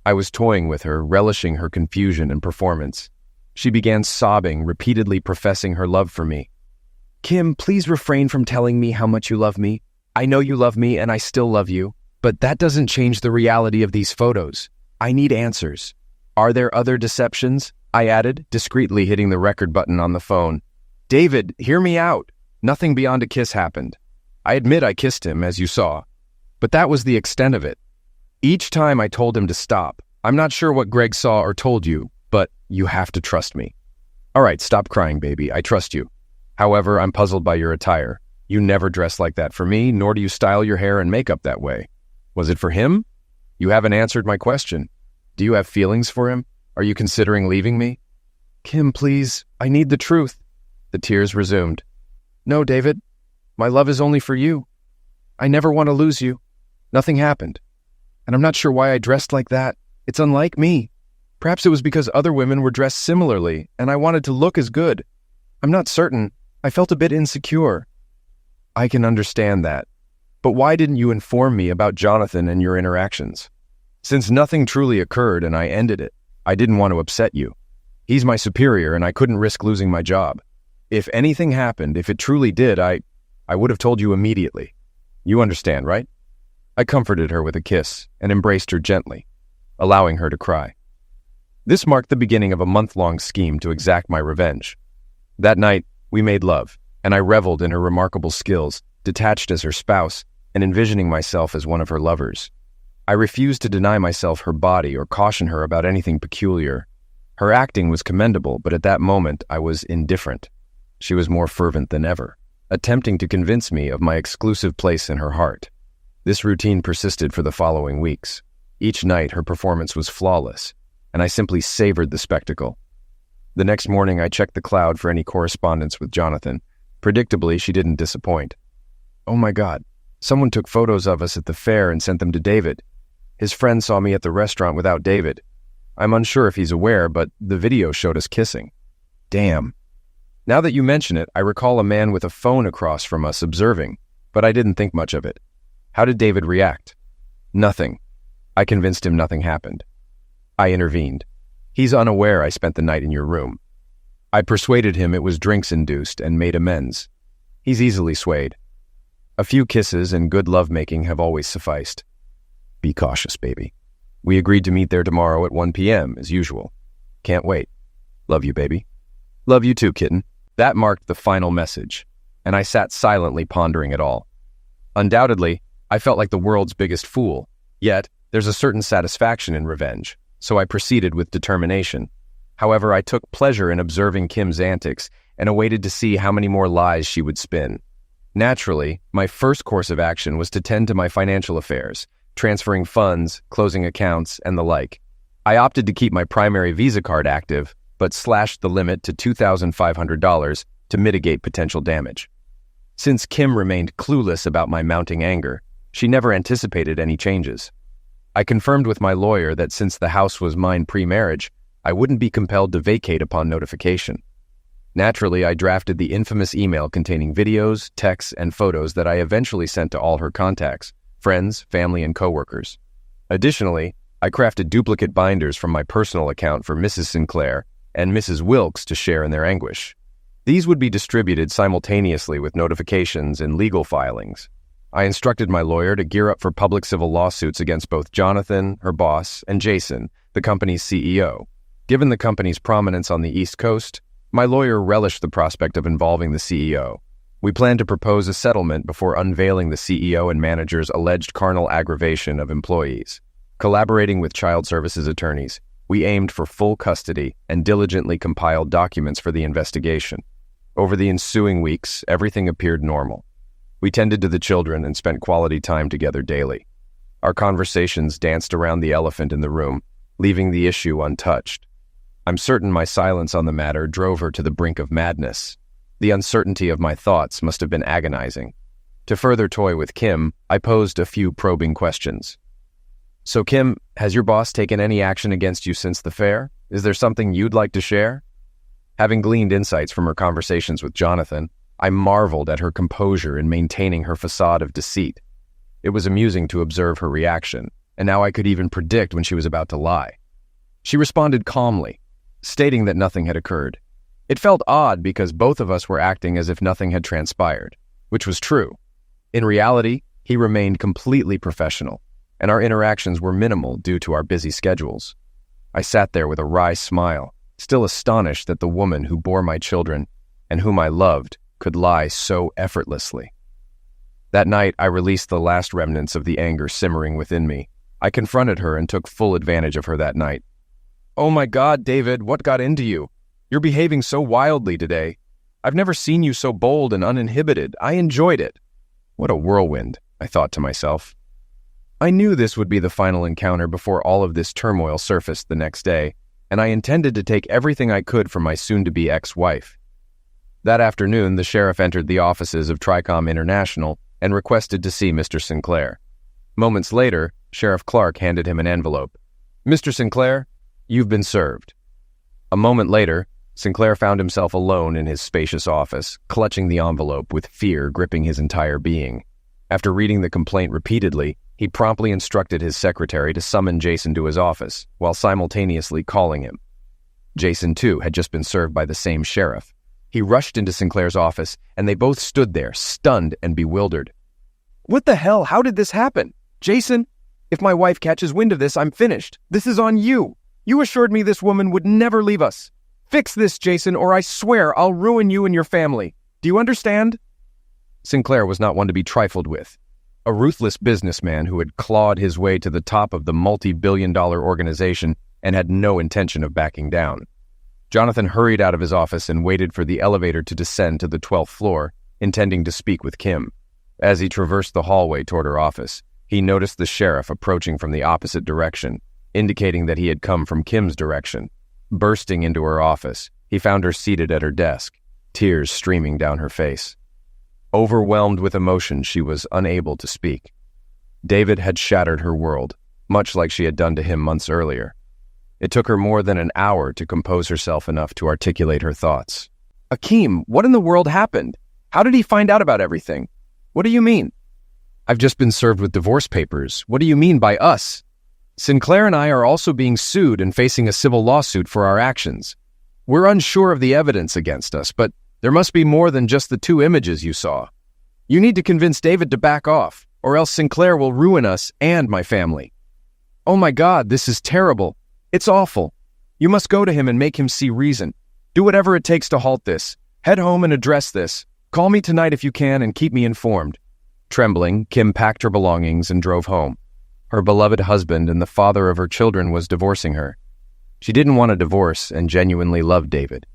I was toying with her, relishing her confusion and performance. She began sobbing, repeatedly professing her love for me. Kim, please refrain from telling me how much you love me. I know you love me and I still love you, but that doesn't change the reality of these photos. I need answers. Are there other deceptions? I added, discreetly hitting the record button on the phone. David, hear me out. Nothing beyond a kiss happened. I admit I kissed him, as you saw, but that was the extent of it. Each time I told him to stop. I'm not sure what Greg saw or told you, but you have to trust me. All right, stop crying, baby. I trust you. However, I'm puzzled by your attire. You never dress like that for me, nor do you style your hair and makeup that way. Was it for him? You haven't answered my question. Do you have feelings for him? Are you considering leaving me? Kim, please. I need the truth. The tears resumed. No, David. My love is only for you. I never want to lose you. Nothing happened. And I'm not sure why I dressed like that. It's unlike me. Perhaps it was because other women were dressed similarly, and I wanted to look as good. I'm not certain. I felt a bit insecure. I can understand that. But why didn't you inform me about Jonathan and your interactions? Since nothing truly occurred and I ended it, I didn't want to upset you. He's my superior and I couldn't risk losing my job. If anything happened, if it truly did, I would have told you immediately. You understand, right? I comforted her with a kiss and embraced her gently, allowing her to cry. This marked the beginning of a month-long scheme to exact my revenge. That night, we made love, and I reveled in her remarkable skills, detached as her spouse, and envisioning myself as one of her lovers. I refused to deny myself her body or caution her about anything peculiar. Her acting was commendable, but at that moment I was indifferent. She was more fervent than ever, attempting to convince me of my exclusive place in her heart. This routine persisted for the following weeks. Each night her performance was flawless, and I simply savored the spectacle. The next morning I checked the cloud for any correspondence with Jonathan. Predictably, she didn't disappoint. Oh my God, someone took photos of us at the fair and sent them to David. His friend saw me at the restaurant without David. I'm unsure if he's aware, but the video showed us kissing. Damn. Now that you mention it, I recall a man with a phone across from us observing, but I didn't think much of it. How did David react? Nothing. I convinced him nothing happened. I intervened. He's unaware I spent the night in your room. I persuaded him it was drinks-induced and made amends. He's easily swayed. A few kisses and good lovemaking have always sufficed. Be cautious, baby. We agreed to meet there tomorrow at 1 p.m., as usual. Can't wait. Love you, baby. Love you too, kitten. That marked the final message, and I sat silently pondering it all. Undoubtedly, I felt like the world's biggest fool, yet there's a certain satisfaction in revenge, so I proceeded with determination. However, I took pleasure in observing Kim's antics and awaited to see how many more lies she would spin. Naturally, my first course of action was to tend to my financial affairs, transferring funds, closing accounts, and the like. I opted to keep my primary Visa card active, but slashed the limit to $2,500 to mitigate potential damage. Since Kim remained clueless about my mounting anger, she never anticipated any changes. I confirmed with my lawyer that since the house was mine pre-marriage, I wouldn't be compelled to vacate upon notification. Naturally, I drafted the infamous email containing videos, texts, and photos that I eventually sent to all her contacts, friends, family, and coworkers. Additionally, I crafted duplicate binders from my personal account for Mrs. Sinclair and Mrs. Wilkes to share in their anguish. These would be distributed simultaneously with notifications and legal filings. I instructed my lawyer to gear up for public civil lawsuits against both Jonathan, her boss, and Jason, the company's CEO. Given the company's prominence on the East Coast, my lawyer relished the prospect of involving the CEO. We planned to propose a settlement before unveiling the CEO and manager's alleged carnal aggravation of employees. Collaborating with child services attorneys, we aimed for full custody and diligently compiled documents for the investigation. Over the ensuing weeks, everything appeared normal. We tended to the children and spent quality time together daily. Our conversations danced around the elephant in the room, leaving the issue untouched. I'm certain my silence on the matter drove her to the brink of madness. The uncertainty of my thoughts must have been agonizing. To further toy with Kim, I posed a few probing questions. So Kim, has your boss taken any action against you since the fair? Is there something you'd like to share? Having gleaned insights from her conversations with Jonathan, I marveled at her composure in maintaining her facade of deceit. It was amusing to observe her reaction, and now I could even predict when she was about to lie. She responded calmly, stating that nothing had occurred. It felt odd because both of us were acting as if nothing had transpired, which was true. In reality, he remained completely professional, and our interactions were minimal due to our busy schedules. I sat there with a wry smile, still astonished that the woman who bore my children and whom I loved could lie so effortlessly. That night, I released the last remnants of the anger simmering within me. I confronted her and took full advantage of her that night. "Oh my God, David, what got into you? You're behaving so wildly today. I've never seen you so bold and uninhibited. I enjoyed it." What a whirlwind, I thought to myself. I knew this would be the final encounter before all of this turmoil surfaced the next day, and I intended to take everything I could from my soon-to-be ex-wife. That afternoon, the sheriff entered the offices of Tricom International and requested to see Mr. Sinclair. Moments later, Sheriff Clark handed him an envelope. "Mr. Sinclair, you've been served." A moment later, Sinclair found himself alone in his spacious office, clutching the envelope with fear gripping his entire being. After reading the complaint repeatedly, he promptly instructed his secretary to summon Jason to his office, while simultaneously calling him. Jason, too, had just been served by the same sheriff. He rushed into Sinclair's office, and they both stood there, stunned and bewildered. "What the hell? How did this happen? Jason, if my wife catches wind of this, I'm finished. This is on you. You assured me this woman would never leave us. Fix this, Jason, or I swear I'll ruin you and your family. Do you understand?" Sinclair was not one to be trifled with. A ruthless businessman who had clawed his way to the top of the multi-billion-dollar organization and had no intention of backing down. Jonathan hurried out of his office and waited for the elevator to descend to the 12th floor, intending to speak with Kim. As he traversed the hallway toward her office, he noticed the sheriff approaching from the opposite direction, indicating that he had come from Kim's direction. Bursting into her office, he found her seated at her desk, tears streaming down her face. Overwhelmed with emotion, she was unable to speak. David had shattered her world, much like she had done to him months earlier. It took her more than an hour to compose herself enough to articulate her thoughts. Akeem, what in the world happened? How did he find out about everything? What do you mean? I've just been served with divorce papers. What do you mean by us? Sinclair and I are also being sued and facing a civil lawsuit for our actions. We're unsure of the evidence against us, but there must be more than just the 2 images you saw. You need to convince David to back off, or else Sinclair will ruin us and my family. Oh my God, this is terrible. It's awful. You must go to him and make him see reason. Do whatever it takes to halt this. Head home and address this. Call me tonight if you can and keep me informed. Trembling, Kim packed her belongings and drove home. Her beloved husband and the father of her children was divorcing her. She didn't want a divorce and genuinely loved David.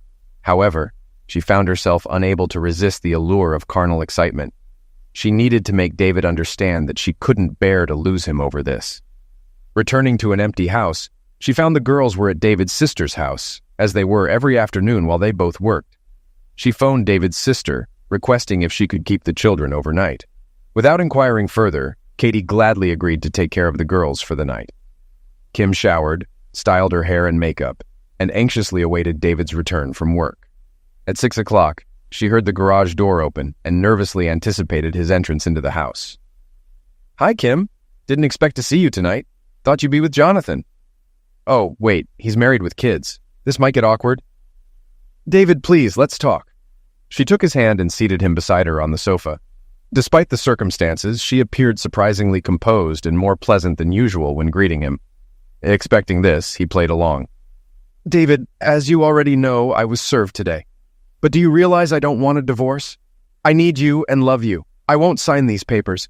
However, she found herself unable to resist the allure of carnal excitement. She needed to make David understand that she couldn't bear to lose him over this. Returning to an empty house, she found the girls were at David's sister's house, as they were every afternoon while they both worked. She phoned David's sister, requesting if she could keep the children overnight. Without inquiring further, Katie gladly agreed to take care of the girls for the night. Kim showered, styled her hair and makeup, and anxiously awaited David's return from work. At 6 o'clock, she heard the garage door open and nervously anticipated his entrance into the house. Hi, Kim. Didn't expect to see you tonight. Thought you'd be with Jonathan. Oh, wait, he's married with kids. This might get awkward. David, please, let's talk. She took his hand and seated him beside her on the sofa. Despite the circumstances, she appeared surprisingly composed and more pleasant than usual when greeting him. Expecting this, he played along. David, as you already know, I was served today. But do you realize I don't want a divorce? I need you and love you. I won't sign these papers.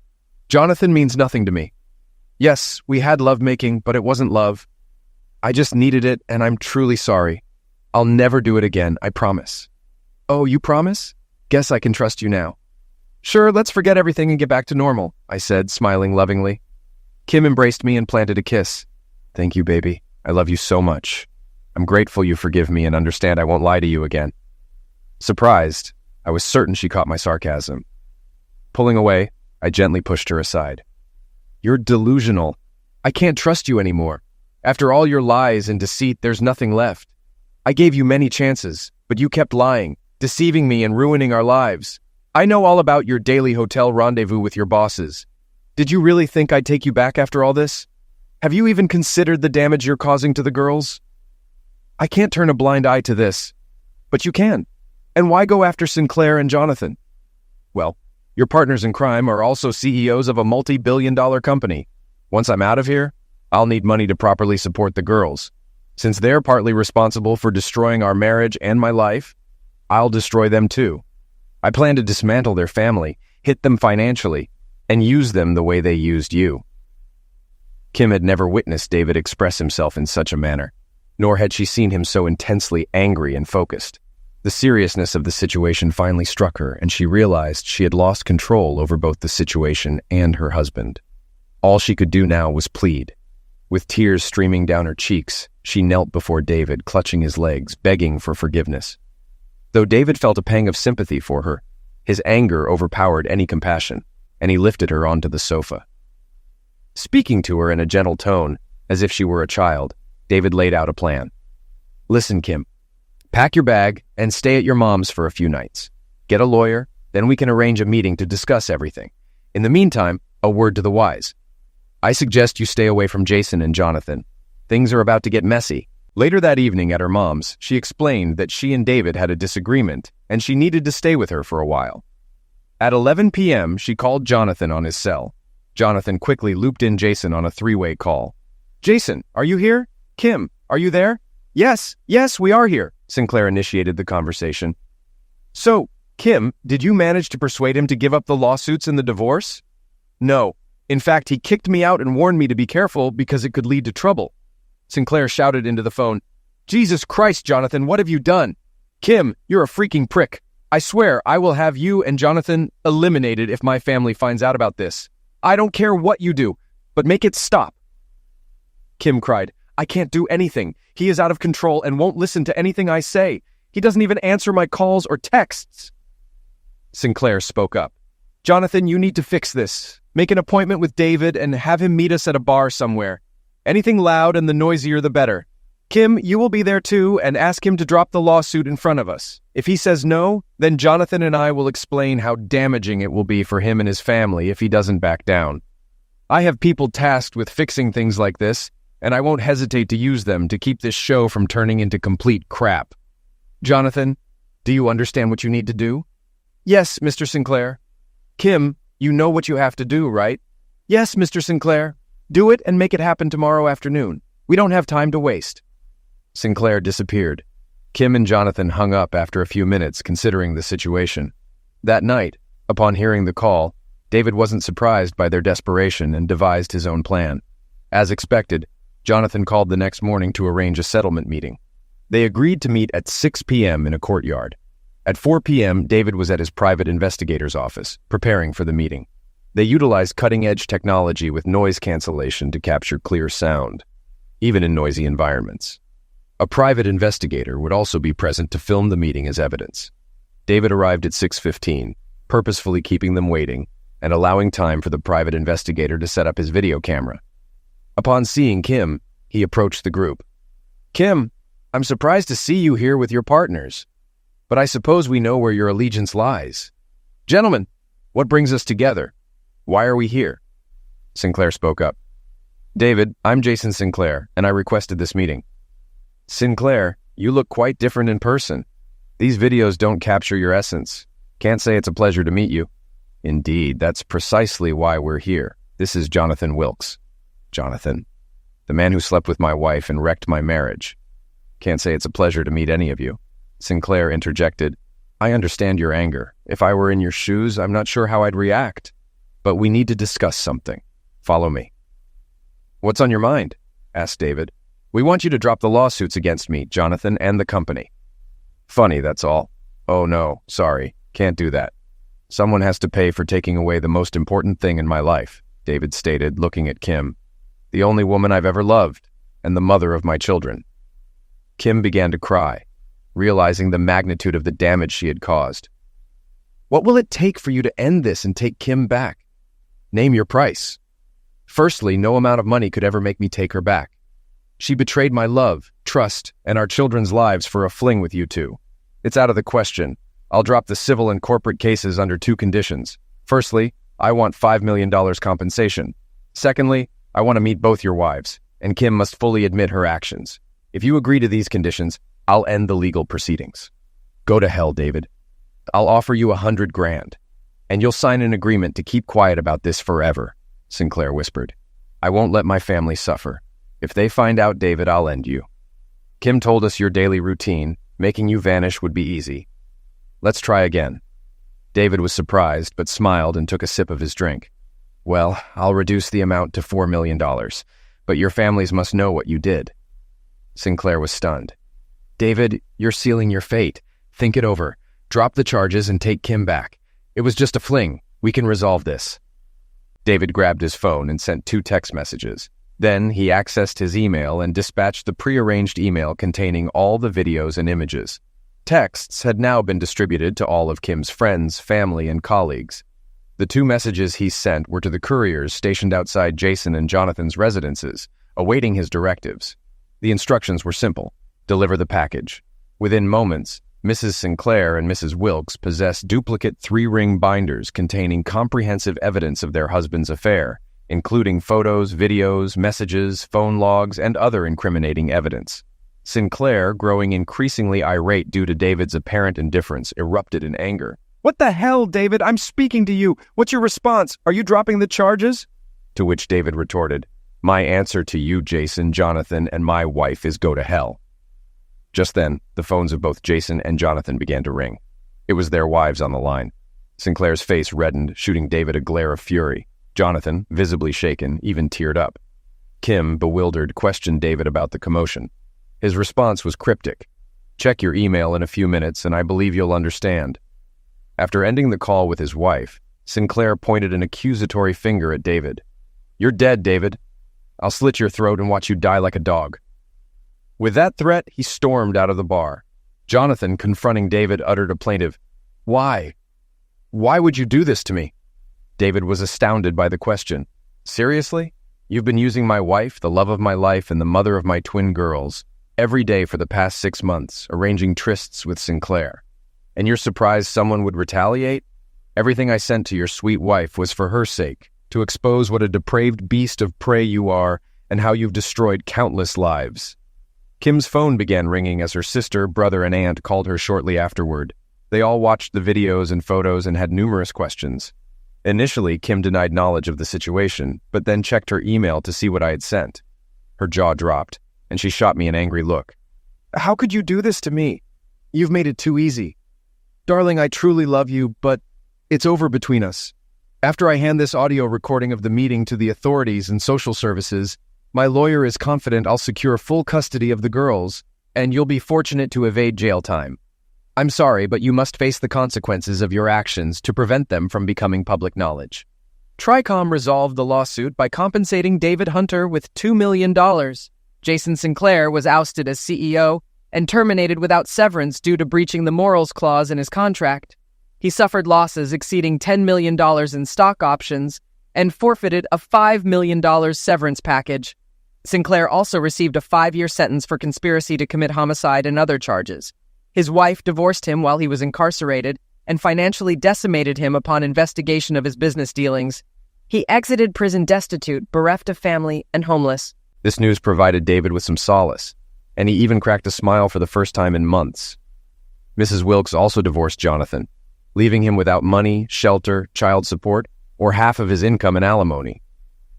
Jonathan means nothing to me. Yes, we had lovemaking, but it wasn't love. I just needed it, and I'm truly sorry. I'll never do it again, I promise. Oh, you promise? Guess I can trust you now. Sure, let's forget everything and get back to normal, I said, smiling lovingly. Kim embraced me and planted a kiss. Thank you, baby. I love you so much. I'm grateful you forgive me and understand I won't lie to you again. Surprised, I was certain she caught my sarcasm. Pulling away, I gently pushed her aside. You're delusional. I can't trust you anymore. After all your lies and deceit, there's nothing left. I gave you many chances, but you kept lying, deceiving me and ruining our lives. I know all about your daily hotel rendezvous with your bosses. Did you really think I'd take you back after all this? Have you even considered the damage you're causing to the girls? I can't turn a blind eye to this. But you can. And why go after Sinclair and Jonathan? Well, your partners in crime are also CEOs of a multi-billion-dollar company. Once I'm out of here, I'll need money to properly support the girls. Since they're partly responsible for destroying our marriage and my life, I'll destroy them too. I plan to dismantle their family, hit them financially, and use them the way they used you. Kim had never witnessed David express himself in such a manner, nor had she seen him so intensely angry and focused. The seriousness of the situation finally struck her, and she realized she had lost control over both the situation and her husband. All she could do now was plead. With tears streaming down her cheeks, she knelt before David, clutching his legs, begging for forgiveness. Though David felt a pang of sympathy for her, his anger overpowered any compassion, and he lifted her onto the sofa. Speaking to her in a gentle tone, as if she were a child, David laid out a plan. Listen, Kim. Pack your bag and stay at your mom's for a few nights. Get a lawyer, then we can arrange a meeting to discuss everything. In the meantime, a word to the wise. I suggest you stay away from Jason and Jonathan. Things are about to get messy. Later that evening at her mom's, she explained that she and David had a disagreement, and she needed to stay with her for a while. At 11 p.m., she called Jonathan on his cell. Jonathan quickly looped in Jason on a three-way call. Jason, are you here? Kim, are you there? Yes, we are here, Sinclair initiated the conversation. So, Kim, did you manage to persuade him to give up the lawsuits and the divorce? No. In fact, he kicked me out and warned me to be careful because it could lead to trouble. Sinclair shouted into the phone, Jesus Christ, Jonathan, what have you done? Kim, you're a freaking prick. I swear I will have you and Jonathan eliminated if my family finds out about this. I don't care what you do, but make it stop. Kim cried, I can't do anything. He is out of control and won't listen to anything I say. He doesn't even answer my calls or texts. Sinclair spoke up. Jonathan, you need to fix this. Make an appointment with David and have him meet us at a bar somewhere. Anything loud and the noisier the better. Kim, you will be there too, and ask him to drop the lawsuit in front of us. If he says no, then Jonathan and I will explain how damaging it will be for him and his family if he doesn't back down. I have people tasked with fixing things like this, and I won't hesitate to use them to keep this show from turning into complete crap. Jonathan, do you understand what you need to do? Yes, Mr. Sinclair. Kim, you know what you have to do, right? Yes, Mr. Sinclair. Do it and make it happen tomorrow afternoon. We don't have time to waste. Sinclair disappeared. Kim and Jonathan hung up after a few minutes, considering the situation. That night, upon hearing the call, David wasn't surprised by their desperation and devised his own plan. As expected, Jonathan called the next morning to arrange a settlement meeting. They agreed to meet at 6 p.m. in a courtyard. At 4 p.m., David was at his private investigator's office, preparing for the meeting. They utilized cutting-edge technology with noise cancellation to capture clear sound, even in noisy environments. A private investigator would also be present to film the meeting as evidence. David arrived at 6:15, purposefully keeping them waiting and allowing time for the private investigator to set up his video camera. Upon seeing Kim, he approached the group. Kim, I'm surprised to see you here with your partners, but I suppose we know where your allegiance lies. Gentlemen, what brings us together? Why are we here? Sinclair spoke up. David, I'm Jason Sinclair, and I requested this meeting. Sinclair, you look quite different in person. These videos don't capture your essence. Can't say it's a pleasure to meet you. Indeed, that's precisely why we're here. This is Jonathan Wilkes. Jonathan, the man who slept with my wife and wrecked my marriage. Can't say it's a pleasure to meet any of you. Sinclair interjected, I understand your anger. If I were in your shoes, I'm not sure how I'd react. But we need to discuss something. Follow me. What's on your mind? Asked David. We want you to drop the lawsuits against me, Jonathan, and the company. Funny, that's all. Oh no, sorry, can't do that. Someone has to pay for taking away the most important thing in my life, David stated, looking at Kim. The only woman I've ever loved, and the mother of my children. Kim began to cry, realizing the magnitude of the damage she had caused. What will it take for you to end this and take Kim back? Name your price. Firstly, no amount of money could ever make me take her back. She betrayed my love, trust, and our children's lives for a fling with you two. It's out of the question. I'll drop the civil and corporate cases under 2 conditions. Firstly, I want $5 million compensation. Secondly, I want to meet both your wives, and Kim must fully admit her actions. If you agree to these conditions, I'll end the legal proceedings. Go to hell, David. I'll offer you $100,000, and you'll sign an agreement to keep quiet about this forever, Sinclair whispered. I won't let my family suffer. If they find out, David, I'll end you. Kim told us your daily routine, making you vanish would be easy. Let's try again. David was surprised, but smiled and took a sip of his drink. Well, I'll reduce the amount to $4 million, but your families must know what you did. Sinclair was stunned. David, you're sealing your fate. Think it over. Drop the charges and take Kim back. It was just a fling. We can resolve this. David grabbed his phone and sent 2 text messages. Then he accessed his email and dispatched the prearranged email containing all the videos and images. Texts had now been distributed to all of Kim's friends, family, and colleagues. The 2 messages he sent were to the couriers stationed outside Jason and Jonathan's residences, awaiting his directives. The instructions were simple. Deliver the package. Within moments, Mrs. Sinclair and Mrs. Wilkes possessed duplicate 3-ring binders containing comprehensive evidence of their husband's affair, including photos, videos, messages, phone logs, and other incriminating evidence. Sinclair, growing increasingly irate due to David's apparent indifference, erupted in anger. What the hell, David? I'm speaking to you. What's your response? Are you dropping the charges? To which David retorted, My answer to you, Jason, Jonathan, and my wife is go to hell. Just then, the phones of both Jason and Jonathan began to ring. It was their wives on the line. Sinclair's face reddened, shooting David a glare of fury. Jonathan, visibly shaken, even teared up. Kim, bewildered, questioned David about the commotion. His response was cryptic. Check your email in a few minutes, and I believe you'll understand. After ending the call with his wife, Sinclair pointed an accusatory finger at David. You're dead, David. I'll slit your throat and watch you die like a dog. With that threat, he stormed out of the bar. Jonathan, confronting David, uttered a plaintive, Why? Why would you do this to me? David was astounded by the question. Seriously? You've been using my wife, the love of my life, and the mother of my twin girls, every day for the past 6 months, arranging trysts with Sinclair. And you're surprised someone would retaliate? Everything I sent to your sweet wife was for her sake, to expose what a depraved beast of prey you are and how you've destroyed countless lives. Kim's phone began ringing as her sister, brother, and aunt called her shortly afterward. They all watched the videos and photos and had numerous questions. Initially, Kim denied knowledge of the situation, but then checked her email to see what I had sent. Her jaw dropped, and she shot me an angry look. "How could you do this to me? You've made it too easy. Darling, I truly love you, but it's over between us. After I hand this audio recording of the meeting to the authorities and social services, my lawyer is confident I'll secure full custody of the girls, and you'll be fortunate to evade jail time. I'm sorry, but you must face the consequences of your actions to prevent them from becoming public knowledge." Tricom resolved the lawsuit by compensating David Hunter with $2 million. Jason Sinclair was ousted as CEO and terminated without severance due to breaching the morals clause in his contract. He suffered losses exceeding $10 million in stock options and forfeited a $5 million severance package. Sinclair also received a 5-year sentence for conspiracy to commit homicide and other charges. His wife divorced him while he was incarcerated and financially decimated him upon investigation of his business dealings. He exited prison destitute, bereft of family, and homeless. This news provided David with some solace, and he even cracked a smile for the first time in months. Mrs. Wilkes also divorced Jonathan, leaving him without money, shelter, child support, or half of his income in alimony.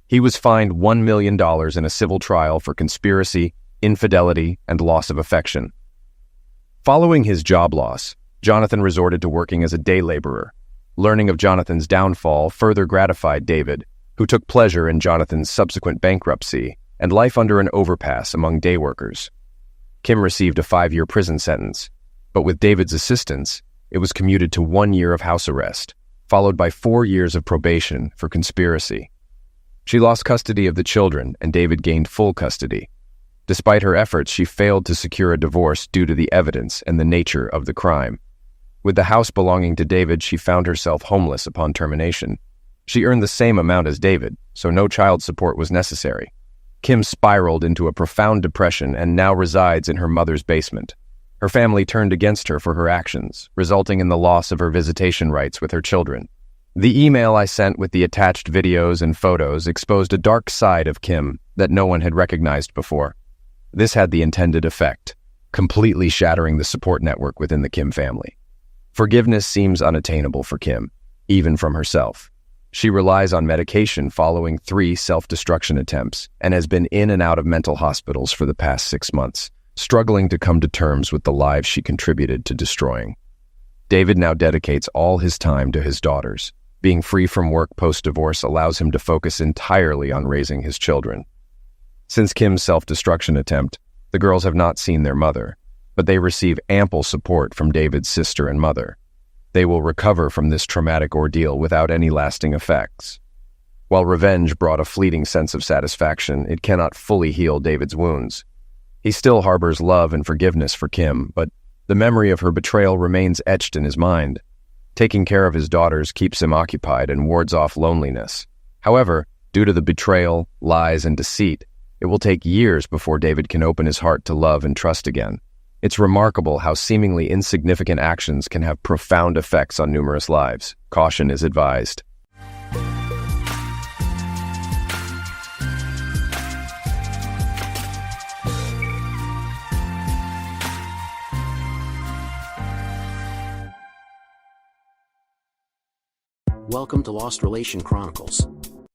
He was fined $1 million in a civil trial for conspiracy, infidelity, and loss of affection. Following his job loss, Jonathan resorted to working as a day laborer. Learning of Jonathan's downfall further gratified David, who took pleasure in Jonathan's subsequent bankruptcy and life under an overpass among day workers. Kim received a 5-year prison sentence, but with David's assistance, it was commuted to 1 year of house arrest, followed by 4 years of probation for conspiracy. She lost custody of the children, and David gained full custody. Despite her efforts, she failed to secure a divorce due to the evidence and the nature of the crime. With the house belonging to David, she found herself homeless upon termination. She earned the same amount as David, so no child support was necessary. Kim spiraled into a profound depression and now resides in her mother's basement. Her family turned against her for her actions, resulting in the loss of her visitation rights with her children. The email I sent with the attached videos and photos exposed a dark side of Kim that no one had recognized before. This had the intended effect, completely shattering the support network within the Kim family. Forgiveness seems unattainable for Kim, even from herself. She relies on medication following 3 self-destruction attempts and has been in and out of mental hospitals for the past 6 months, struggling to come to terms with the lives she contributed to destroying. David now dedicates all his time to his daughters. Being free from work post-divorce allows him to focus entirely on raising his children. Since Kim's self-destruction attempt, the girls have not seen their mother, but they receive ample support from David's sister and mother. They will recover from this traumatic ordeal without any lasting effects. While revenge brought a fleeting sense of satisfaction, it cannot fully heal David's wounds. He still harbors love and forgiveness for Kim, but the memory of her betrayal remains etched in his mind. Taking care of his daughters keeps him occupied and wards off loneliness. However, due to the betrayal, lies, and deceit, it will take years before David can open his heart to love and trust again. It's remarkable how seemingly insignificant actions can have profound effects on numerous lives. Caution is advised. Welcome to Lost Relation Chronicles.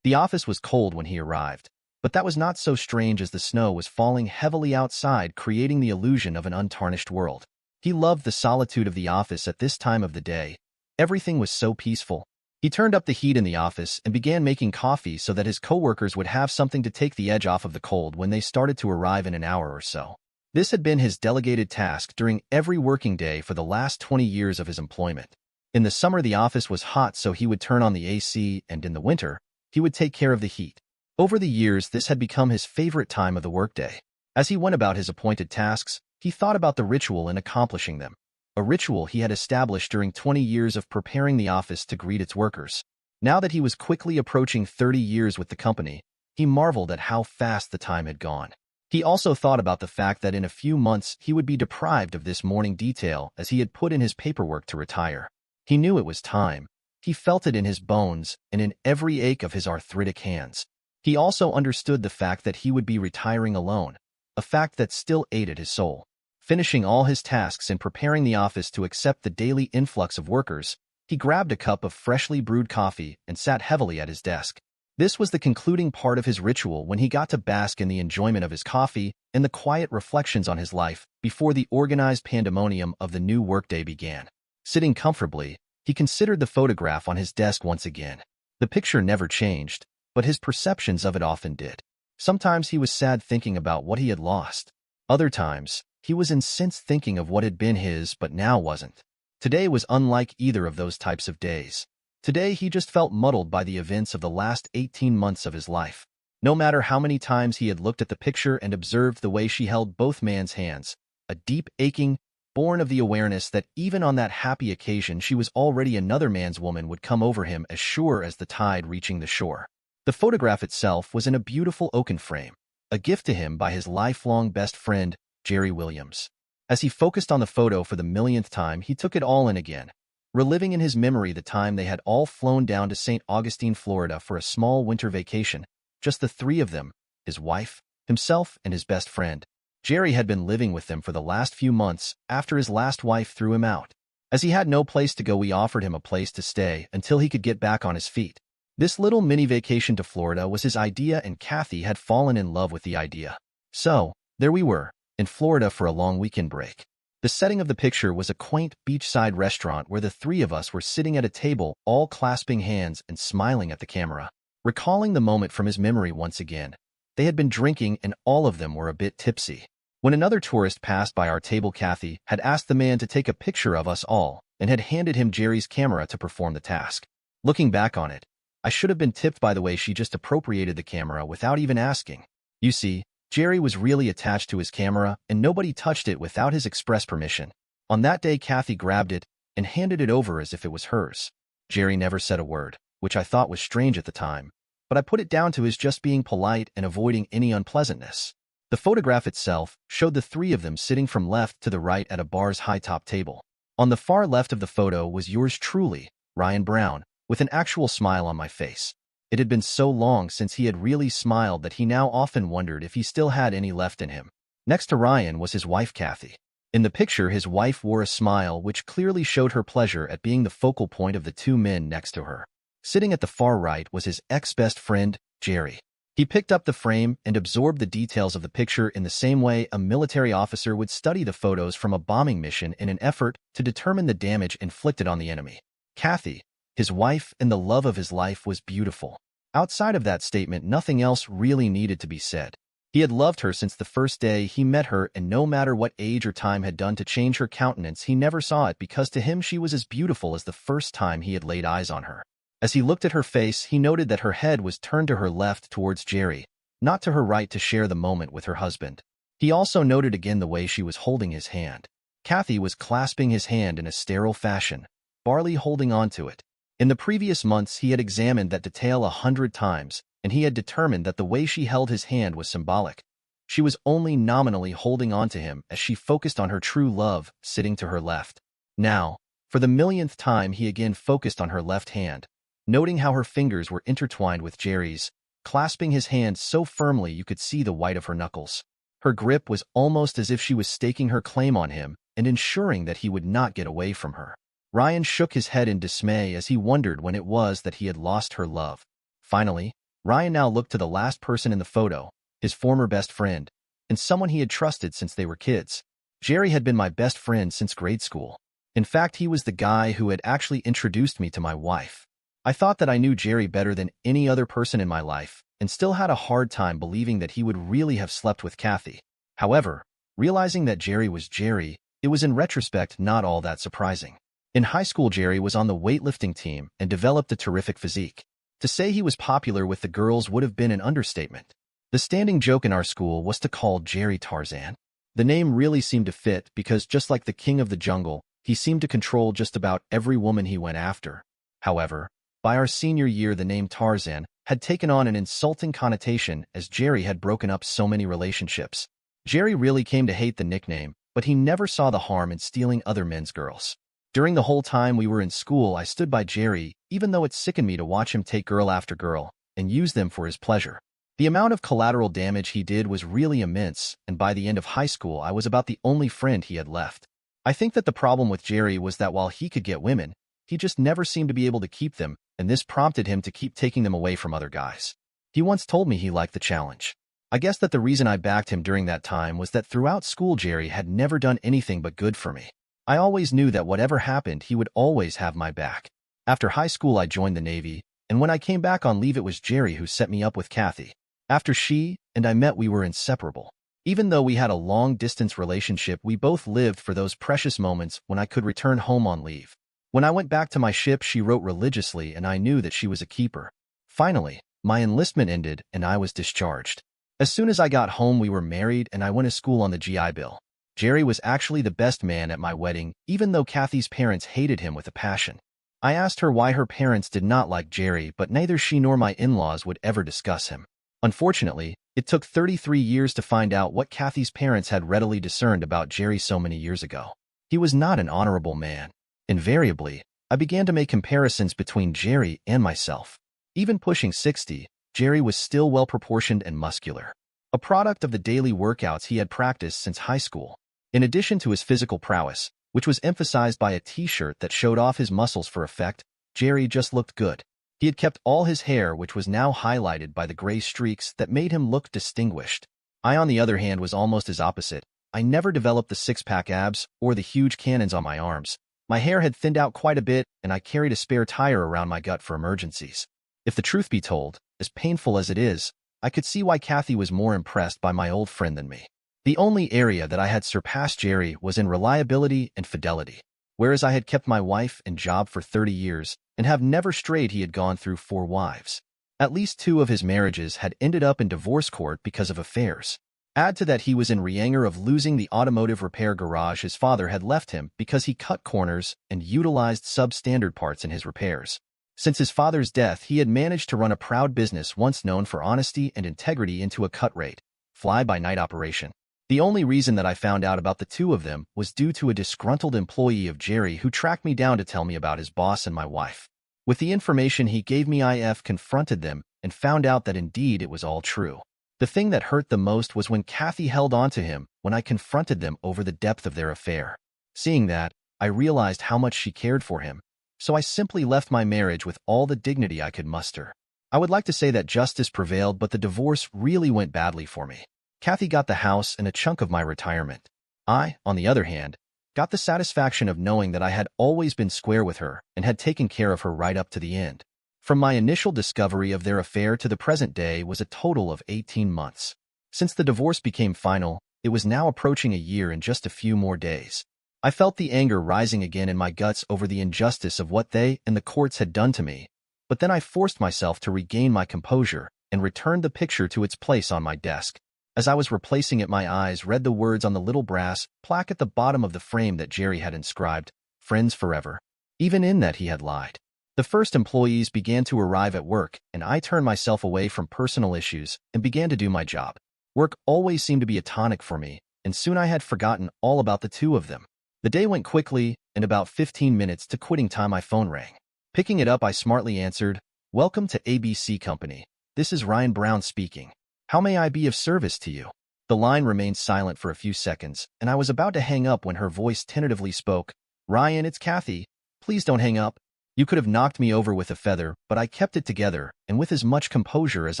The office was cold when he arrived, but that was not so strange as the snow was falling heavily outside, creating the illusion of an untarnished world. He loved the solitude of the office at this time of the day. Everything was so peaceful. He turned up the heat in the office and began making coffee so that his coworkers would have something to take the edge off of the cold when they started to arrive in an hour or so. This had been his delegated task during every working day for the last 20 years of his employment. In the summer, the office was hot, so he would turn on the AC, and in the winter, he would take care of the heat. Over the years, this had become his favorite time of the workday. As he went about his appointed tasks, he thought about the ritual in accomplishing them. A ritual he had established during 20 years of preparing the office to greet its workers. Now that he was quickly approaching 30 years with the company, he marveled at how fast the time had gone. He also thought about the fact that in a few months he would be deprived of this morning detail as he had put in his paperwork to retire. He knew it was time. He felt it in his bones and in every ache of his arthritic hands. He also understood the fact that he would be retiring alone, a fact that still ate at his soul. Finishing all his tasks and preparing the office to accept the daily influx of workers, he grabbed a cup of freshly brewed coffee and sat heavily at his desk. This was the concluding part of his ritual when he got to bask in the enjoyment of his coffee and the quiet reflections on his life before the organized pandemonium of the new workday began. Sitting comfortably, he considered the photograph on his desk once again. The picture never changed, but his perceptions of it often did. Sometimes he was sad thinking about what he had lost. Other times, he was incensed thinking of what had been his but now wasn't. Today was unlike either of those types of days. Today he just felt muddled by the events of the last 18 months of his life. No matter how many times he had looked at the picture and observed the way she held both man's hands, a deep aching, born of the awareness that even on that happy occasion she was already another man's woman, would come over him as sure as the tide reaching the shore. The photograph itself was in a beautiful oaken frame, a gift to him by his lifelong best friend, Jerry Williams. As he focused on the photo for the millionth time, he took it all in again, reliving in his memory the time they had all flown down to St. Augustine, Florida for a small winter vacation, just the three of them, his wife, himself, and his best friend. Jerry had been living with them for the last few months after his last wife threw him out. As he had no place to go, we offered him a place to stay until he could get back on his feet. This little mini vacation to Florida was his idea, and Kathy had fallen in love with the idea. So, there we were, in Florida for a long weekend break. The setting of the picture was a quaint beachside restaurant where the three of us were sitting at a table, all clasping hands and smiling at the camera. Recalling the moment from his memory once again, they had been drinking and all of them were a bit tipsy. When another tourist passed by our table, Kathy had asked the man to take a picture of us all and had handed him Jerry's camera to perform the task. Looking back on it, I should have been tipped by the way she just appropriated the camera without even asking. You see, Jerry was really attached to his camera and nobody touched it without his express permission. On that day, Kathy grabbed it and handed it over as if it was hers. Jerry never said a word, which I thought was strange at the time, but I put it down to his just being polite and avoiding any unpleasantness. The photograph itself showed the three of them sitting from left to the right at a bar's high-top table. On the far left of the photo was yours truly, Ryan Brown, with an actual smile on my face. It had been so long since he had really smiled that he now often wondered if he still had any left in him. Next to Ryan was his wife, Kathy. In the picture, his wife wore a smile which clearly showed her pleasure at being the focal point of the two men next to her. Sitting at the far right was his ex-best friend, Jerry. He picked up the frame and absorbed the details of the picture in the same way a military officer would study the photos from a bombing mission in an effort to determine the damage inflicted on the enemy. Kathy, his wife and the love of his life, was beautiful. Outside of that statement, nothing else really needed to be said. He had loved her since the first day he met her, and no matter what age or time had done to change her countenance, he never saw it because to him she was as beautiful as the first time he had laid eyes on her. As he looked at her face, he noted that her head was turned to her left towards Jerry, not to her right to share the moment with her husband. He also noted again the way she was holding his hand. Kathy was clasping his hand in a sterile fashion, barely holding on to it. In the previous months, he had examined that detail 100 times, and he had determined that the way she held his hand was symbolic. She was only nominally holding on to him as she focused on her true love, sitting to her left. Now, for the millionth time, he again focused on her left hand, noting how her fingers were intertwined with Jerry's, clasping his hand so firmly you could see the white of her knuckles. Her grip was almost as if she was staking her claim on him and ensuring that he would not get away from her. Ryan shook his head in dismay as he wondered when it was that he had lost her love. Finally, Ryan now looked to the last person in the photo, his former best friend, and someone he had trusted since they were kids. Jerry had been my best friend since grade school. In fact, he was the guy who had actually introduced me to my wife. I thought that I knew Jerry better than any other person in my life, and still had a hard time believing that he would really have slept with Kathy. However, realizing that Jerry was Jerry, it was in retrospect not all that surprising. In high school, Jerry was on the weightlifting team and developed a terrific physique. To say he was popular with the girls would have been an understatement. The standing joke in our school was to call Jerry Tarzan. The name really seemed to fit because just like the king of the jungle, he seemed to control just about every woman he went after. However, by our senior year, the name Tarzan had taken on an insulting connotation as Jerry had broken up so many relationships. Jerry really came to hate the nickname, but he never saw the harm in stealing other men's girls. During the whole time we were in school, I stood by Jerry, even though it sickened me to watch him take girl after girl and use them for his pleasure. The amount of collateral damage he did was really immense, and by the end of high school, I was about the only friend he had left. I think that the problem with Jerry was that while he could get women, he just never seemed to be able to keep them, and this prompted him to keep taking them away from other guys. He once told me he liked the challenge. I guess that the reason I backed him during that time was that throughout school Jerry had never done anything but good for me. I always knew that whatever happened, he would always have my back. After high school, I joined the Navy, and when I came back on leave, it was Jerry who set me up with Kathy. After she and I met, we were inseparable. Even though we had a long-distance relationship, we both lived for those precious moments when I could return home on leave. When I went back to my ship, she wrote religiously, and I knew that she was a keeper. Finally, my enlistment ended, and I was discharged. As soon as I got home, we were married, and I went to school on the GI Bill. Jerry was actually the best man at my wedding, even though Kathy's parents hated him with a passion. I asked her why her parents did not like Jerry, but neither she nor my in-laws would ever discuss him. Unfortunately, it took 33 years to find out what Kathy's parents had readily discerned about Jerry so many years ago. He was not an honorable man. Invariably, I began to make comparisons between Jerry and myself. Even pushing 60, Jerry was still well-proportioned and muscular, a product of the daily workouts he had practiced since high school. In addition to his physical prowess, which was emphasized by a t-shirt that showed off his muscles for effect, Jerry just looked good. He had kept all his hair, which was now highlighted by the gray streaks that made him look distinguished. I, on the other hand, was almost as opposite. I never developed the six-pack abs or the huge cannons on my arms. My hair had thinned out quite a bit, and I carried a spare tire around my gut for emergencies. If the truth be told, as painful as it is, I could see why Kathy was more impressed by my old friend than me. The only area that I had surpassed Jerry was in reliability and fidelity. Whereas I had kept my wife and job for 30 years and have never strayed, he had gone through 4 wives. At least 2 of his marriages had ended up in divorce court because of affairs. Add to that he was in re-anger of losing the automotive repair garage his father had left him because he cut corners and utilized substandard parts in his repairs. Since his father's death, he had managed to run a proud business once known for honesty and integrity into a cut-rate, fly-by-night operation. The only reason that I found out about the 2 of them was due to a disgruntled employee of Jerry who tracked me down to tell me about his boss and my wife. With the information he gave me, I confronted them and found out that indeed it was all true. The thing that hurt the most was when Kathy held on to him when I confronted them over the depth of their affair. Seeing that, I realized how much she cared for him, so I simply left my marriage with all the dignity I could muster. I would like to say that justice prevailed, but the divorce really went badly for me. Kathy got the house and a chunk of my retirement. I, on the other hand, got the satisfaction of knowing that I had always been square with her and had taken care of her right up to the end. From my initial discovery of their affair to the present day was a total of 18 months. Since the divorce became final, it was now approaching a year in just a few more days. I felt the anger rising again in my guts over the injustice of what they and the courts had done to me, but then I forced myself to regain my composure and returned the picture to its place on my desk. As I was replacing it, my eyes read the words on the little brass plaque at the bottom of the frame that Jerry had inscribed, "Friends Forever." Even in that, he had lied. The first employees began to arrive at work, and I turned myself away from personal issues and began to do my job. Work always seemed to be a tonic for me, and soon I had forgotten all about the 2 of them. The day went quickly, and about 15 minutes to quitting time, my phone rang. Picking it up, I smartly answered, "Welcome to ABC Company. This is Ryan Brown speaking. How may I be of service to you?" The line remained silent for a few seconds, and I was about to hang up when her voice tentatively spoke. "Ryan, it's Kathy. Please don't hang up." You could have knocked me over with a feather, but I kept it together, and with as much composure as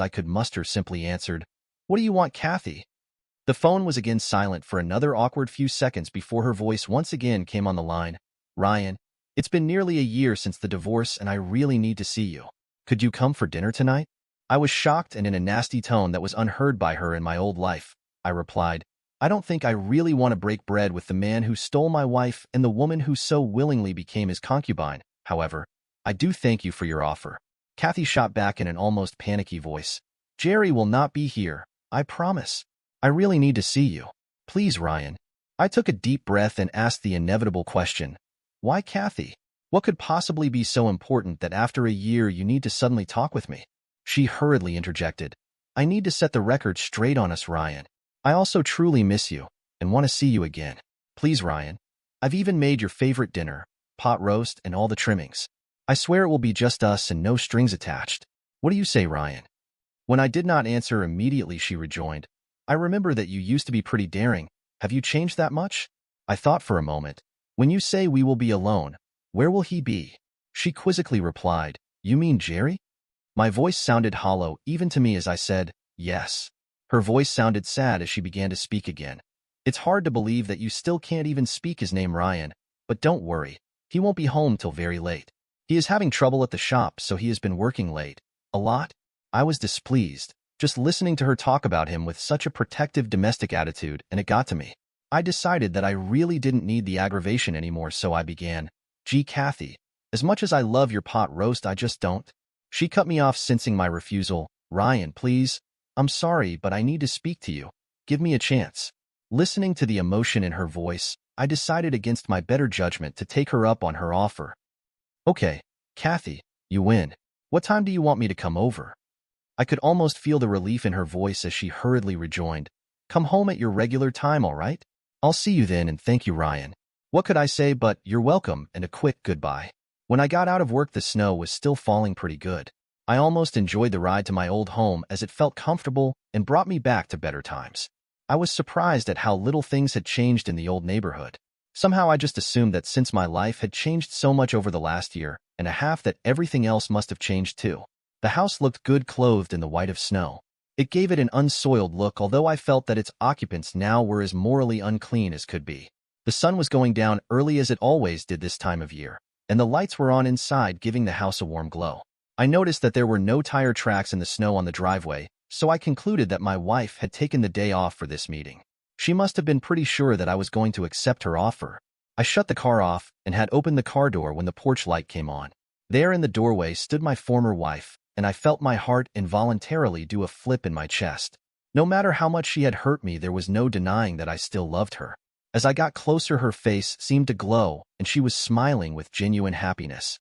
I could muster simply answered, "What do you want, Kathy?" The phone was again silent for another awkward few seconds before her voice once again came on the line. "Ryan, it's been nearly a year since the divorce, and I really need to see you. Could you come for dinner tonight?" I was shocked, and in a nasty tone that was unheard by her in my old life, I replied, "I don't think I really want to break bread with the man who stole my wife and the woman who so willingly became his concubine. However, I do thank you for your offer." Kathy shot back in an almost panicky voice, "Jerry will not be here, I promise. I really need to see you. Please, Ryan." I took a deep breath and asked the inevitable question, "Why, Kathy? What could possibly be so important that after a year you need to suddenly talk with me?" She hurriedly interjected. I need to set the record straight on us, Ryan. I also truly miss you and want to see you again. Please, Ryan. I've even made your favorite dinner, pot roast and all the trimmings. I swear it will be just us and no strings attached. What do you say, Ryan? When I did not answer immediately, she rejoined, I remember that you used to be pretty daring. Have you changed that much? I thought for a moment. When you say we will be alone, where will he be? She quizzically replied, You mean Jerry? My voice sounded hollow even to me as I said, yes. Her voice sounded sad as she began to speak again. It's hard to believe that you still can't even speak his name, Ryan, but don't worry. He won't be home till very late. He is having trouble at the shop, so he has been working late. A lot? I was displeased, just listening to her talk about him with such a protective domestic attitude, and it got to me. I decided that I really didn't need the aggravation anymore, so I began, Gee, Kathy, as much as I love your pot roast, I just don't. She cut me off, sensing my refusal. Ryan, please. I'm sorry, but I need to speak to you. Give me a chance. Listening to the emotion in her voice, I decided against my better judgment to take her up on her offer. Okay, Kathy, you win. What time do you want me to come over? I could almost feel the relief in her voice as she hurriedly rejoined, Come home at your regular time, all right? I'll see you then, and thank you, Ryan. What could I say but you're welcome and a quick goodbye? When I got out of work, the snow was still falling pretty good. I almost enjoyed the ride to my old home as it felt comfortable and brought me back to better times. I was surprised at how little things had changed in the old neighborhood. Somehow I just assumed that since my life had changed so much over the last year and a half that everything else must have changed too. The house looked good, clothed in the white of snow. It gave it an unsoiled look, although I felt that its occupants now were as morally unclean as could be. The sun was going down early as it always did this time of year, and the lights were on inside, giving the house a warm glow. I noticed that there were no tire tracks in the snow on the driveway, so I concluded that my wife had taken the day off for this meeting. She must have been pretty sure that I was going to accept her offer. I shut the car off and had opened the car door when the porch light came on. There in the doorway stood my former wife, and I felt my heart involuntarily do a flip in my chest. No matter how much she had hurt me, there was no denying that I still loved her. As I got closer, her face seemed to glow, and she was smiling with genuine happiness.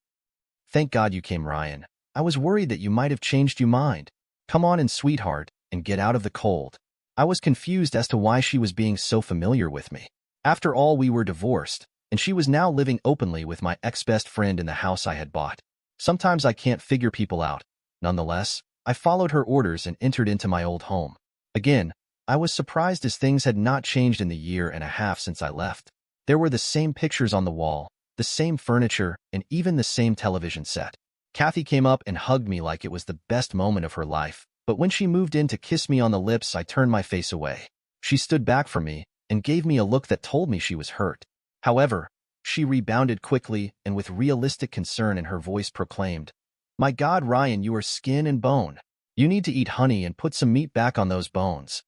Thank God you came, Ryan. I was worried that you might have changed your mind. Come on in, sweetheart, and get out of the cold. I was confused as to why she was being so familiar with me. After all, we were divorced, and she was now living openly with my ex-best friend in the house I had bought. Sometimes I can't figure people out. Nonetheless, I followed her orders and entered into my old home. Again, I was surprised as things had not changed in the year and a half since I left. There were the same pictures on the wall, the same furniture, and even the same television set. Kathy came up and hugged me like it was the best moment of her life, but when she moved in to kiss me on the lips, I turned my face away. She stood back from me and gave me a look that told me she was hurt. However, she rebounded quickly and with realistic concern in her voice proclaimed, My God, Ryan, you are skin and bone. You need to eat honey and put some meat back on those bones.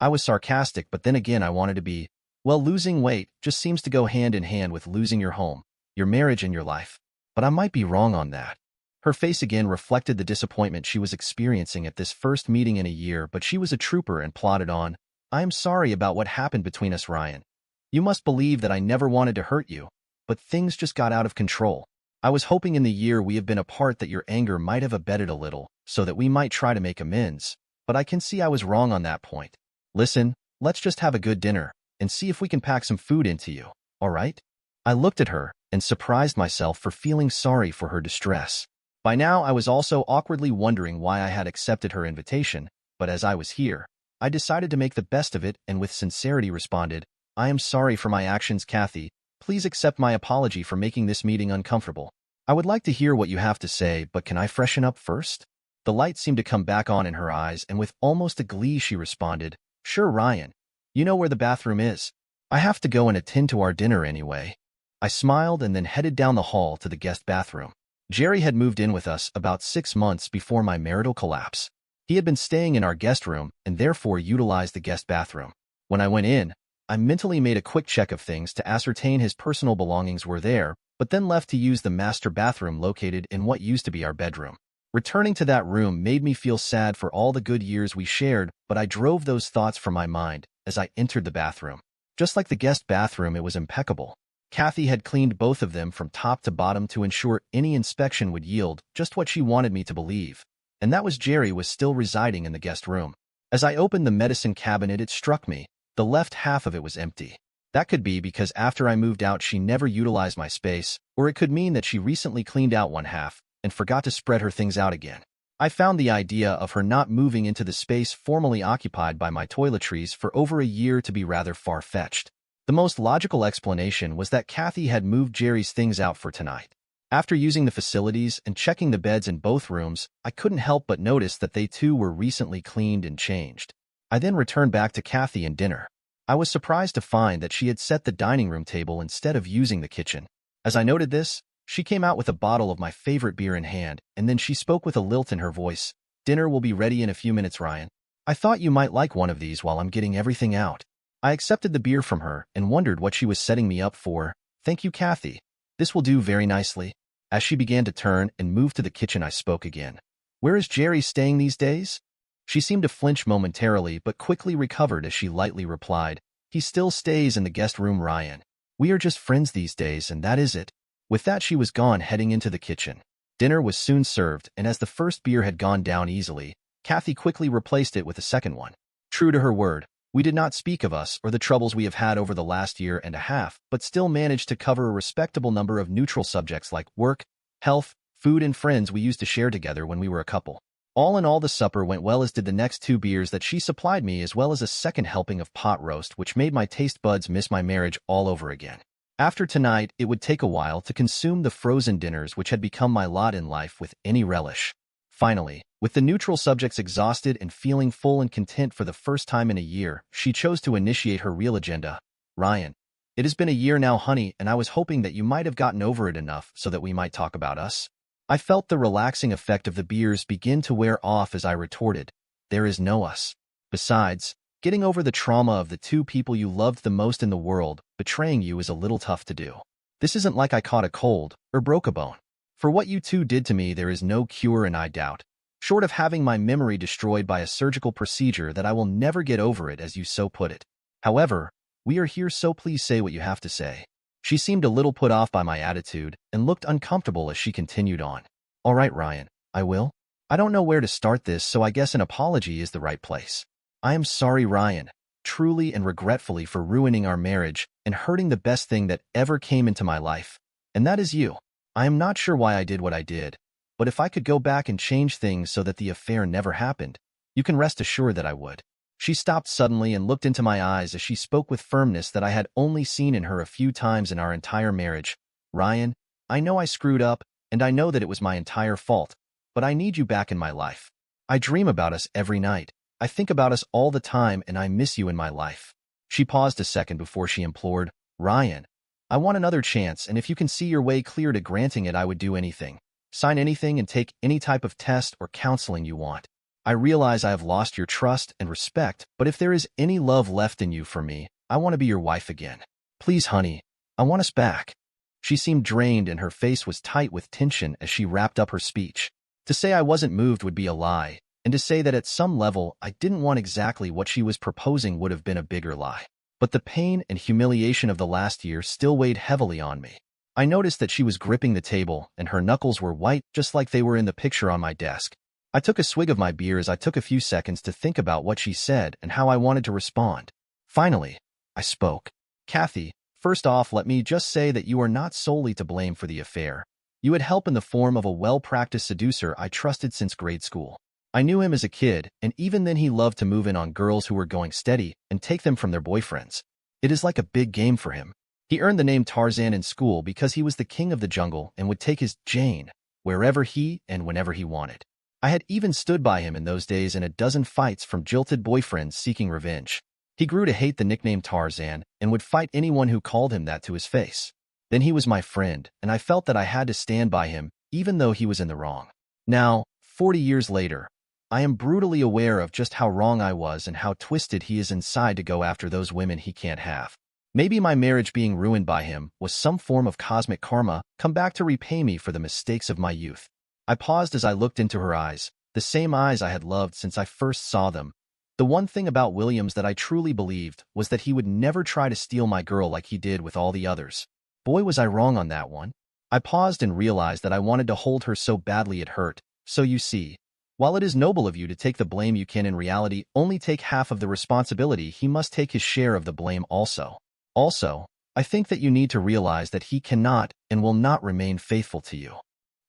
I was sarcastic, but then again I wanted to be, well, losing weight just seems to go hand in hand with losing your home, your marriage, and your life. But I might be wrong on that. Her face again reflected the disappointment she was experiencing at this first meeting in a year, but she was a trooper and plodded on. I am sorry about what happened between us, Ryan. You must believe that I never wanted to hurt you, but things just got out of control. I was hoping in the year we have been apart that your anger might have abated a little, so that we might try to make amends, but I can see I was wrong on that point. Listen, let's just have a good dinner, and see if we can pack some food into you, all right? I looked at her and surprised myself for feeling sorry for her distress. By now, I was also awkwardly wondering why I had accepted her invitation, but as I was here, I decided to make the best of it and with sincerity responded, I am sorry for my actions, Kathy. Please accept my apology for making this meeting uncomfortable. I would like to hear what you have to say, but can I freshen up first? The light seemed to come back on in her eyes, and with almost a glee she responded, Sure, Ryan. You know where the bathroom is. I have to go and attend to our dinner anyway. I smiled and then headed down the hall to the guest bathroom. Jerry had moved in with us about 6 months before my marital collapse. He had been staying in our guest room and therefore utilized the guest bathroom. When I went in, I mentally made a quick check of things to ascertain his personal belongings were there, but then left to use the master bathroom located in what used to be our bedroom. Returning to that room made me feel sad for all the good years we shared, but I drove those thoughts from my mind as I entered the bathroom. Just like the guest bathroom, it was impeccable. Kathy had cleaned both of them from top to bottom to ensure any inspection would yield just what she wanted me to believe. and that was Jerry was still residing in the guest room. As I opened the medicine cabinet, it struck me. The left half of it was empty. That could be because after I moved out she never utilized my space, or it could mean that she recently cleaned out one half and forgot to spread her things out again. I found the idea of her not moving into the space formerly occupied by my toiletries for over a year to be rather far-fetched. The most logical explanation was that Kathy had moved Jerry's things out for tonight. After using the facilities and checking the beds in both rooms, I couldn't help but notice that they too were recently cleaned and changed. I then returned back to Kathy and dinner. I was surprised to find that she had set the dining room table instead of using the kitchen. As I noted this, she came out with a bottle of my favorite beer in hand, and then she spoke with a lilt in her voice. "Dinner will be ready in a few minutes, Ryan. I thought you might like one of these while I'm getting everything out." I accepted the beer from her and wondered what she was setting me up for. "Thank you, Kathy. This will do very nicely." As she began to turn and move to the kitchen, I spoke again. "Where is Jerry staying these days?" She seemed to flinch momentarily, but quickly recovered as she lightly replied, "He still stays in the guest room, Ryan. We are just friends these days, and that is it." With that, she was gone, heading into the kitchen. Dinner was soon served, and as the first beer had gone down easily, Kathy quickly replaced it with a second one. True to her word, we did not speak of us or the troubles we have had over the last year and a half, but still managed to cover a respectable number of neutral subjects like work, health, food, and friends we used to share together when we were a couple. All in all, the supper went well, as did the next 2 beers that she supplied me, as well as a second helping of pot roast, which made my taste buds miss my marriage all over again. After tonight, it would take a while to consume the frozen dinners which had become my lot in life with any relish. Finally, with the neutral subjects exhausted and feeling full and content for the first time in a year, she chose to initiate her real agenda. "Ryan, it has been a year now, honey, and I was hoping that you might have gotten over it enough so that we might talk about us." I felt the relaxing effect of the beers begin to wear off as I retorted, "There is no us. Besides, getting over the trauma of the 2 people you loved the most in the world betraying you is a little tough to do. This isn't like I caught a cold or broke a bone. For what you 2 did to me, there is no cure, and I doubt, short of having my memory destroyed by a surgical procedure, that I will never get over it, as you so put it. However, we are here, so please say what you have to say." She seemed a little put off by my attitude and looked uncomfortable as she continued on. "All right, Ryan, I will. I don't know where to start this, so I guess an apology is the right place. I am sorry, Ryan, truly and regretfully, for ruining our marriage and hurting the best thing that ever came into my life, and that is you. I am not sure why I did what I did, but if I could go back and change things so that the affair never happened, you can rest assured that I would." She stopped suddenly and looked into my eyes as she spoke with firmness that I had only seen in her a few times in our entire marriage. "Ryan, I know I screwed up, and I know that it was my entire fault, but I need you back in my life. I dream about us every night. I think about us all the time, and I miss you in my life." She paused a second before she implored, "Ryan, I want another chance, and if you can see your way clear to granting it, I would do anything. Sign anything and take any type of test or counseling you want. I realize I have lost your trust and respect, but if there is any love left in you for me, I want to be your wife again. Please, honey, I want us back." She seemed drained and her face was tight with tension as she wrapped up her speech. To say I wasn't moved would be a lie, and to say that at some level I didn't want exactly what she was proposing would have been a bigger lie. But the pain and humiliation of the last year still weighed heavily on me. I noticed that she was gripping the table, and her knuckles were white just like they were in the picture on my desk. I took a swig of my beer as I took a few seconds to think about what she said and how I wanted to respond. Finally, I spoke. "Kathy, first off, let me just say that you are not solely to blame for the affair. You had help in the form of a well-practiced seducer I trusted since grade school. I knew him as a kid, and even then he loved to move in on girls who were going steady and take them from their boyfriends. It is like a big game for him. He earned the name Tarzan in school because he was the king of the jungle and would take his Jane wherever he and whenever he wanted. I had even stood by him in those days in a dozen fights from jilted boyfriends seeking revenge. He grew to hate the nickname Tarzan and would fight anyone who called him that to his face. Then he was my friend, and I felt that I had to stand by him even though he was in the wrong. Now, 40 years later, I am brutally aware of just how wrong I was and how twisted he is inside to go after those women he can't have. Maybe my marriage being ruined by him was some form of cosmic karma come back to repay me for the mistakes of my youth. I paused as I looked into her eyes, the same eyes I had loved since I first saw them. The one thing about Williams that I truly believed was that he would never try to steal my girl like he did with all the others. Boy, was I wrong on that one. I paused and realized that I wanted to hold her so badly it hurt. So you see, While it is noble of you to take the blame, you can in reality only take half of the responsibility. He must take his share of the blame also. Also, I think that you need to realize that he cannot and will not remain faithful to you.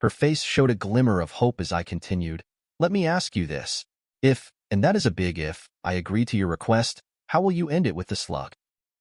Her face showed a glimmer of hope as I continued. Let me ask you this. If, and that is a big if, I agree to your request, how will you end it with the slug?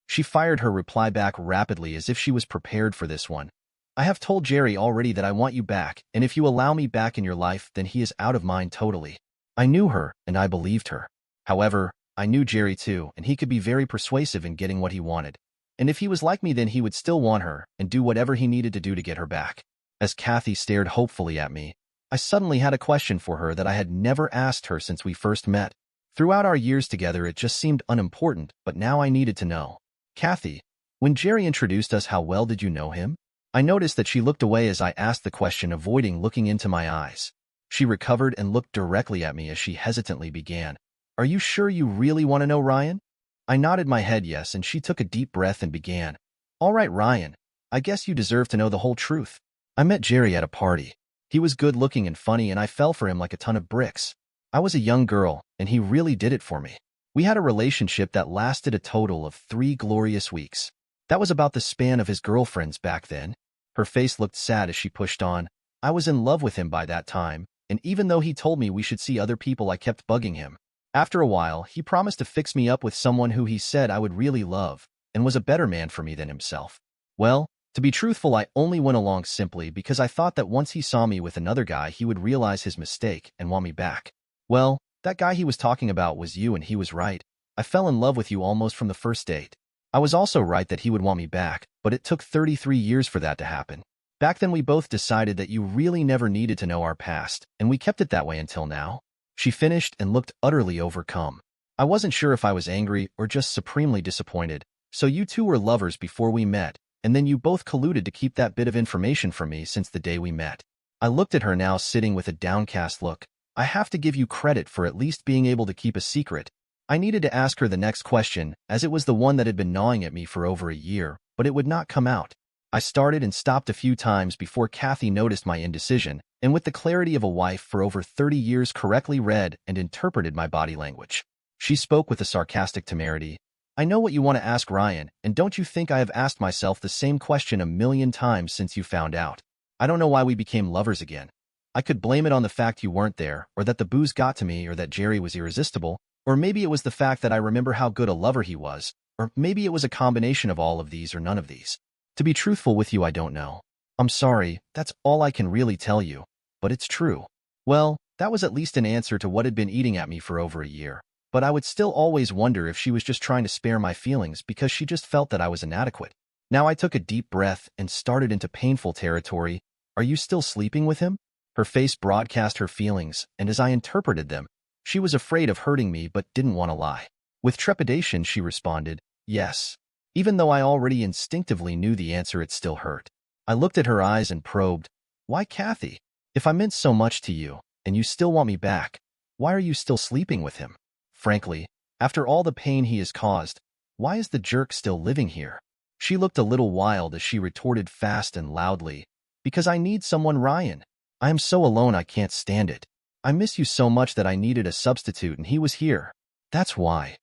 She fired her reply back rapidly as if she was prepared for this one. I have told Jerry already that I want you back, and if you allow me back in your life, then he is out of mine totally. I knew her, and I believed her. However, I knew Jerry too, and he could be very persuasive in getting what he wanted. And if he was like me, then he would still want her and do whatever he needed to do to get her back. As Kathy stared hopefully at me, I suddenly had a question for her that I had never asked her since we first met. Throughout our years together, it just seemed unimportant, but now I needed to know. Kathy, when Jerry introduced us, how well did you know him? I noticed that she looked away as I asked the question, avoiding looking into my eyes. She recovered and looked directly at me as she hesitantly began. Are you sure you really want to know, Ryan? I nodded my head yes, and she took a deep breath and began. All right, Ryan, I guess you deserve to know the whole truth. I met Jerry at a party. He was good-looking and funny, and I fell for him like a ton of bricks. I was a young girl, and he really did it for me. We had a relationship that lasted a total of 3 glorious weeks. That was about the span of his girlfriends back then. Her face looked sad as she pushed on. I was in love with him by that time, and even though he told me we should see other people, I kept bugging him. After a while, he promised to fix me up with someone who he said I would really love, and was a better man for me than himself. Well, to be truthful, I only went along simply because I thought that once he saw me with another guy, he would realize his mistake and want me back. Well, that guy he was talking about was you, and he was right. I fell in love with you almost from the first date. I was also right that he would want me back, but it took 33 years for that to happen. Back then we both decided that you really never needed to know our past, and we kept it that way until now. She finished and looked utterly overcome. I wasn't sure if I was angry or just supremely disappointed. So you two were lovers before we met, and then you both colluded to keep that bit of information from me since the day we met. I looked at her now, sitting with a downcast look. I have to give you credit for at least being able to keep a secret. I needed to ask her the next question, as it was the one that had been gnawing at me for over a year, but it would not come out. I started and stopped a few times before Kathy noticed my indecision, and with the clarity of a wife for over 30 years correctly read and interpreted my body language. She spoke with a sarcastic temerity. I know what you want to ask, Ryan, and don't you think I have asked myself the same question a million times since you found out? I don't know why we became lovers again. I could blame it on the fact you weren't there, or that the booze got to me, or that Jerry was irresistible, or maybe it was the fact that I remember how good a lover he was, or maybe it was a combination of all of these or none of these. To be truthful with you, I don't know. I'm sorry, that's all I can really tell you, but it's true. Well, that was at least an answer to what had been eating at me for over a year, but I would still always wonder if she was just trying to spare my feelings because she just felt that I was inadequate. Now I took a deep breath and started into painful territory. Are you still sleeping with him? Her face broadcast her feelings, and as I interpreted them, she was afraid of hurting me but didn't want to lie. With trepidation, she responded, yes. Even though I already instinctively knew the answer, it still hurt. I looked at her eyes and probed, why, Kathy? If I meant so much to you, and you still want me back, why are you still sleeping with him? Frankly, after all the pain he has caused, why is the jerk still living here? She looked a little wild as she retorted fast and loudly, because I need someone, Ryan. I am so alone I can't stand it. I miss you so much that I needed a substitute, and he was here. That's why.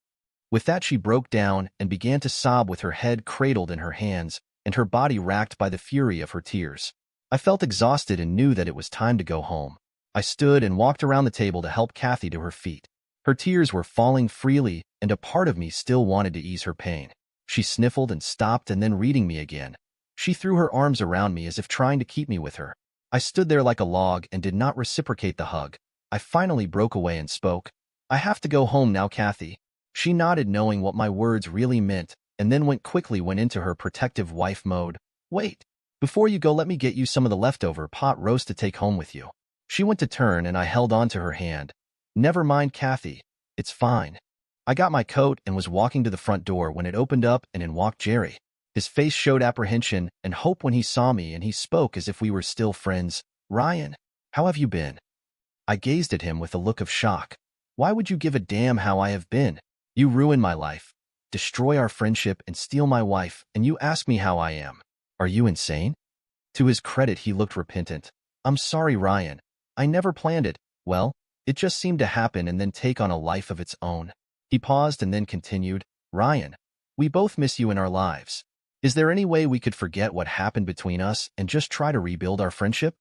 With that, she broke down and began to sob with her head cradled in her hands and her body racked by the fury of her tears. I felt exhausted and knew that it was time to go home. I stood and walked around the table to help Kathy to her feet. Her tears were falling freely, and a part of me still wanted to ease her pain. She sniffled and stopped, and then reading me again. She threw her arms around me as if trying to keep me with her. I stood there like a log and did not reciprocate the hug. I finally broke away and spoke. I have to go home now, Kathy. She nodded, knowing what my words really meant, and then went into her protective wife mode. Wait. Before you go, let me get you some of the leftover pot roast to take home with you. She went to turn, and I held on to her hand. Never mind, Kathy. It's fine. I got my coat and was walking to the front door when it opened up, and in walked Jerry. His face showed apprehension and hope when he saw me, and he spoke as if we were still friends. Ryan, how have you been? I gazed at him with a look of shock. Why would you give a damn how I have been? You ruin my life, destroy our friendship, and steal my wife, and you ask me how I am. Are you insane? To his credit, he looked repentant. I'm sorry, Ryan. I never planned it. Well, It just seemed to happen and then take on a life of its own. He paused and then continued, Ryan, we both miss you in our lives. Is there any way we could forget what happened between us and just try to rebuild our friendship?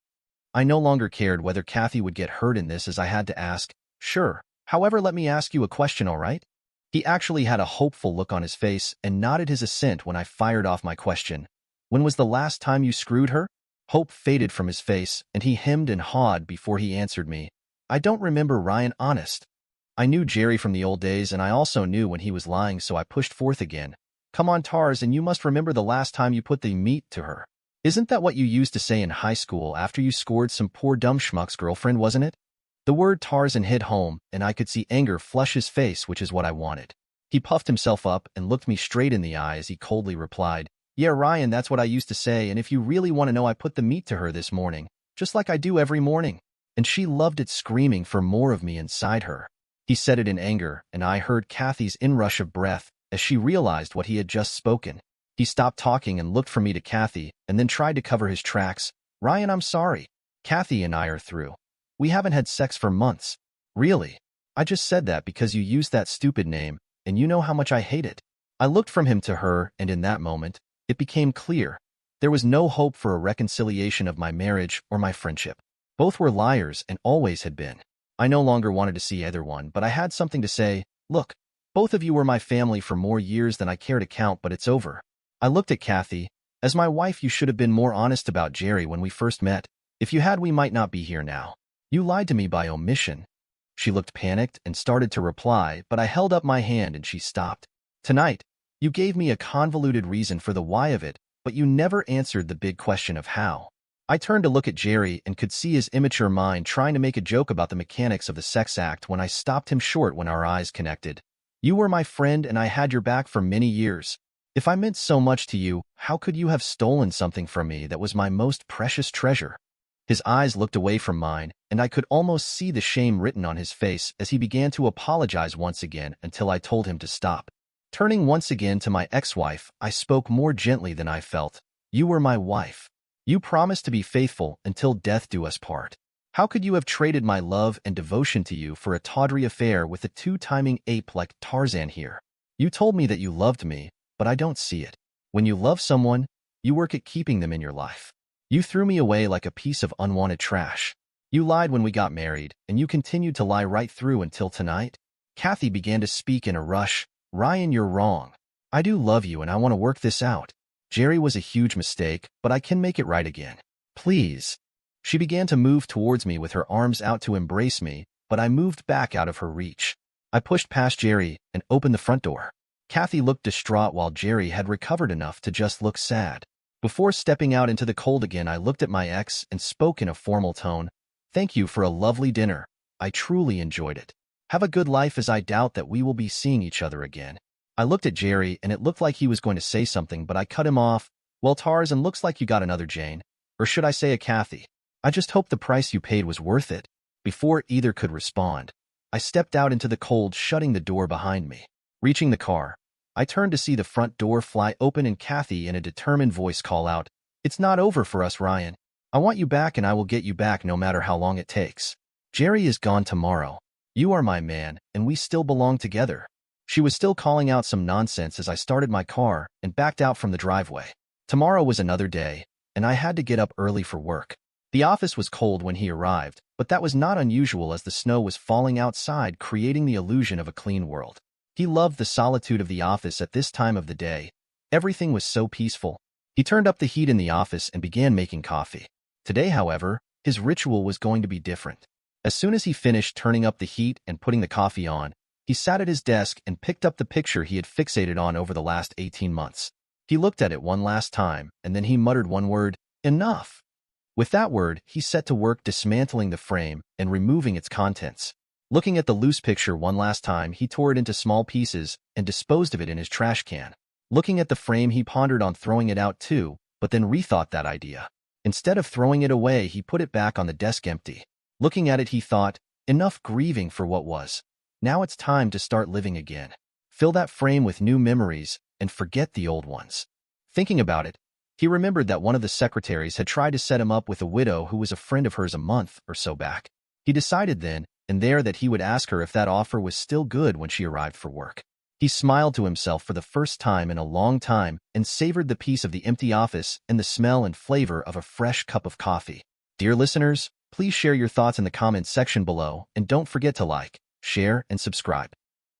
I no longer cared whether Kathy would get hurt in this as I had to ask, sure, however let me ask you a question, all right? He actually had a hopeful look on his face and nodded his assent when I fired off my question. When was the last time you screwed her? Hope faded from his face, and he hemmed and hawed before he answered me. I don't remember, Ryan, honest. I knew Jerry from the old days, and I also knew when he was lying, so I pushed forth again. Come on, Tarzan, you must remember the last time you put the meat to her. Isn't that what you used to say in high school after you scored some poor dumb schmuck's girlfriend, wasn't it? The word Tarzan hit home, and I could see anger flush his face, which is what I wanted. He puffed himself up and looked me straight in the eye as he coldly replied, Yeah, Ryan, that's what I used to say, and if you really want to know, I put the meat to her this morning, just like I do every morning. And she loved it, screaming for more of me inside her. He said it in anger, and I heard Kathy's inrush of breath as she realized what he had just spoken. He stopped talking and looked from me to Kathy, and then tried to cover his tracks. Ryan, I'm sorry. Kathy and I are through. We haven't had sex for months. Really? I just said that because you used that stupid name, and you know how much I hate it. I looked from him to her, and in that moment, it became clear. There was no hope for a reconciliation of my marriage or my friendship. Both were liars and always had been. I no longer wanted to see either one, but I had something to say. Look, both of you were my family for more years than I care to count, but it's over. I looked at Kathy. As my wife, you should have been more honest about Jerry when we first met. If you had, we might not be here now. You lied to me by omission. She looked panicked and started to reply, but I held up my hand and she stopped. Tonight, you gave me a convoluted reason for the why of it, but you never answered the big question of how. I turned to look at Jerry and could see his immature mind trying to make a joke about the mechanics of the sex act when I stopped him short when our eyes connected. You were my friend and I had your back for many years. If I meant so much to you, how could you have stolen something from me that was my most precious treasure? His eyes looked away from mine, and I could almost see the shame written on his face as he began to apologize once again until I told him to stop. Turning once again to my ex-wife, I spoke more gently than I felt. You were my wife. You promised to be faithful until death do us part. How could you have traded my love and devotion to you for a tawdry affair with a two-timing ape like Tarzan here? You told me that you loved me, but I don't see it. When you love someone, you work at keeping them in your life. You threw me away like a piece of unwanted trash. You lied when we got married, and you continued to lie right through until tonight. Kathy began to speak in a rush. Ryan, you're wrong. I do love you and I want to work this out. Jerry was a huge mistake, but I can make it right again. Please. She began to move towards me with her arms out to embrace me, but I moved back out of her reach. I pushed past Jerry and opened the front door. Kathy looked distraught while Jerry had recovered enough to just look sad. Before stepping out into the cold again, I looked at my ex and spoke in a formal tone. Thank you for a lovely dinner. I truly enjoyed it. Have a good life, as I doubt that we will be seeing each other again. I looked at Jerry and it looked like he was going to say something, but I cut him off. Well, Tarzan, looks like you got another Jane. Or should I say a Kathy? I just hope the price you paid was worth it. Before either could respond, I stepped out into the cold, shutting the door behind me. Reaching the car, I turned to see the front door fly open and Kathy in a determined voice call out, It's not over for us, Ryan. I want you back and I will get you back no matter how long it takes. Jerry is gone tomorrow. You are my man, and we still belong together. She was still calling out some nonsense as I started my car and backed out from the driveway. Tomorrow was another day, and I had to get up early for work. The office was cold when he arrived, but that was not unusual as the snow was falling outside, creating the illusion of a clean world. He loved the solitude of the office at this time of the day. Everything was so peaceful. He turned up the heat in the office and began making coffee. Today, however, his ritual was going to be different. As soon as he finished turning up the heat and putting the coffee on, he sat at his desk and picked up the picture he had fixated on over the last 18 months. He looked at it one last time, and then he muttered one word, enough. With that word, he set to work dismantling the frame and removing its contents. Looking at the loose picture one last time, he tore it into small pieces and disposed of it in his trash can. Looking at the frame, he pondered on throwing it out too, but then rethought that idea. Instead of throwing it away, he put it back on the desk empty. Looking at it, he thought, enough grieving for what was. Now it's time to start living again. Fill that frame with new memories and forget the old ones. Thinking about it, he remembered that one of the secretaries had tried to set him up with a widow who was a friend of hers a month or so back. He decided then, and there that he would ask her if that offer was still good when she arrived for work. He smiled to himself for the first time in a long time and savored the peace of the empty office and the smell and flavor of a fresh cup of coffee. Dear listeners, please share your thoughts in the comments section below and don't forget to like, share, and subscribe.